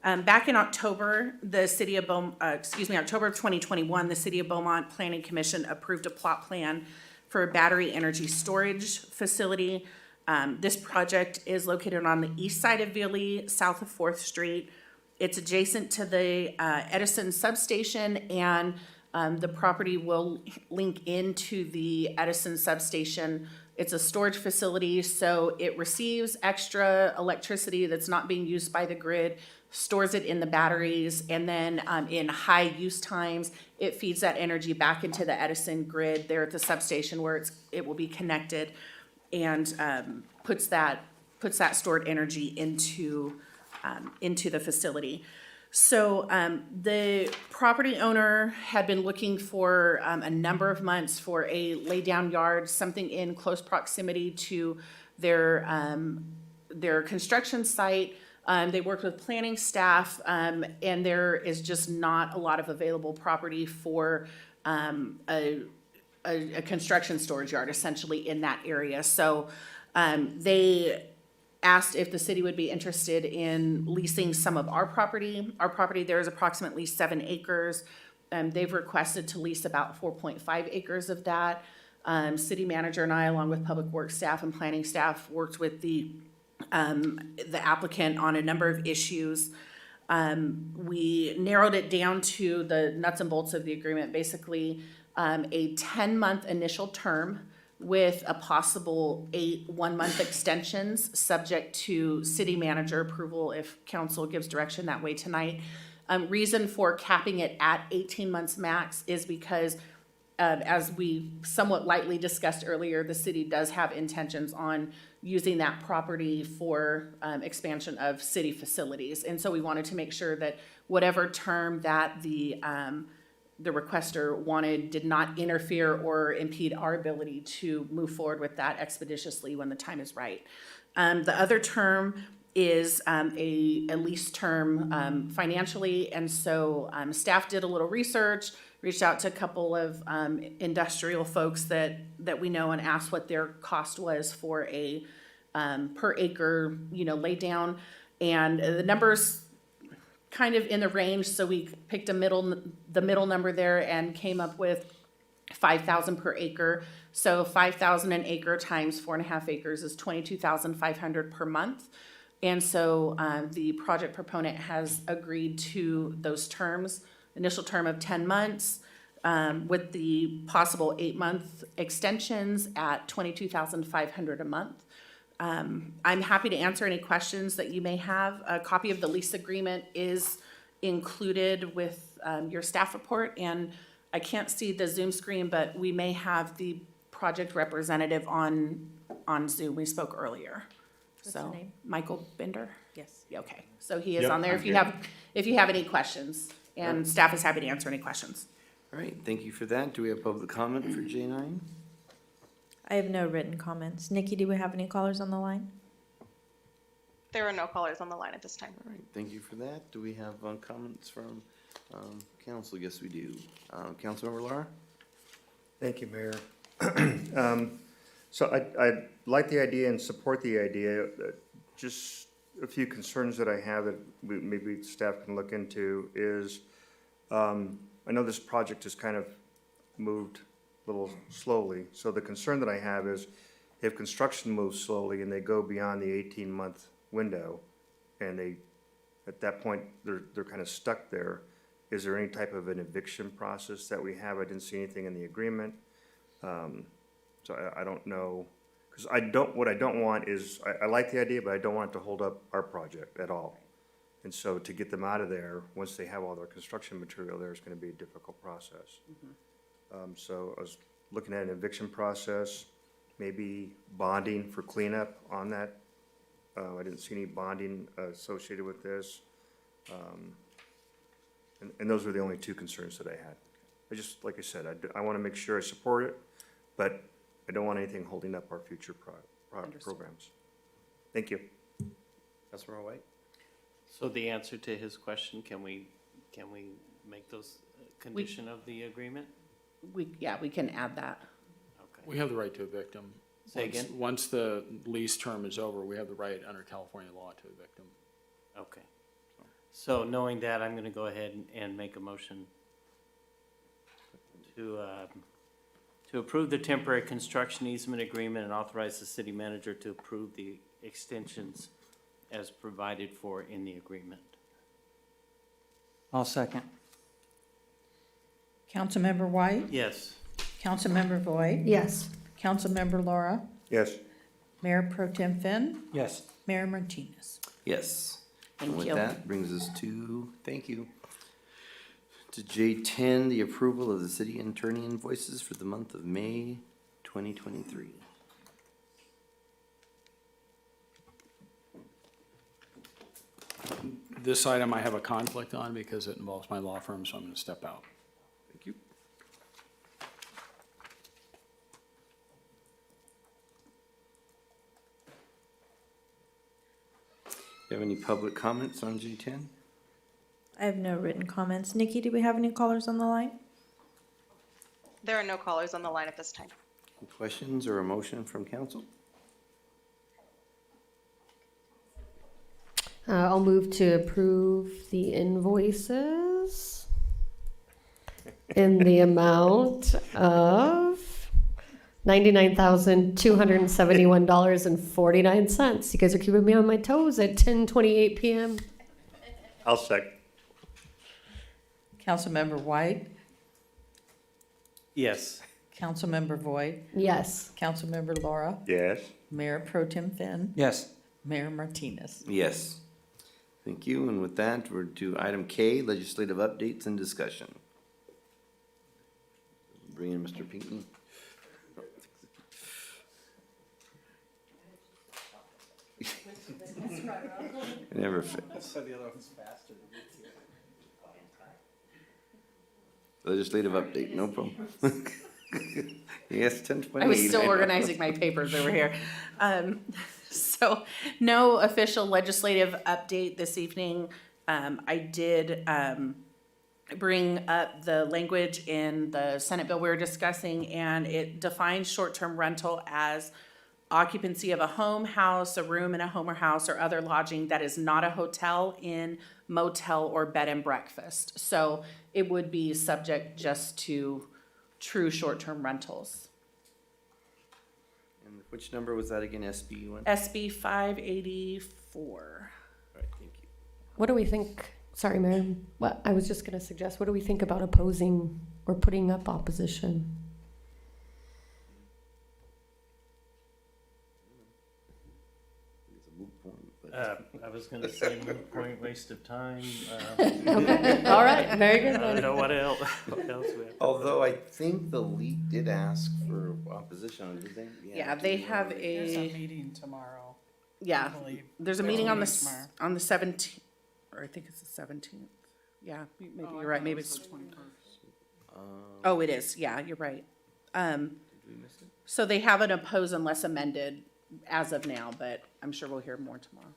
Back in October, October of 2021, the City of Beaumont Planning Commission approved a plot plan for a battery energy storage facility. This project is located on the east side of Veely, south of Fourth Street. It's adjacent to the Edison substation, and the property will link into the Edison substation. It's a storage facility, so it receives extra electricity that's not being used by the grid, stores it in the batteries, and then in high use times, it feeds that energy back into the Edison grid there at the substation where it will be connected, and puts that stored energy into the facility. So the property owner had been looking for a number of months for a lay-down yard, something in close proximity to their construction site. They worked with planning staff, and there is just not a lot of available property for a construction storage yard, essentially, in that area. So they asked if the city would be interested in leasing some of our property. Our property there is approximately 7 acres. They've requested to lease about 4.5 acres of that. City manager and I, along with public works staff and planning staff, worked with the applicant on a number of issues. We narrowed it down to the nuts and bolts of the agreement, basically a 10-month initial term with a possible 8 one-month extensions, subject to city manager approval if council gives direction that way tonight. Reason for capping it at 18 months max is because, as we somewhat lightly discussed earlier, the city does have intentions on using that property for expansion of city facilities. And so we wanted to make sure that whatever term that the requester wanted did not interfere or impede our ability to move forward with that expeditiously when the time is right. The other term is a lease term financially, and so staff did a little research, reached out to a couple of industrial folks that we know and asked what their cost was for a per acre, lay down, and the numbers kind of in the range, so we picked the middle number there and came up with $5,000 per acre. So $5,000 an acre times 4.5 acres is $22,500 per month. And so the project proponent has agreed to those terms, initial term of 10 months with the possible 8-month extensions at $22,500 a month. I'm happy to answer any questions that you may have. A copy of the lease agreement is included with your staff report, and I can't see the Zoom screen, but we may have the project representative on Zoom. We spoke earlier. What's So, the name? Michael Bender? Yes. Yeah, okay, so he is Yep, on there I'm if you have any questions, and staff is happy to answer any questions. All right, thank you for that. Do we have public comment for J9? I have no written comments. Nikki, do we have any callers on the line? There are no callers on the line at this time. All right, thank you for that. Do we have comments from Council, yes, we do. Councilmember Lara? Thank you, Mayor. So I like the idea and support the idea. Just a few concerns that I have that maybe staff can look into is, I know this project has kind of moved a little slowly. So the concern that I have is if construction moves slowly and they go beyond the 18-month window and they, at that point, they're kind of stuck there, is there any type of an eviction process that we have? I didn't see anything in the agreement. So I don't know, because what I don't want is, I like the idea, but I don't want it to hold up our project at all. And so to get them out of there, once they have all their construction material there, is gonna be a difficult process. So I was looking at an eviction process, maybe bonding for cleanup on that. I didn't see any bonding associated with this. And those were the only two concerns that I had. I just, like I said, I want to make sure I support it, but I don't want anything holding up our future programs. Thank you. Councilmember White? So the answer to his question, can we make those a condition of the agreement? We can add that. We have the right to evict them. Say again? Once the lease term is over, we have the right under California law to evict them. Okay. So knowing that, I'm gonna go ahead and make a motion to approve the temporary construction easement agreement and authorize the city manager to approve the extensions as provided for in the agreement. I'll second. Councilmember White? Yes. Councilmember Voigt? Yes. Councilmember Laura? Yes. Mayor Pro Tem Finn? Yes. Mayor Martinez? Yes. And Thank with you. that brings us to, thank you, to J10, the approval of the city attorney invoices for the month of May 2023. This item I have a conflict on because it involves my law firm, so I'm going to step out. Thank you. Do you have any public comments on J10? I have no written comments. Nikki, do we have any callers on the line? There are no callers on the line at this time. Any questions or a motion from council? I'll move to approve the invoices in the amount of $99,271.49. You guys are keeping me on my toes at 10:28 p.m. I'll second. Councilmember White? Yes. Councilmember Voigt? Yes. Councilmember Laura? Yes. Mayor Pro Tem Finn? Yes. Mayor Martinez? Yes. Thank you, and with that, we're to item K, legislative updates and discussion. Bring in Mr. Pinckney. Never fails. Legislative update, no problem. Yes, 10:28. I was still organizing my papers over here. So no official legislative update this evening. I did bring up the language in the Senate bill we were discussing, and it defines short-term rental as occupancy of a home, house, a room in a home or house, or other lodging that is not a hotel, inn, motel, or bed and breakfast. So it would be subject just to true short-term rentals. And which number was that again, SB one? SB 584. All right, thank you. What do we think? Sorry, Mayor. What I was just going to suggest. What do we think about opposing or putting up opposition? It's a moot point, but I was gonna say moot point, waste of time. Okay. All right. Very good. I don't know what else we have. although I think the league did ask for opposition, did they? Yeah, they have There's a a, meeting tomorrow. yeah, I believe. there's a There's meeting on the, tomorrow. on the 17th, or I think it's the 17th. Yeah, maybe you're right, maybe it's, oh, it is, yeah, you're right. Did we miss it? So they haven't opposed unless amended as of now, but I'm sure we'll hear more tomorrow.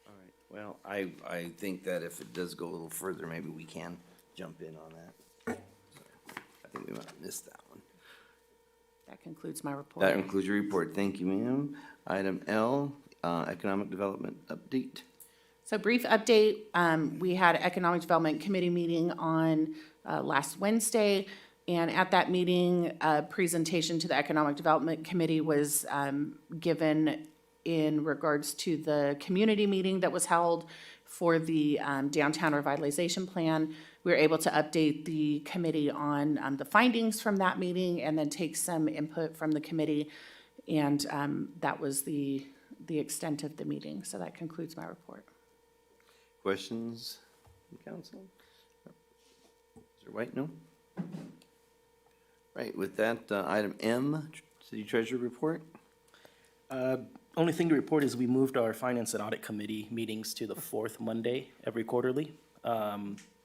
All right, well, I think that if it does go a little further, maybe we can jump in on that. I think we might have missed that one. That concludes my report. That concludes your report. Thank you, ma'am. Item L, Economic Development Update. So brief update, we had an Economic Development Committee meeting on last Wednesday. And at that meeting, a presentation to the Economic Development Committee was given in regards to the community meeting that was held for the downtown revitalization plan. We were able to update the committee on the findings from that meeting and then take some input from the committee. And that was the extent of the meeting. So that concludes my report. Questions from council? Mr. White, no? Right, with that, item M, City Treasurer Report. Only thing to report is we moved our Finance and Audit Committee meetings to the fourth Monday every quarterly.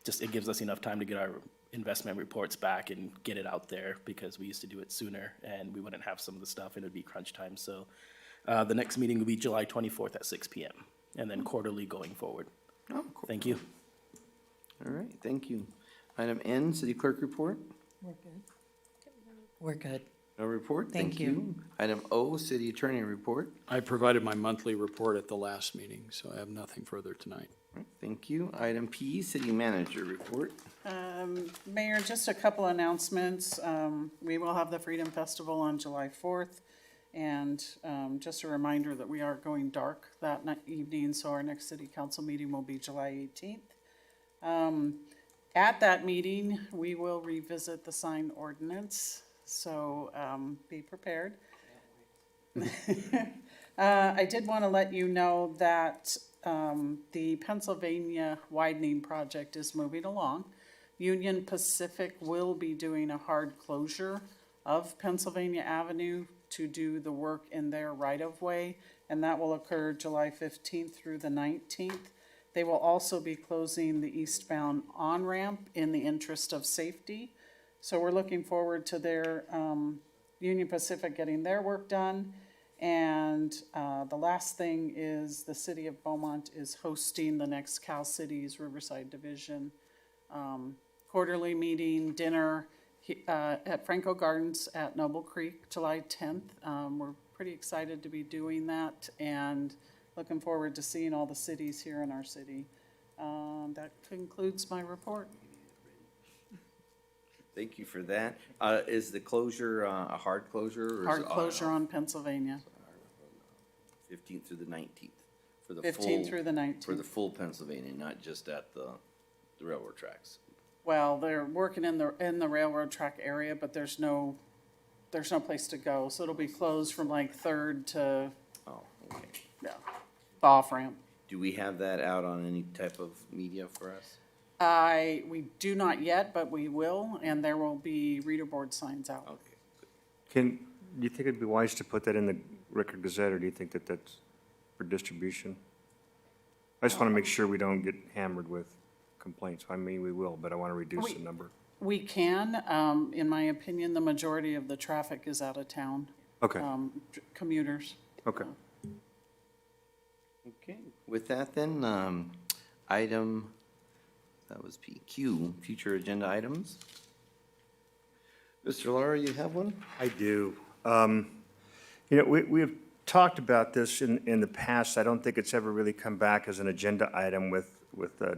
Just, it gives us enough time to get our investment reports back and get it out there, because we used to do it sooner and we wouldn't have some of the stuff and it'd be crunch time. So the next meeting will be July 24th at 6 p.m. and then quarterly going forward. Oh, cool. Thank you. All right, thank you. Item N, City Clerk Report. We're good. We're good. No report, Thank thank you. Item O, City Attorney Report. I provided my monthly report at the last meeting, so I have nothing further tonight. All right, thank you. Item P, City Manager Report. Mayor, just a couple announcements. We will have the Freedom Festival on July 4th. And just a reminder that we are going dark that evening, so our next city council meeting will be July 18th. At that meeting, we will revisit the sign ordinance, so be prepared. I did want to let you know that the Pennsylvania widening project is moving along. Union Pacific will be doing a hard closure of Pennsylvania Avenue to do the work in their right-of-way, and that will occur July 15th through the 19th. They will also be closing the eastbound on-ramp in the interest of safety. So we're looking forward to their, Union Pacific getting their work done. And the last thing is the city of Beaumont is hosting the next Cal Cities Riverside Division quarterly meeting, dinner, at Franco Gardens at Noble Creek, July 10th. We're pretty excited to be doing that and looking forward to seeing all the cities here in our city. That concludes my report. Thank you for that. Is the closure a hard closure? Or is Hard it closure on Pennsylvania. 15th through the 19th? For the 15th through the 19th. For the full Pennsylvania, not just at the railroad tracks. Well, they're working in the railroad track area, but there's no place to go. So it'll be closed from like 3rd to, Oh, okay. yeah, the off-ramp. Do we have that out on any type of media for us? We do not yet, but we will, and there will be reader board signs out. Okay. Do you think it'd be wise to put that in the Record Gazette, or do you think that that's for distribution? I just want to make sure we don't get hammered with complaints. I mean, we will, but I want to reduce the number. We can, in my opinion, the majority of the traffic is out of town. Okay, Commuters. okay. Okay, with that then, item, that was PQ, future agenda items. Mr. Lara, you have one? I do. You know, we have talked about this in the past. I don't think it's ever really come back as an agenda item with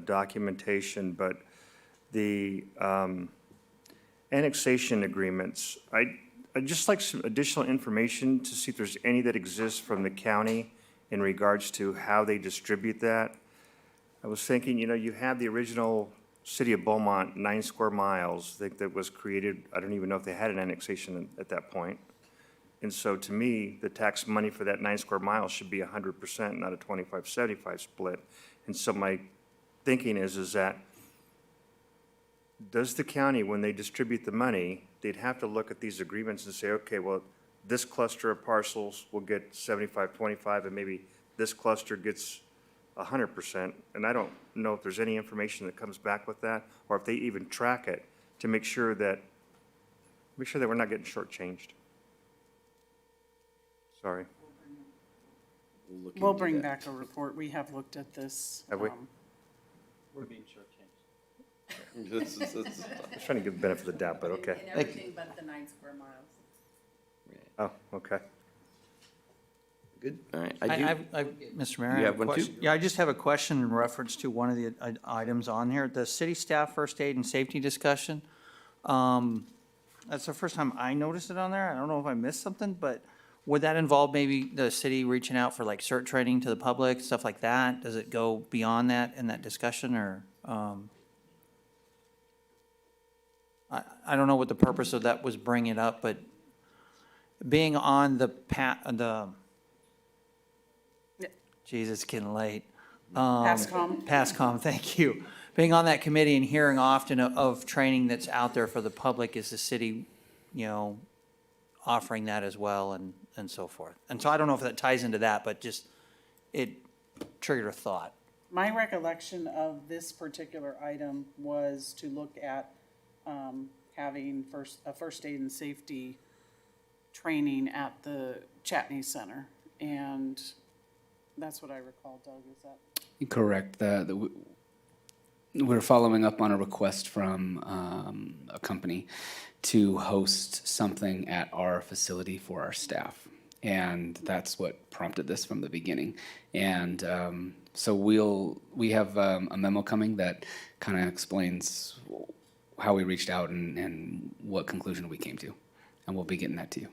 documentation, but the annexation agreements, I'd just like some additional information to see if there's any that exists from the county in regards to how they distribute that. I was thinking, you know, you had the original City of Beaumont, 9 square miles, that was created. I don't even know if they had an annexation at that point. And so to me, the tax money for that 9 square miles should be 100%, not a 25-75 split. And so my thinking is that does the county, when they distribute the money, they'd have to look at these agreements and say, okay, well, this cluster of parcels will get 75-25, and maybe this cluster gets 100%. And I don't know if there's any information that comes back with that, or if they even track it to make sure that we're not getting shortchanged. Sorry. We'll bring back a report. We have looked at this. Have we? We're being shortchanged. Just trying to give the benefit of the doubt, but okay. Thank but the 9 square miles. Oh, okay. Good, all right. I do, Mr. Mayor, I You have have a one too? question. Yeah, I just have a question in reference to one of the items on here, the city staff first aid and safety discussion. That's the first time I noticed it on there. I don't know if I missed something, but would that involve maybe the city reaching out for like CERT training to the public, stuff like that? Does it go beyond that in that discussion, or? I don't know what the purpose of that was bringing it up, but being on the geez, it's getting late. PASCOM. PASCOM, thank you. Being on that committee and hearing often of training that's out there for the public, is the city, offering that as well and so forth? And so I don't know if that ties into that, but just, it triggered a thought. My recollection of this particular item was to look at having a first aid and safety training at the Chatney Center. And that's what I recall, Doug, is that? Correct. We're following up on a request from a company to host something at our facility for our staff. And that's what prompted this from the beginning. And so we have a memo coming that kind of explains how we reached out and what conclusion we came to. And we'll be getting that to you.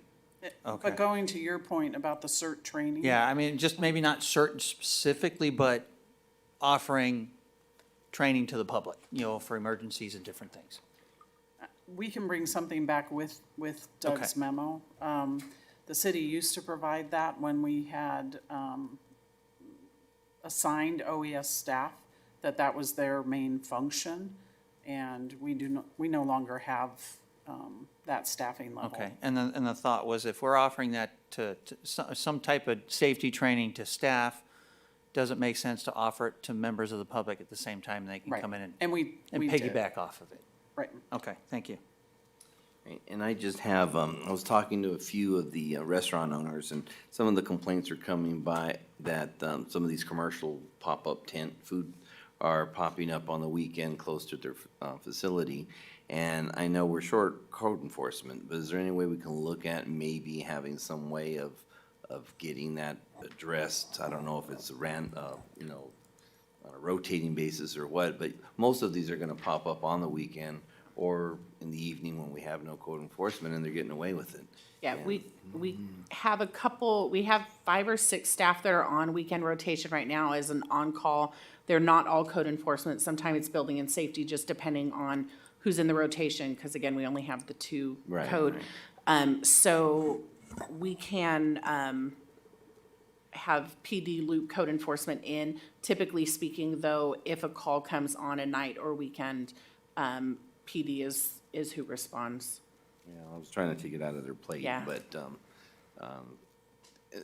Okay. But going to your point about the CERT training. Yeah, I mean, just maybe not certain specifically, but offering training to the public, for emergencies and different things. We can bring something back with Doug's Okay. memo. The city used to provide that when we had assigned OES staff, that was their main function. And we no longer have that staffing level. Okay, and the thought was if we're offering that to some type of safety training to staff, does it make sense to offer it to members of the public at the same time? They can Right. come in And we did. piggyback off of it? Right. Okay, thank you. Right, and I just have, I was talking to a few of the restaurant owners, and some of the complaints are coming by that some of these commercial pop-up tent food are popping up on the weekend close to their facility. And I know we're short code enforcement, but is there any way we can look at maybe having some way of getting that addressed? I don't know if it's on a rotating basis or what, but most of these are gonna pop up on the weekend or in the evening when we have no code enforcement and they're getting away with it. Yeah, we have we have 5 or 6 staff that are on weekend rotation right now as an on-call. They're not all code enforcement. Sometimes it's building and safety, just depending on who's in the rotation, because again, we only have the 2 Right, code. So we can have PD loop code enforcement in. Typically speaking, though, if a call comes on a night or weekend, PD is who responds. Yeah, I was trying to take it out of their plate, Yeah. but,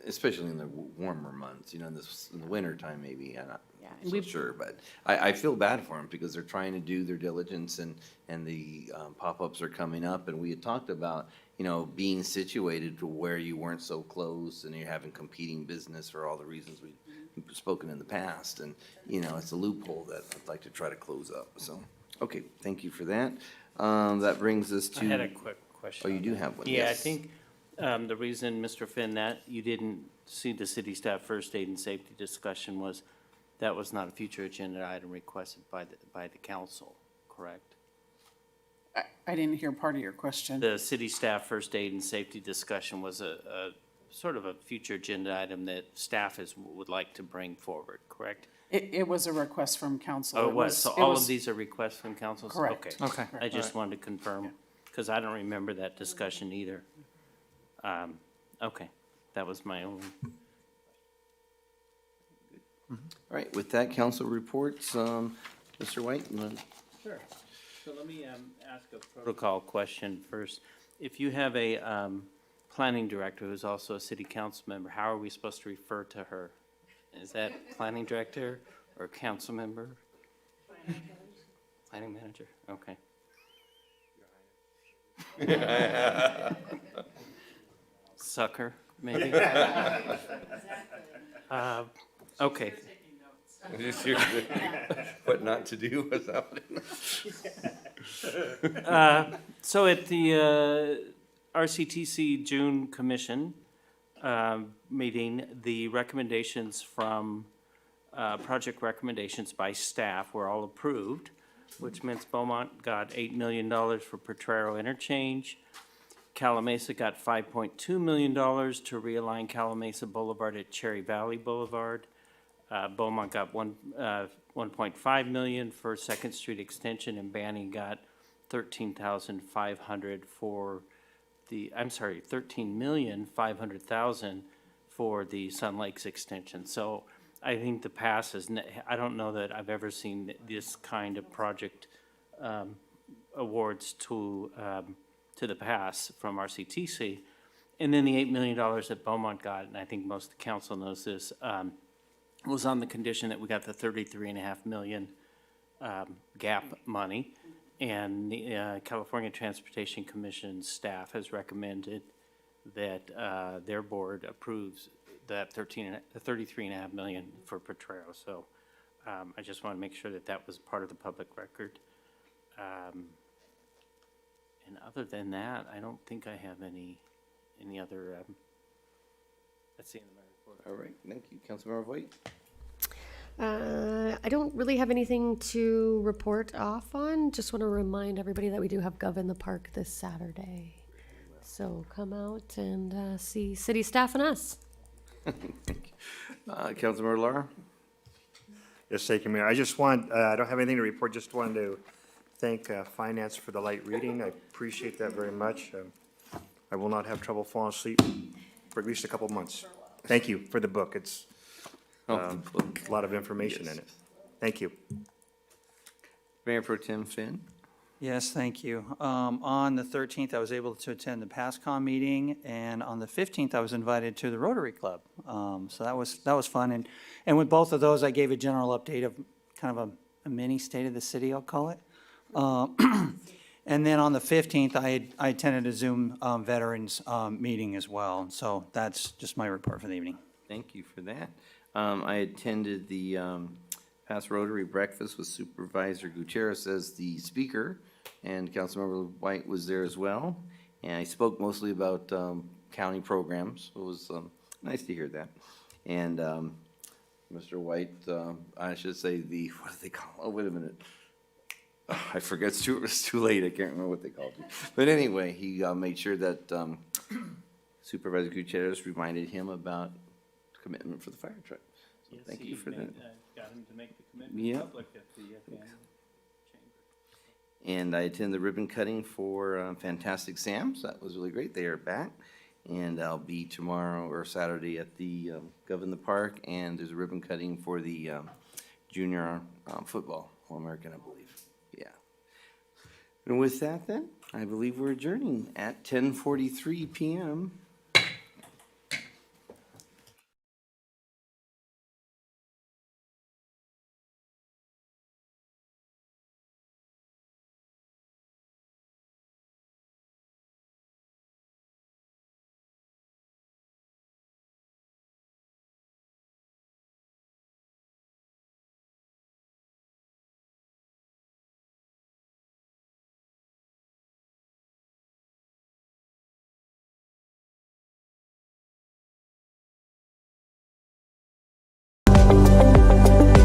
especially in the warmer months, in the winter time maybe, I'm not and so we've- sure, but I feel bad for them because they're trying to do their diligence and the pop-ups are coming up, and we had talked about, being situated to where you weren't so close and you're having competing business for all the reasons we've spoken in the past, and, it's a loophole that I'd like to try to close up, so, okay, thank you for that. That brings us to. I had a quick question. Oh, you do have one, Yeah, I yes. think the reason, Mr. Finn, that you didn't see the city staff first aid and safety discussion was that was not a future agenda item requested by the council, correct? I didn't hear part of your question. The city staff first aid and safety discussion was a sort of a future agenda item that staff would like to bring forward, correct? It was a request from council. Oh, it was, so all of these are requests from council? Correct. Okay. I just wanted to confirm, because I don't remember that discussion either. Okay, that was my only. All right, with that, council reports, Mr. White, you want- Sure. So let me ask a protocol question first. If you have a planning director who's also a city council member, how are we supposed to refer to her? Is that planning director or council member? Planning manager, okay. Sucker, maybe? Okay. What not to do without it. So at the RCTC June Commission meeting, the recommendations from, project recommendations by staff were all approved, which means Beaumont got $8 million for Potrero interchange. Calamasa got $5.2 million to realign Calamasa Boulevard at Cherry Valley Boulevard. Beaumont got 1.5 million for Second Street Extension, and Banning got 13,500 for the, I'm sorry, 13,500,000 for the Sun Lakes Extension. So I think the pass is, I don't know that I've ever seen this kind of project awards to the pass from RCTC. And then the $8 million that Beaumont got, and I think most of the council knows this, was on the condition that we got the 33.5 million gap money. And the California Transportation Commission staff has recommended that their board approves that 33.5 million for Potrero. So I just want to make sure that that was part of the public record. And other than that, I don't think I have any other, that's the end of my report. All right, thank you. Councilmember Voigt? I don't really have anything to report off on. Just want to remind everybody that we do have Gov in the Park this Saturday. So come out and see city staff and us. Councilmember Lara? Yes, thank you, Mayor. I just want, I don't have anything to report, just wanted to thank Finance for the light reading. I appreciate that very much. I will not have trouble falling asleep for at least a couple months. Thank you for the book. It's a lot of information in it. Thank you. Mayor Pro Tem Finn? Yes, thank you. On the 13th, I was able to attend the PASCOM meeting, and on the 15th, I was invited to the Rotary Club. So that was fun. And with both of those, I gave a general update of kind of a mini state of the city, I'll call it. And then on the 15th, I attended a Zoom veterans meeting as well. So that's just my report for the evening. Thank you for that. I attended the past Rotary breakfast with Supervisor Gutierrez as the speaker, and Councilmember White was there as well. And I spoke mostly about county programs. It was nice to hear that. And Mr. White, I should say what do they call it? Oh, wait a minute. I forget, it's too late, I can't remember what they called it. But anyway, he made sure that Supervisor Gutierrez reminded him about commitment for the fire truck. So thank you for that. Got him to make the commitment Yep. public at the chamber. And I attended the ribbon cutting for Fantastic Sam's. That was really great. They are back. And I'll be tomorrow or Saturday at the Gov in the Park, and there's a ribbon cutting for the junior football, All-American, I believe. Yeah. And with that then, I believe we're adjourning at 10:43 p.m.